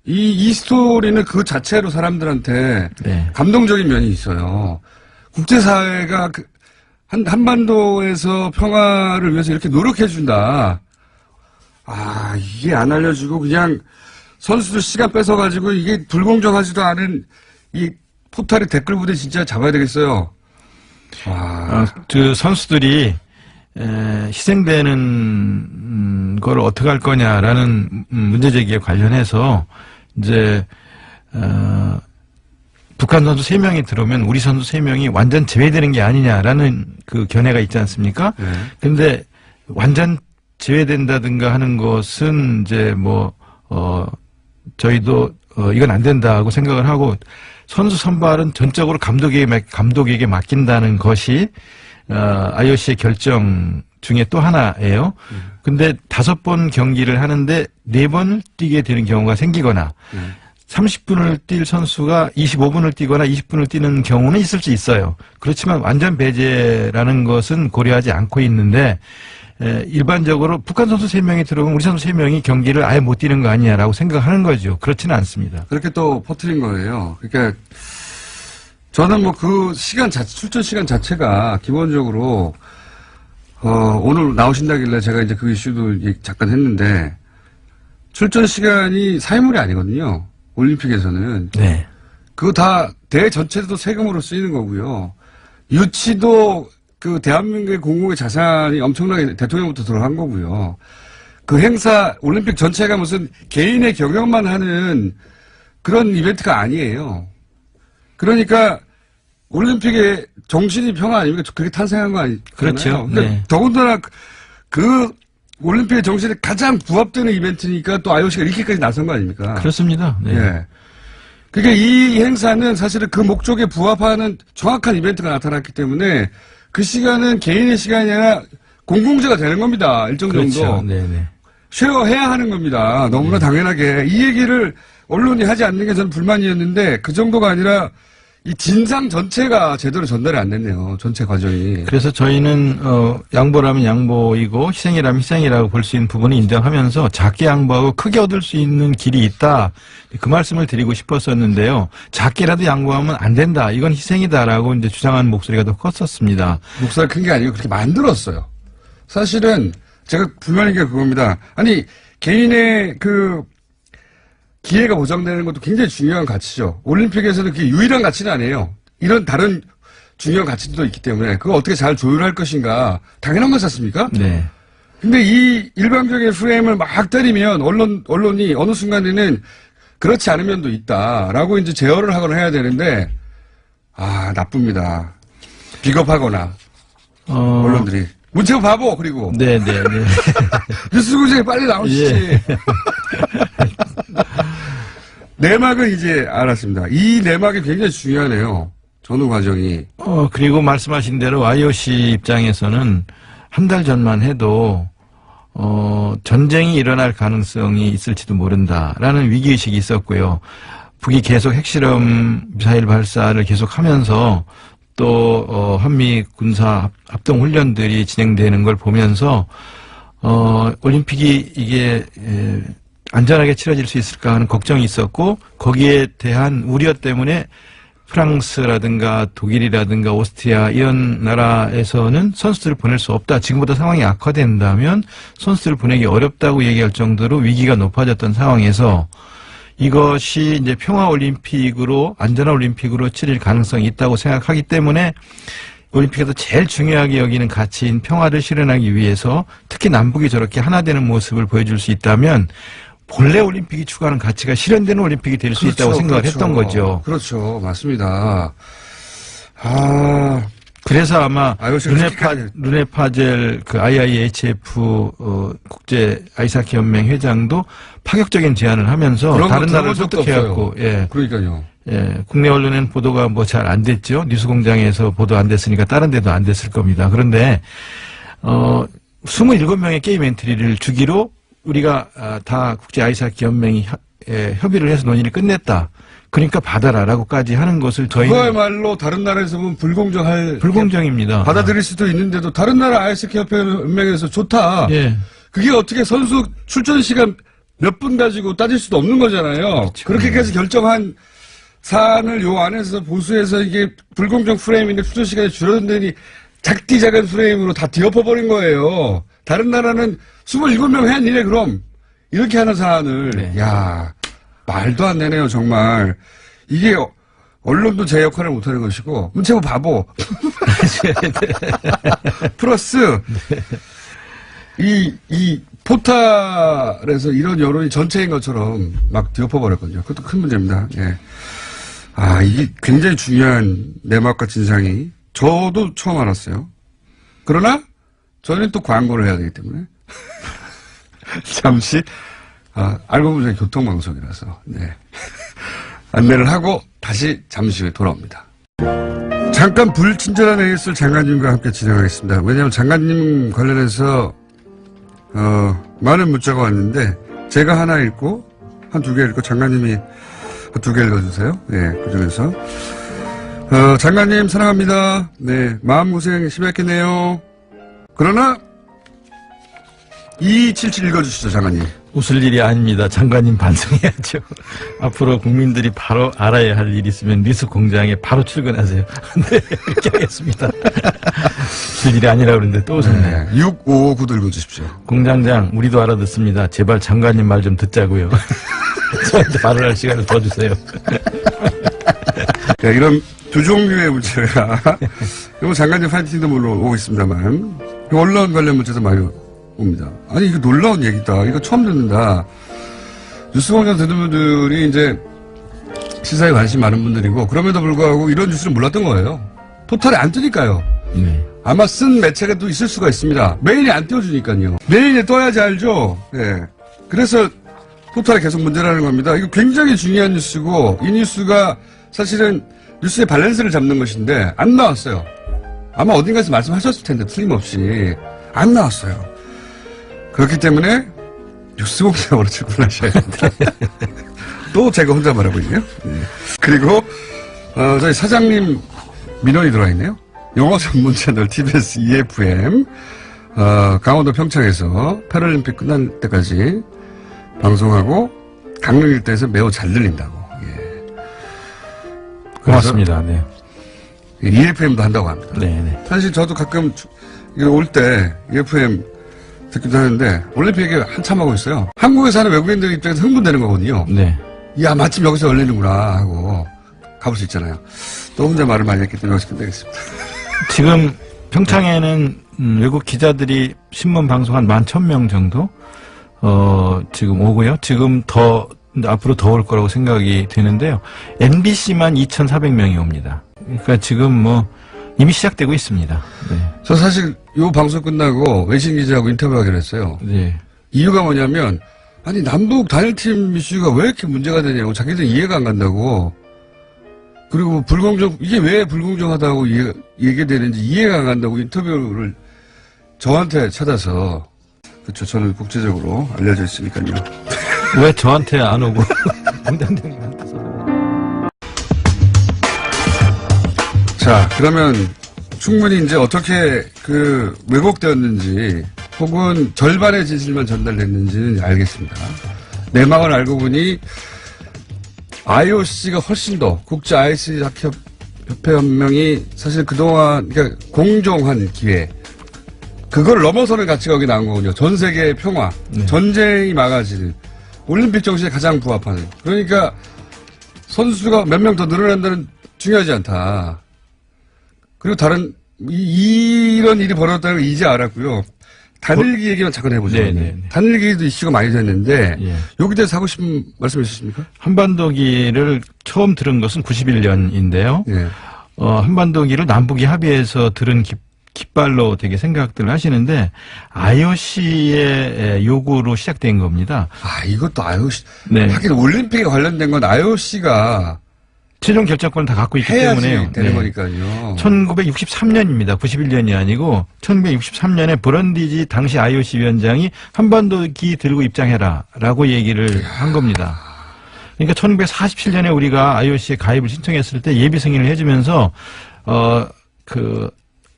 이 스토리는 그 자체로 사람들한테 감동적인 면이 있어요. 국제사회가 한반도에서 평화를 위해서 이렇게 노력해준다. 이게 안 알려주고 그냥 선수들 시간 뺏어가지고 이게 불공정하지도 않은 이 포탈의 댓글 부대 진짜 잡아야 되겠어요. 선수들이 희생되는 그걸 어떻게 할 거냐라는 문제 제기에 관련해서 이제 북한 선수 3명이 들어오면 우리 선수 3명이 완전 제외되는 게 아니냐라는 그 견해가 있지 않습니까? 근데 완전 제외된다든가 하는 것은 이제 저희도 이건 안 된다고 생각을 하고 선수 선발은 전적으로 감독에게 맡긴다는 것이 IOC의 결정 중에 또 하나예요. 근데 5번 경기를 하는데 4번을 뛰게 되는 경우가 생기거나 30분을 뛸 선수가 25분을 뛰거나 20분을 뛰는 경우는 있을 수 있어요. 그렇지만 완전 배제라는 것은 고려하지 않고 있는데 일반적으로 북한 선수 3명이 들어오면 우리 선수 3명이 경기를 아예 못 뛰는 거 아니냐라고 생각하는 거죠. 그렇지는 않습니다. 그렇게 또 퍼뜨린 거예요. 그러니까 저는 그 출전 시간 자체가 기본적으로 오늘 나오신다길래 제가 이제 그 이슈도 잠깐 했는데 출전 시간이 사회물이 아니거든요. 올림픽에서는. 네. 그거 다 대회 전체도 세금으로 쓰이는 거고요. 유치도 그 대한민국의 공공의 자산이 엄청나게 대통령부터 들어간 거고요. 그 행사 올림픽 전체가 무슨 개인의 경영만 하는 그런 이벤트가 아니에요. 그러니까 올림픽의 정신이 평화 아닙니까? 그게 탄생한 거 아니에요? 그렇죠. 그러니까 네. 더군다나 그 올림픽의 정신에 가장 부합되는 이벤트니까 또 IOC가 이렇게까지 나선 거 아닙니까? 그렇습니다. 네. 예. 그러니까 이 행사는 사실은 그 목적에 부합하는 정확한 이벤트가 나타났기 때문에 그 시간은 개인의 시간이 아니라 공공재가 되는 겁니다. 일정 그렇죠. 정도. 네네. 쉐어해야 하는 겁니다. 너무나 당연하게. 이 얘기를 언론이 하지 않는 게 저는 불만이었는데 그 정도가 아니라 이 진상 전체가 제대로 전달이 안 됐네요. 전체 과정이. 그래서 저희는 양보라면 양보이고 희생이라면 희생이라고 볼 수 있는 부분을 인정하면서 작게 양보하고 크게 얻을 수 있는 길이 있다. 그 말씀을 드리고 싶었었는데요. 작게라도 양보하면 안 된다. 이건 희생이다라고 이제 주장하는 목소리가 더 컸었습니다. 목소리가 큰 게 아니고 그렇게 만들었어요. 사실은 제가 불만인 게 그겁니다. 아니 개인의 그 기회가 보장되는 것도 굉장히 중요한 가치죠. 올림픽에서는 그게 유일한 가치는 아니에요. 이런 다른 중요한 가치도 있기 때문에 그걸 어떻게 잘 조율할 것인가 당연한 거지 않습니까? 네. 근데 이 일반적인 프레임을 막 때리면 언론이 어느 순간에는 그렇지 않은 면도 있다라고 이제 제어를 하거나 해야 되는데 나쁩니다. 비겁하거나 언론들이 문체부 바보 그리고 네네네. 뉴스공장에 빨리 나오시지. 예. 내막은 이제 알았습니다. 이 내막이 굉장히 중요하네요. 전후 과정이. 그리고 말씀하신 대로 IOC 입장에서는 한 달 전만 해도 전쟁이 일어날 가능성이 있을지도 모른다라는 위기의식이 있었고요. 북이 계속 핵실험 미사일 발사를 계속하면서 또 한미 군사 합동 훈련들이 진행되는 걸 보면서 올림픽이 이게 안전하게 치러질 수 있을까 하는 걱정이 있었고 거기에 대한 우려 때문에 프랑스라든가 독일이라든가 오스트리아 이런 나라에서는 선수들을 보낼 수 없다. 지금보다 상황이 악화된다면 선수들을 보내기 어렵다고 얘기할 정도로 위기가 높아졌던 상황에서 이것이 이제 평화올림픽으로 안전한 올림픽으로 치를 가능성이 있다고 생각하기 때문에 올림픽에서 제일 중요하게 여기는 가치인 평화를 실현하기 위해서 특히 남북이 저렇게 하나 되는 모습을 보여줄 수 있다면 본래 올림픽이 추구하는 가치가 실현되는 올림픽이 될 수 있다고 생각을 했던 거죠. 그렇죠. 맞습니다. 그래서 아마 IOC가 르네 파젤 그 IIHF 국제 아이스하키 연맹 회장도 파격적인 제안을 하면서 다른 나라를 설득해갖고 그러니까요. 국내 언론에는 보도가 잘 안 됐죠. 뉴스공장에서 보도 안 됐으니까 다른 데도 안 됐을 겁니다. 그런데 27명의 게임 엔트리를 주기로 우리가 다 국제 아이스하키 연맹이 협의를 해서 논의를 끝냈다. 그러니까 받아라라고까지 하는 것을 저희는 그거야말로 다른 나라에서 보면 불공정입니다. 받아들일 수도 있는데도 다른 나라 아이스하키 협회 연맹에서 좋다. 예. 그게 어떻게 선수 출전 시간 몇 분 가지고 따질 수도 없는 거잖아요. 그렇죠. 그렇게까지 결정한 사안을 요 안에서 보수해서 이게 불공정 프레임인데 출전 시간이 줄어든다니 작디 작은 프레임으로 다 뒤엎어버린 거예요. 다른 나라는 27명 했니네 그럼 이렇게 하는 사안을 말도 안 되네요 정말. 이게 언론도 제 역할을 못하는 것이고 문체부 바보 플러스 이 포탈에서 이런 여론이 전체인 것처럼 막 뒤엎어버렸거든요. 그것도 큰 문제입니다. 예. 아, 이게 굉장히 중요한 내막과 진상이 저도 처음 알았어요. 그러나 저는 또 광고를 해야 되기 때문에 잠시 알고 보니 교통방송이라서 네. 안내를 하고 다시 잠시 후에 돌아옵니다. 잠깐 불친절한 AS 장관님과 함께 진행하겠습니다. 왜냐하면 장관님 관련해서 많은 문자가 왔는데 제가 하나 읽고 한 두 개 읽고 장관님이 두 개 읽어주세요. 네, 그중에서 장관님 사랑합니다. 네, 마음고생 심했겠네요. 그러나 2277 읽어주시죠, 장관님. 웃을 일이 아닙니다. 장관님 반성해야죠. 앞으로 국민들이 바로 알아야 할 일이 있으면 뉴스 공장에 바로 출근하세요. 네, 그렇게 하겠습니다. 웃을 일이 아니라 그러는데 또 웃었네요. 6559도 읽어주십시오. 공장장, 우리도 알아듣습니다. 제발 장관님 말 좀 듣자고요. 저한테 말을 할 시간을 더 주세요. 네, 이런 두 종류의 문제가 그리고 장관님 파이팅도 물론 오고 있습니다만 언론 관련 문제도 많이 옵니다. 아니 이거 놀라운 얘기다. 이거 처음 듣는다. 뉴스공장 듣는 분들이 이제 시사에 관심 많은 분들이고 그럼에도 불구하고 이런 뉴스를 몰랐던 거예요. 포털에 안 뜨니까요. 아마 쓴 매체가 또 있을 수가 있습니다. 메인에 안 띄워주니까요. 메인에 떠야지 알죠. 네. 그래서 포털에 계속 문제라는 겁니다. 이거 굉장히 중요한 뉴스고 이 뉴스가 사실은 뉴스의 밸런스를 잡는 것인데 안 나왔어요. 아마 어딘가에서 말씀하셨을 텐데 틀림없이 안 나왔어요. 그렇기 때문에 뉴스공장으로 출근하셔야 된다. 또 제가 혼자 말하고 있네요. 네. 그리고 저희 사장님 민원이 들어와 있네요. 영어 전문 채널 TBS EFM 강원도 평창에서 패럴림픽 끝날 때까지 방송하고 강릉 일대에서 매우 잘 들린다고. 예. 고맙습니다. 네. EFM도 한다고 합니다. 네. 사실 저도 가끔 올 때 EFM 듣기도 하는데 올림픽 얘기 한참 하고 있어요. 한국에 사는 외국인들 입장에서 흥분되는 거거든요. 네. 야 마침 여기서 열리는구나 하고 가볼 수 있잖아요. 또 혼자 말을 많이 했기 때문에 여기서 끝내겠습니다. 지금 평창에는 외국 기자들이 신문 방송 한 11,000명 정도 지금 오고요. 지금 앞으로 더 올 거라고 생각이 되는데요. MBC만 2,400명이 옵니다. 그러니까 지금 이미 시작되고 있습니다. 네. 저 사실 이 방송 끝나고 외신 기자하고 인터뷰하기로 했어요. 네. 이유가 뭐냐면 아니 남북 단일팀 이슈가 왜 이렇게 문제가 되냐고 자기들 이해가 안 간다고. 그리고 이게 왜 불공정하다고 얘기되는지 이해가 안 간다고 인터뷰를 저한테 찾아서 그렇죠. 저는 국제적으로 알려져 있으니까요. 왜 저한테 안 오고 공장장님한테서. 자, 그러면 충분히 이제 어떻게 왜곡되었는지 혹은 절반의 진실만 전달됐는지는 알겠습니다. 내막을 알고 보니 IOC가 훨씬 더 국제 아이스 협회 연맹이 사실 그동안 그러니까 공정한 기회 그걸 넘어서는 가치가 여기 나온 거군요. 전 세계의 평화, 전쟁이 막아지는 올림픽 정신에 가장 부합하는. 그러니까 선수가 몇 명 더 늘어난다는 중요하지 않다. 그리고 이런 일이 벌어졌다는 걸 이제 알았고요. 단일기 얘기만 잠깐 해보죠. 단일기도 이슈가 많이 됐는데 여기 대해서 하고 싶은 말씀 있으십니까? 한반도기를 처음 들은 것은 91년인데요. 한반도기를 남북이 합의해서 들은 깃발로 되게 생각들을 하시는데 IOC의 요구로 시작된 겁니다. 이것도 IOC. 하긴 올림픽에 관련된 건 IOC가 최종 결정권을 다 갖고 있기 때문에요. 되는 거니까요. 1963년입니다. 91년이 아니고 1963년에 브런디지 당시 IOC 위원장이 한반도기 들고 입장해라라고 얘기를 한 겁니다. 그러니까 1947년에 우리가 IOC에 가입을 신청했을 때 예비 승인을 해주면서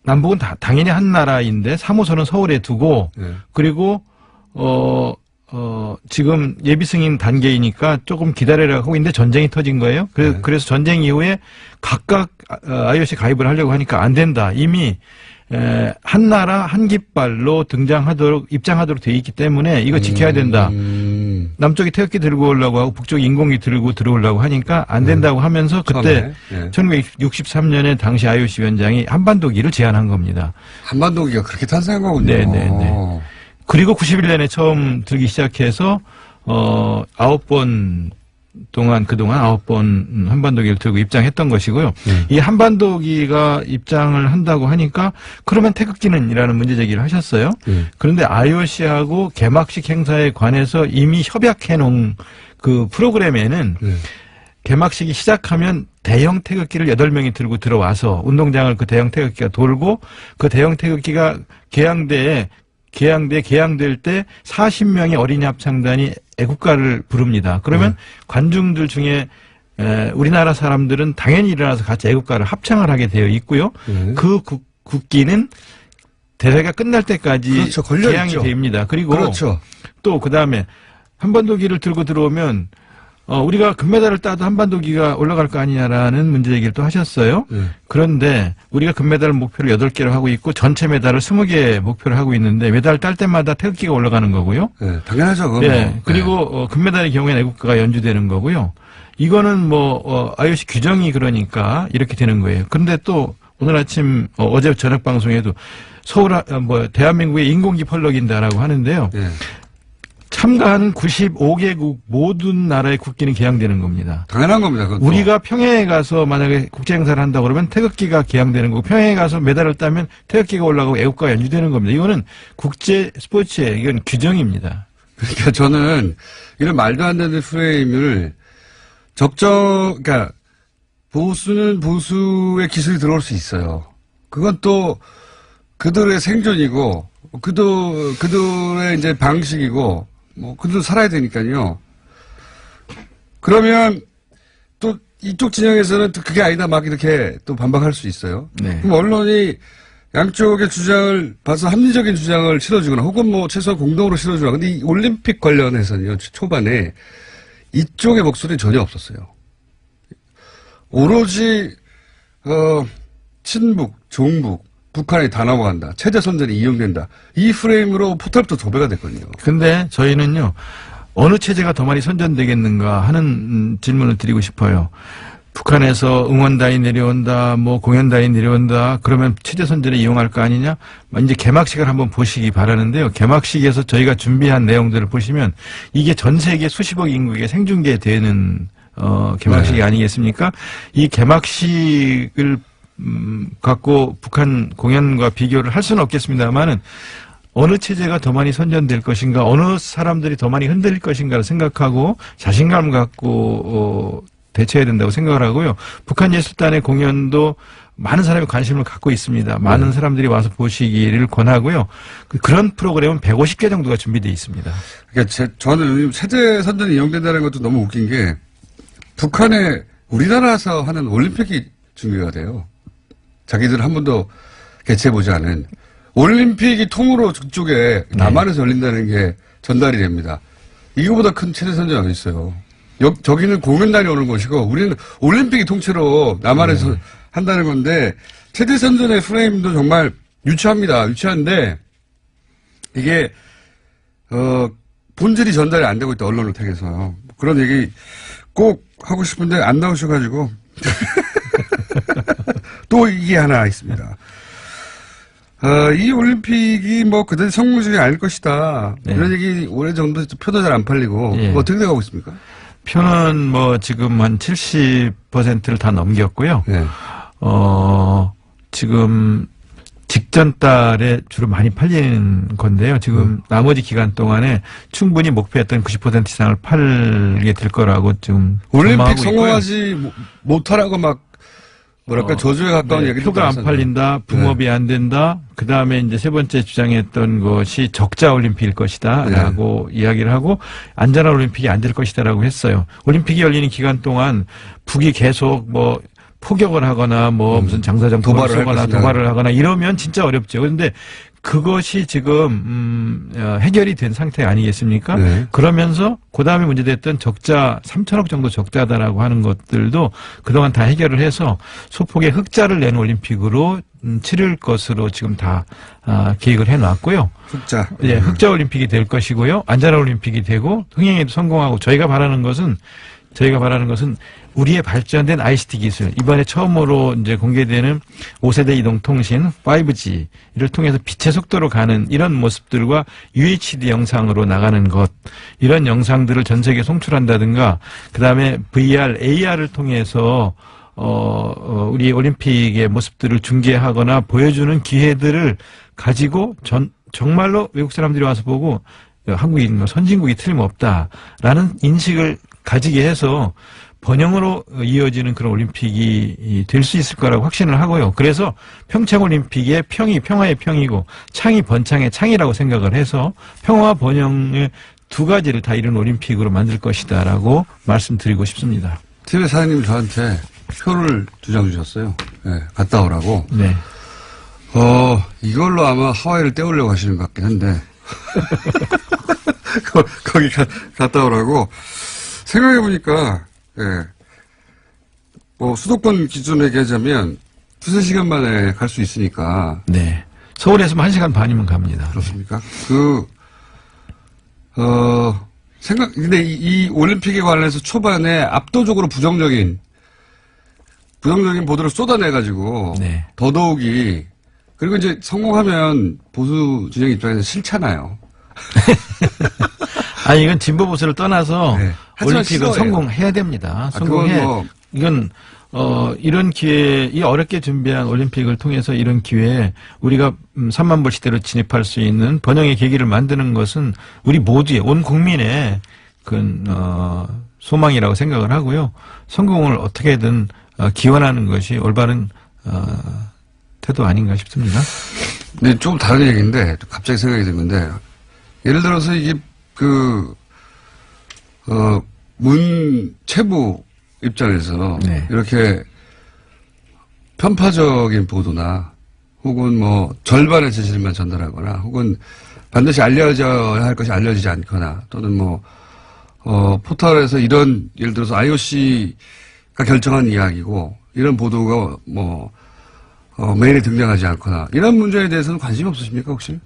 남북은 당연히 한 나라인데 사무소는 서울에 두고 그리고 지금 예비 승인 단계이니까 조금 기다려라 하고 있는데 전쟁이 터진 거예요. 그래서 전쟁 이후에 각각 IOC 가입을 하려고 하니까 안 된다. 이미 한 나라 한 깃발로 입장하도록 돼 있기 때문에 이거 지켜야 된다. 남쪽이 태극기 들고 오려고 하고 북쪽이 인공기 들고 들어오려고 하니까 안 된다고 하면서 그때 1963년에 당시 IOC 위원장이 한반도기를 제안한 겁니다. 한반도기가 그렇게 탄생한 거군요. 네네네. 그리고 91년에 처음 들기 시작해서 9번 그동안 9번 한반도기를 들고 입장했던 것이고요. 이 한반도기가 입장을 한다고 하니까 그러면 태극기는이라는 문제 제기를 하셨어요. 그런데 IOC하고 개막식 행사에 관해서 이미 협약해 놓은 그 프로그램에는 개막식이 시작하면 대형 태극기를 8명이 들고 들어와서 운동장을 그 대형 태극기가 돌고 그 대형 태극기가 개항될 때 40명의 어린이 합창단이 애국가를 부릅니다. 그러면 관중들 중에 우리나라 사람들은 당연히 일어나서 같이 애국가를 합창을 하게 되어 있고요. 그 국기는 대회가 끝날 때까지 그렇죠. 개항이 됩니다. 그리고 그렇죠. 또 그다음에 한반도기를 들고 들어오면 우리가 금메달을 따도 한반도기가 올라갈 거 아니냐라는 문제 얘기를 또 하셨어요. 그런데 우리가 금메달 목표를 8개로 하고 있고 전체 메달을 20개 목표를 하고 있는데 메달 딸 때마다 태극기가 올라가는 거고요. 네, 당연하죠. 그건 네. 뭐. 그리고 금메달의 경우에는 애국가가 연주되는 거고요. 이거는 IOC 규정이 그러니까 이렇게 되는 거예요. 그런데 또 오늘 아침 어제 저녁 방송에도 대한민국의 인공기 펄럭인다라고 하는데요. 네. 참가하는 95개국 모든 나라의 국기는 개항되는 겁니다. 당연한 겁니다. 그건 우리가 평양에 가서 만약에 국제 행사를 한다 그러면 태극기가 개항되는 거고 평양에 가서 메달을 따면 태극기가 올라가고 애국가가 연주되는 겁니다. 이거는 국제 스포츠의 이건 규정입니다. 그러니까 저는 이런 말도 안 되는 프레임을 그러니까 보수는 보수의 기술이 들어올 수 있어요. 그건 또 그들의 생존이고 그들의 이제 방식이고 그들도 살아야 되니까요. 그러면 또 이쪽 진영에서는 또 그게 아니다 막 이렇게 또 반박할 수 있어요. 네. 그럼 언론이 양쪽의 주장을 봐서 합리적인 주장을 실어주거나 혹은 최소한 공동으로 실어주거나. 근데 이 올림픽 관련해서는요, 초반에 이쪽의 목소리는 전혀 없었어요. 오로지, 친북, 종북, 북한이 다 넘어간다. 체제선전이 이용된다. 이 프레임으로 포털부터 도배가 됐거든요. 근데 저희는요, 어느 체제가 더 많이 선전되겠는가 하는 질문을 드리고 싶어요. 북한에서 응원단이 내려온다, 공연단이 내려온다, 그러면 체제선전을 이용할 거 아니냐? 이제 개막식을 한번 보시기 바라는데요. 개막식에서 저희가 준비한 내용들을 보시면 이게 전 세계 수십억 인구에게 생중계되는, 개막식이 아니겠습니까? 이 개막식을 갖고 북한 공연과 비교를 할 수는 없겠습니다만은 어느 체제가 더 많이 선전될 것인가, 어느 사람들이 더 많이 흔들릴 것인가를 생각하고 자신감 갖고 대처해야 된다고 생각을 하고요. 북한 예술단의 공연도 많은 사람이 관심을 갖고 있습니다. 많은 사람들이 와서 보시기를 권하고요. 그런 프로그램은 150개 정도가 준비되어 있습니다. 그러니까 저는 체제 선전이 이용된다는 것도 너무 웃긴 게 북한에 우리나라에서 하는 올림픽이 준비가 돼요. 자기들 한 번도 개최해보지 않은. 올림픽이 통으로 그쪽에 남한에서 열린다는 게 전달이 됩니다. 이거보다 큰 체제 선전이 어디 있어요. 저기는 공연단이 오는 것이고 우리는 올림픽이 통째로 남한에서 한다는 건데 체제 선전의 프레임도 정말 유치합니다. 유치한데 이게 본질이 전달이 안 되고 있다. 언론을 통해서. 그런 얘기 꼭 하고 싶은데 안 나오셔가지고 또 이게 하나 있습니다. 이 올림픽이 그다지 성공적이 아닐 것이다. 네. 이런 얘기 오래전부터 표도 잘 안 팔리고 예. 어떻게 돼가고 있습니까? 표는 지금 한 70%를 다 넘겼고요. 네. 지금 직전 달에 주로 많이 팔리는 건데요. 지금 나머지 기간 동안에 충분히 목표했던 90% 이상을 팔게 될 거라고 지금 올림픽 성공하지 못하라고 저주에 가까운 얘기도 표가 안 팔린다, 붕업이 안 된다. 그 다음에 이제 세 번째 주장했던 것이 적자 올림픽일 것이다라고 이야기를 하고 안전한 올림픽이 안 될 것이다라고 했어요. 올림픽이 열리는 기간 동안 북이 계속 포격을 하거나 무슨 장사정통을 쏘거나 도발을 하거나 이러면 진짜 어렵죠. 그런데 그것이 지금 해결이 된 상태 아니겠습니까? 네. 그러면서 그다음에 문제됐던 적자 3천억 정도 적자다라고 하는 것들도 그동안 다 해결을 해서 소폭의 흑자를 낸 올림픽으로 치를 것으로 지금 다 계획을 해놨고요. 흑자. 예, 흑자 올림픽이 될 것이고요. 안전한 올림픽이 되고 흥행에도 성공하고 저희가 바라는 것은 우리의 발전된 ICT 기술, 이번에 처음으로 이제 공개되는 5세대 이동통신 5G를 통해서 빛의 속도로 가는 이런 모습들과 UHD 영상으로 나가는 것, 이런 영상들을 전 세계에 송출한다든가, 그 다음에 VR, AR을 통해서 우리 올림픽의 모습들을 중계하거나 보여주는 기회들을 가지고 정말로 외국 사람들이 와서 보고 한국이 선진국이 틀림없다라는 인식을 가지게 해서 번영으로 이어지는 그런 올림픽이 될 수 있을 거라고 확신을 하고요. 그래서 평창올림픽의 평이 평화의 평이고 창이 번창의 창이라고 생각을 해서 평화와 번영의 두 가지를 다 이룬 올림픽으로 만들 것이다라고 말씀드리고 싶습니다. TV 사장님 저한테 표를 2장 주셨어요. 네, 갔다 오라고. 네. 이걸로 아마 하와이를 떼우려고 하시는 것 같긴 한데. 거기 갔다 오라고. 생각해보니까, 예. 수도권 기준으로 얘기하자면, 2-3시간 만에 갈 수 있으니까. 네. 서울에서만 1시간 반이면 갑니다. 그렇습니까? 근데 이 올림픽에 관련해서 초반에 압도적으로 부정적인 보도를 쏟아내가지고. 네. 더더욱이, 그리고 이제 성공하면 보수 진영 입장에서 싫잖아요. 이건 진보 보수를 떠나서 네. 올림픽은 싫어해요. 성공해야 됩니다. 그건 뭐 이건 이런 기회, 이 어렵게 준비한 올림픽을 통해서 이런 기회에 우리가 3만 불 시대로 진입할 수 있는 번영의 계기를 만드는 것은 우리 모두의 온 국민의 소망이라고 생각을 하고요. 성공을 어떻게든 기원하는 것이 올바른 태도 아닌가 싶습니다. 네, 좀 다른 얘기인데 갑자기 생각이 드는데 예를 들어서 이게 문 체부 입장에서 네. 이렇게 편파적인 보도나 혹은 뭐 절반의 진실만 전달하거나 혹은 반드시 알려져야 할 것이 알려지지 않거나 또는 포털에서 이런 예를 들어서 IOC가 결정한 이야기고 이런 보도가 메일에 등장하지 않거나 이런 문제에 대해서는 관심 없으십니까 혹시?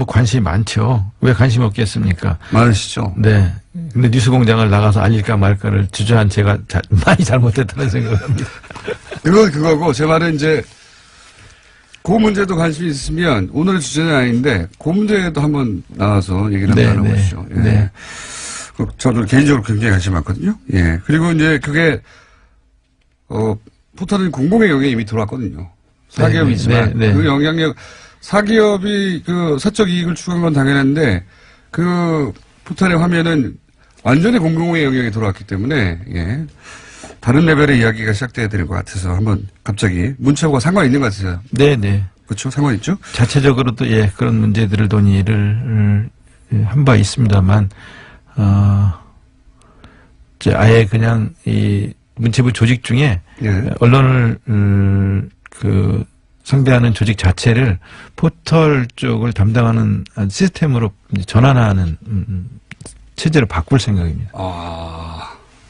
관심이 많죠. 왜 관심 없겠습니까? 많으시죠? 네. 근데 뉴스공장을 나가서 알릴까 말까를 주저한 제가 많이 잘못했다는 생각을 합니다. 그거고 제 말은 이제 그 문제도 관심이 있으면 오늘의 주제는 아닌데 그 문제도 한번 나와서 얘기를 한번 나눠보시죠. 예. 네. 저도 개인적으로 굉장히 관심 많거든요. 예. 그리고 이제 그게 포털은 공공의 영역에 이미 들어왔거든요. 사기업이지만 네. 그 영향력 사기업이 사적 이익을 추구한 건 당연한데 그 포털의 화면은 완전히 공공의 영역에 들어왔기 때문에 예. 다른 레벨의 이야기가 시작돼야 되는 것 같아서 한번 갑자기 문체부가 상관이 있는 것 같아서 네. 그렇죠 상관 있죠. 자체적으로도 그런 문제들을 논의를 한 바 있습니다만 아예 그냥 이 문체부 조직 중에 예. 언론을 상대하는 조직 자체를 포털 쪽을 담당하는 시스템으로 전환하는 체제로 바꿀 생각입니다.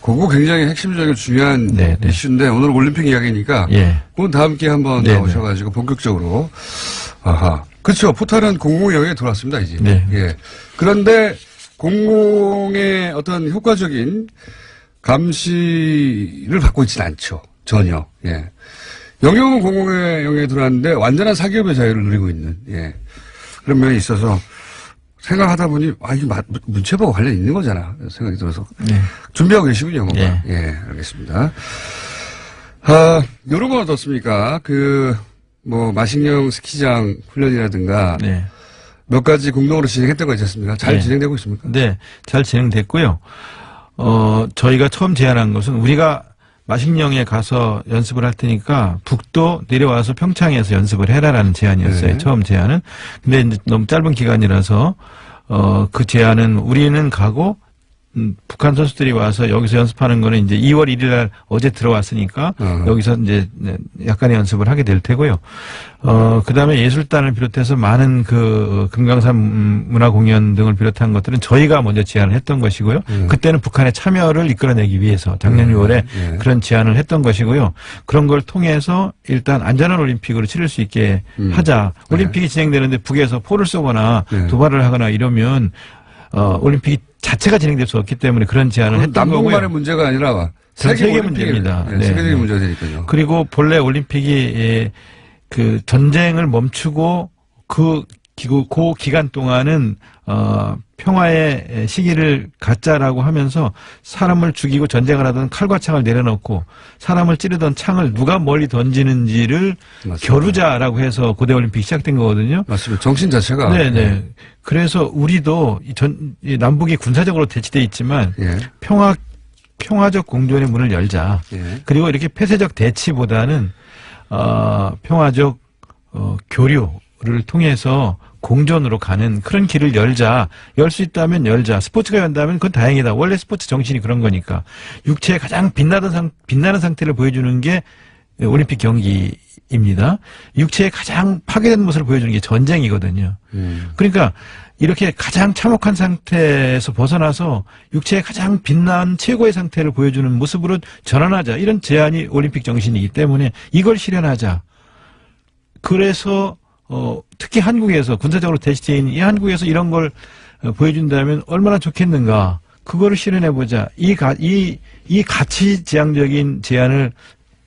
그거 굉장히 핵심적이고 중요한 네. 이슈인데 오늘 올림픽 이야기니까 그건 다음 기회에 한번 나오셔가지고 본격적으로 그렇죠. 포털은 공공의 영역에 들어왔습니다 이제. 네. 예. 그런데 공공의 어떤 효과적인 감시를 받고 있지는 않죠. 전혀. 예. 영역은 공공의 영역에 들어왔는데 완전한 사기업의 자유를 누리고 있는 그런 면이 있어서 생각하다 보니 이게 문체부와 관련 있는 거잖아 생각이 들어서 준비하고 계시군요. 뭔가. 예, 알겠습니다. 이런 건 어떻습니까? 마식령 스키장 훈련이라든가 몇 가지 공동으로 진행했던 거 있지 않습니까? 잘 진행되고 있습니까? 네, 잘 진행됐고요. 저희가 처음 제안한 것은 우리가 마식령에 가서 연습을 할 테니까 북도 내려와서 평창에서 연습을 해라라는 제안이었어요. 처음 제안은. 근데 이제 너무 짧은 기간이라서 그 제안은 우리는 가고 북한 선수들이 와서 여기서 연습하는 거는 이제 2월 1일 날 어제 들어왔으니까 여기서 이제 약간의 연습을 하게 될 테고요. 그 다음에 예술단을 비롯해서 많은 금강산 문화공연 등을 비롯한 것들은 저희가 먼저 제안을 했던 것이고요. 그때는 북한의 참여를 이끌어내기 위해서 작년 6월에 그런 제안을 했던 것이고요. 그런 걸 통해서 일단 안전한 올림픽으로 치를 수 있게 하자. 올림픽이 진행되는데 북에서 포를 쏘거나 도발을 하거나 이러면 올림픽이 자체가 진행될 수 없기 때문에 그런 제안을 했던 거고요. 남북만의 문제가 아니라 전 세계 올림픽, 문제입니다. 네, 세계적인 문제가 되니까요. 그리고 본래 올림픽이 그 전쟁을 멈추고 그 기간 동안은 평화의 시기를 갖자라고 하면서 사람을 죽이고 전쟁을 하던 칼과 창을 내려놓고 사람을 찌르던 창을 누가 멀리 던지는지를 맞습니다. 겨루자라고 해서 고대 올림픽이 시작된 거거든요. 맞습니다. 정신 자체가. 네네. 그래서 우리도 이 남북이 군사적으로 대치돼 있지만 예. 평화적 공존의 문을 열자. 예. 그리고 이렇게 폐쇄적 대치보다는 평화적 교류를 통해서 공존으로 가는 그런 길을 열자. 열 수 있다면 열자. 스포츠가 연다면 그건 다행이다. 원래 스포츠 정신이 그런 거니까. 육체의 가장 빛나는 상태를 보여주는 게 올림픽 경기입니다. 육체의 가장 파괴된 모습을 보여주는 게 전쟁이거든요. 그러니까 이렇게 가장 참혹한 상태에서 벗어나서 육체의 가장 빛난 최고의 상태를 보여주는 모습으로 전환하자. 이런 제안이 올림픽 정신이기 때문에 이걸 실현하자. 그래서 특히 한국에서 군사적으로 대치되어 이 한국에서 이런 걸 보여준다면 얼마나 좋겠는가. 그거를 실현해보자. 이 가치지향적인 제안을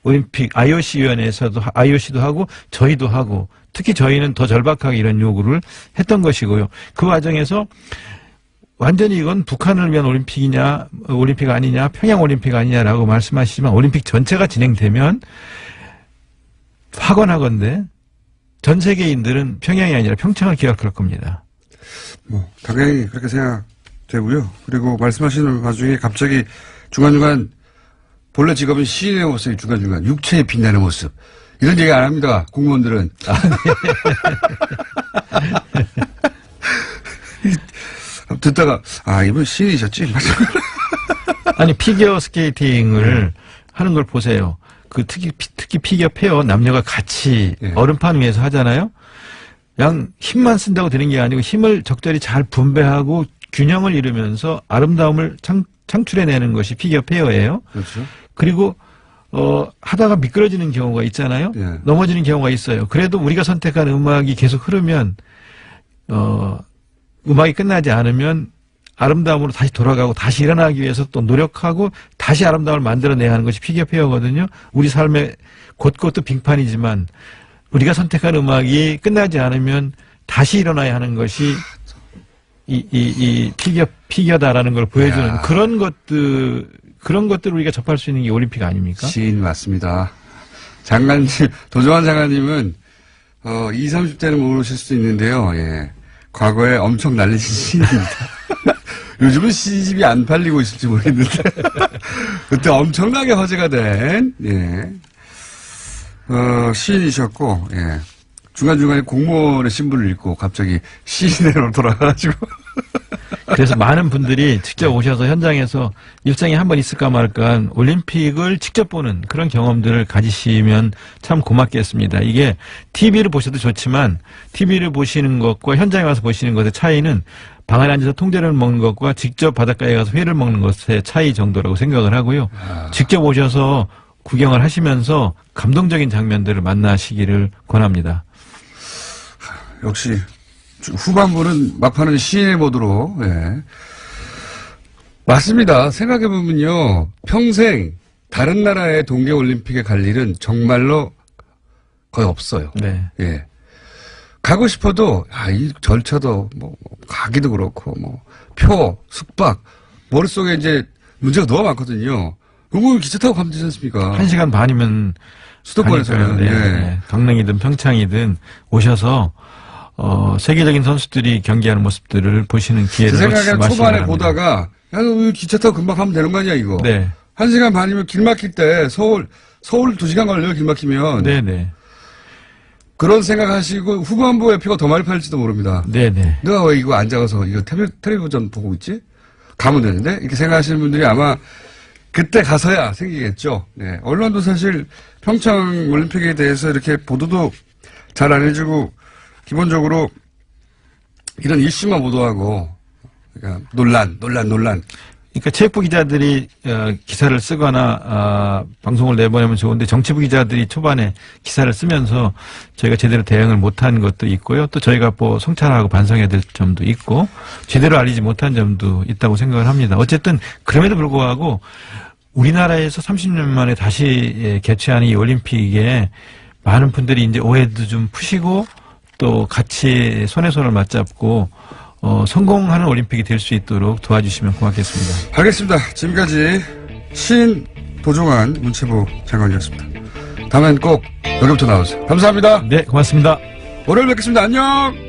올림픽 IOC도 하고 저희도 하고 특히 저희는 더 절박하게 이런 요구를 했던 것이고요. 그 과정에서 완전히 이건 북한을 위한 올림픽 아니냐, 평양 올림픽 아니냐라고 말씀하시지만 올림픽 전체가 진행되면 확언하건대 전 세계인들은 평양이 아니라 평창을 기억할 겁니다. 뭐 당연히 그렇게 생각되고요. 그리고 말씀하시는 와중에 갑자기 중간중간 본래 직업은 시인의 모습이 중간중간 육체에 빛나는 모습 이런 얘기 안 합니다. 공무원들은. 듣다가 이분 시인이셨지? 아니 피겨 스케이팅을 하는 걸 보세요. 그 특히 피겨 페어 남녀가 같이 얼음판 위에서 하잖아요. 양 힘만 쓴다고 되는 게 아니고 힘을 적절히 잘 분배하고 균형을 이루면서 아름다움을 창출해내는 것이 피겨 페어예요. 그렇죠. 그리고 하다가 미끄러지는 경우가 있잖아요. 예. 넘어지는 경우가 있어요. 그래도 우리가 선택한 음악이 계속 흐르면 음악이 끝나지 않으면 아름다움으로 다시 돌아가고 다시 일어나기 위해서 또 노력하고 다시 아름다움을 만들어내야 하는 것이 피겨 페어거든요. 우리 삶의 곳곳도 빙판이지만 우리가 선택한 음악이 끝나지 않으면 다시 일어나야 하는 것이 이 피겨다라는 걸 보여주는 그런 것들을 우리가 접할 수 있는 게 올림픽 아닙니까? 시인 맞습니다. 장관님, 도정환 장관님은 20, 30대는 모르실 수도 있는데요. 예. 과거에 엄청 날리신 시인입니다. 요즘은 시집이 안 팔리고 있을지 모르겠는데 그때 엄청나게 화제가 된 시인이셨고 중간중간에 공무원의 신분을 잃고 갑자기 시인으로 돌아가가지고 그래서 많은 분들이 직접 오셔서 현장에서 일생에 한 번 있을까 말까 올림픽을 직접 보는 그런 경험들을 가지시면 참 고맙겠습니다. 이게 TV를 보셔도 좋지만 TV를 보시는 것과 현장에 와서 보시는 것의 차이는 방 안에 앉아서 통제를 먹는 것과 직접 바닷가에 가서 회를 먹는 것의 차이 정도라고 생각을 하고요. 직접 오셔서 구경을 하시면서 감동적인 장면들을 만나시기를 권합니다. 역시 후반부는 막판은 시인의 모드로 맞습니다. 생각해보면요. 평생 다른 나라의 동계올림픽에 갈 일은 정말로 거의 없어요. 네. 예. 가고 싶어도 이 절차도 가기도 그렇고 표, 숙박 머릿속에 이제 문제가 너무 많거든요. 이거 기차 타고 가면 되지 않습니까? 1시간 반이면 수도권에서는 네. 강릉이든 평창이든 오셔서 세계적인 선수들이 경기하는 모습들을 보시는 기회를 제 생각에는 초반에 바랍니다. 보다가 기차 타고 금방 가면 되는 거 아니야 이거. 네. 1시간 반이면 길 막힐 때 서울 2시간 걸려요 길 막히면. 네네. 그런 생각하시고 후반부에 표가 더 많이 팔릴지도 모릅니다. 네네. 내가 왜 이거 안 작아서 이거 텔레비전 보고 있지? 가면 되는데 이렇게 생각하시는 분들이 아마 그때 가서야 생기겠죠. 네. 언론도 사실 평창 올림픽에 대해서 이렇게 보도도 잘 안 해주고 기본적으로 이런 이슈만 보도하고 그러니까 논란. 그러니까 체육부 기자들이 기사를 쓰거나 방송을 내보내면 좋은데 정치부 기자들이 초반에 기사를 쓰면서 저희가 제대로 대응을 못한 것도 있고요. 또 저희가 뭐 성찰하고 반성해야 될 점도 있고 제대로 알리지 못한 점도 있다고 생각을 합니다. 어쨌든 그럼에도 불구하고 우리나라에서 30년 만에 다시 개최하는 이 올림픽에 많은 분들이 이제 오해도 좀 푸시고 또 같이 손에 손을 맞잡고 성공하는 올림픽이 될 수 있도록 도와주시면 고맙겠습니다. 알겠습니다. 지금까지 도종환 문체부 장관이었습니다. 다음엔 꼭 여기부터 나오세요. 감사합니다. 네, 고맙습니다. 월요일 뵙겠습니다. 안녕!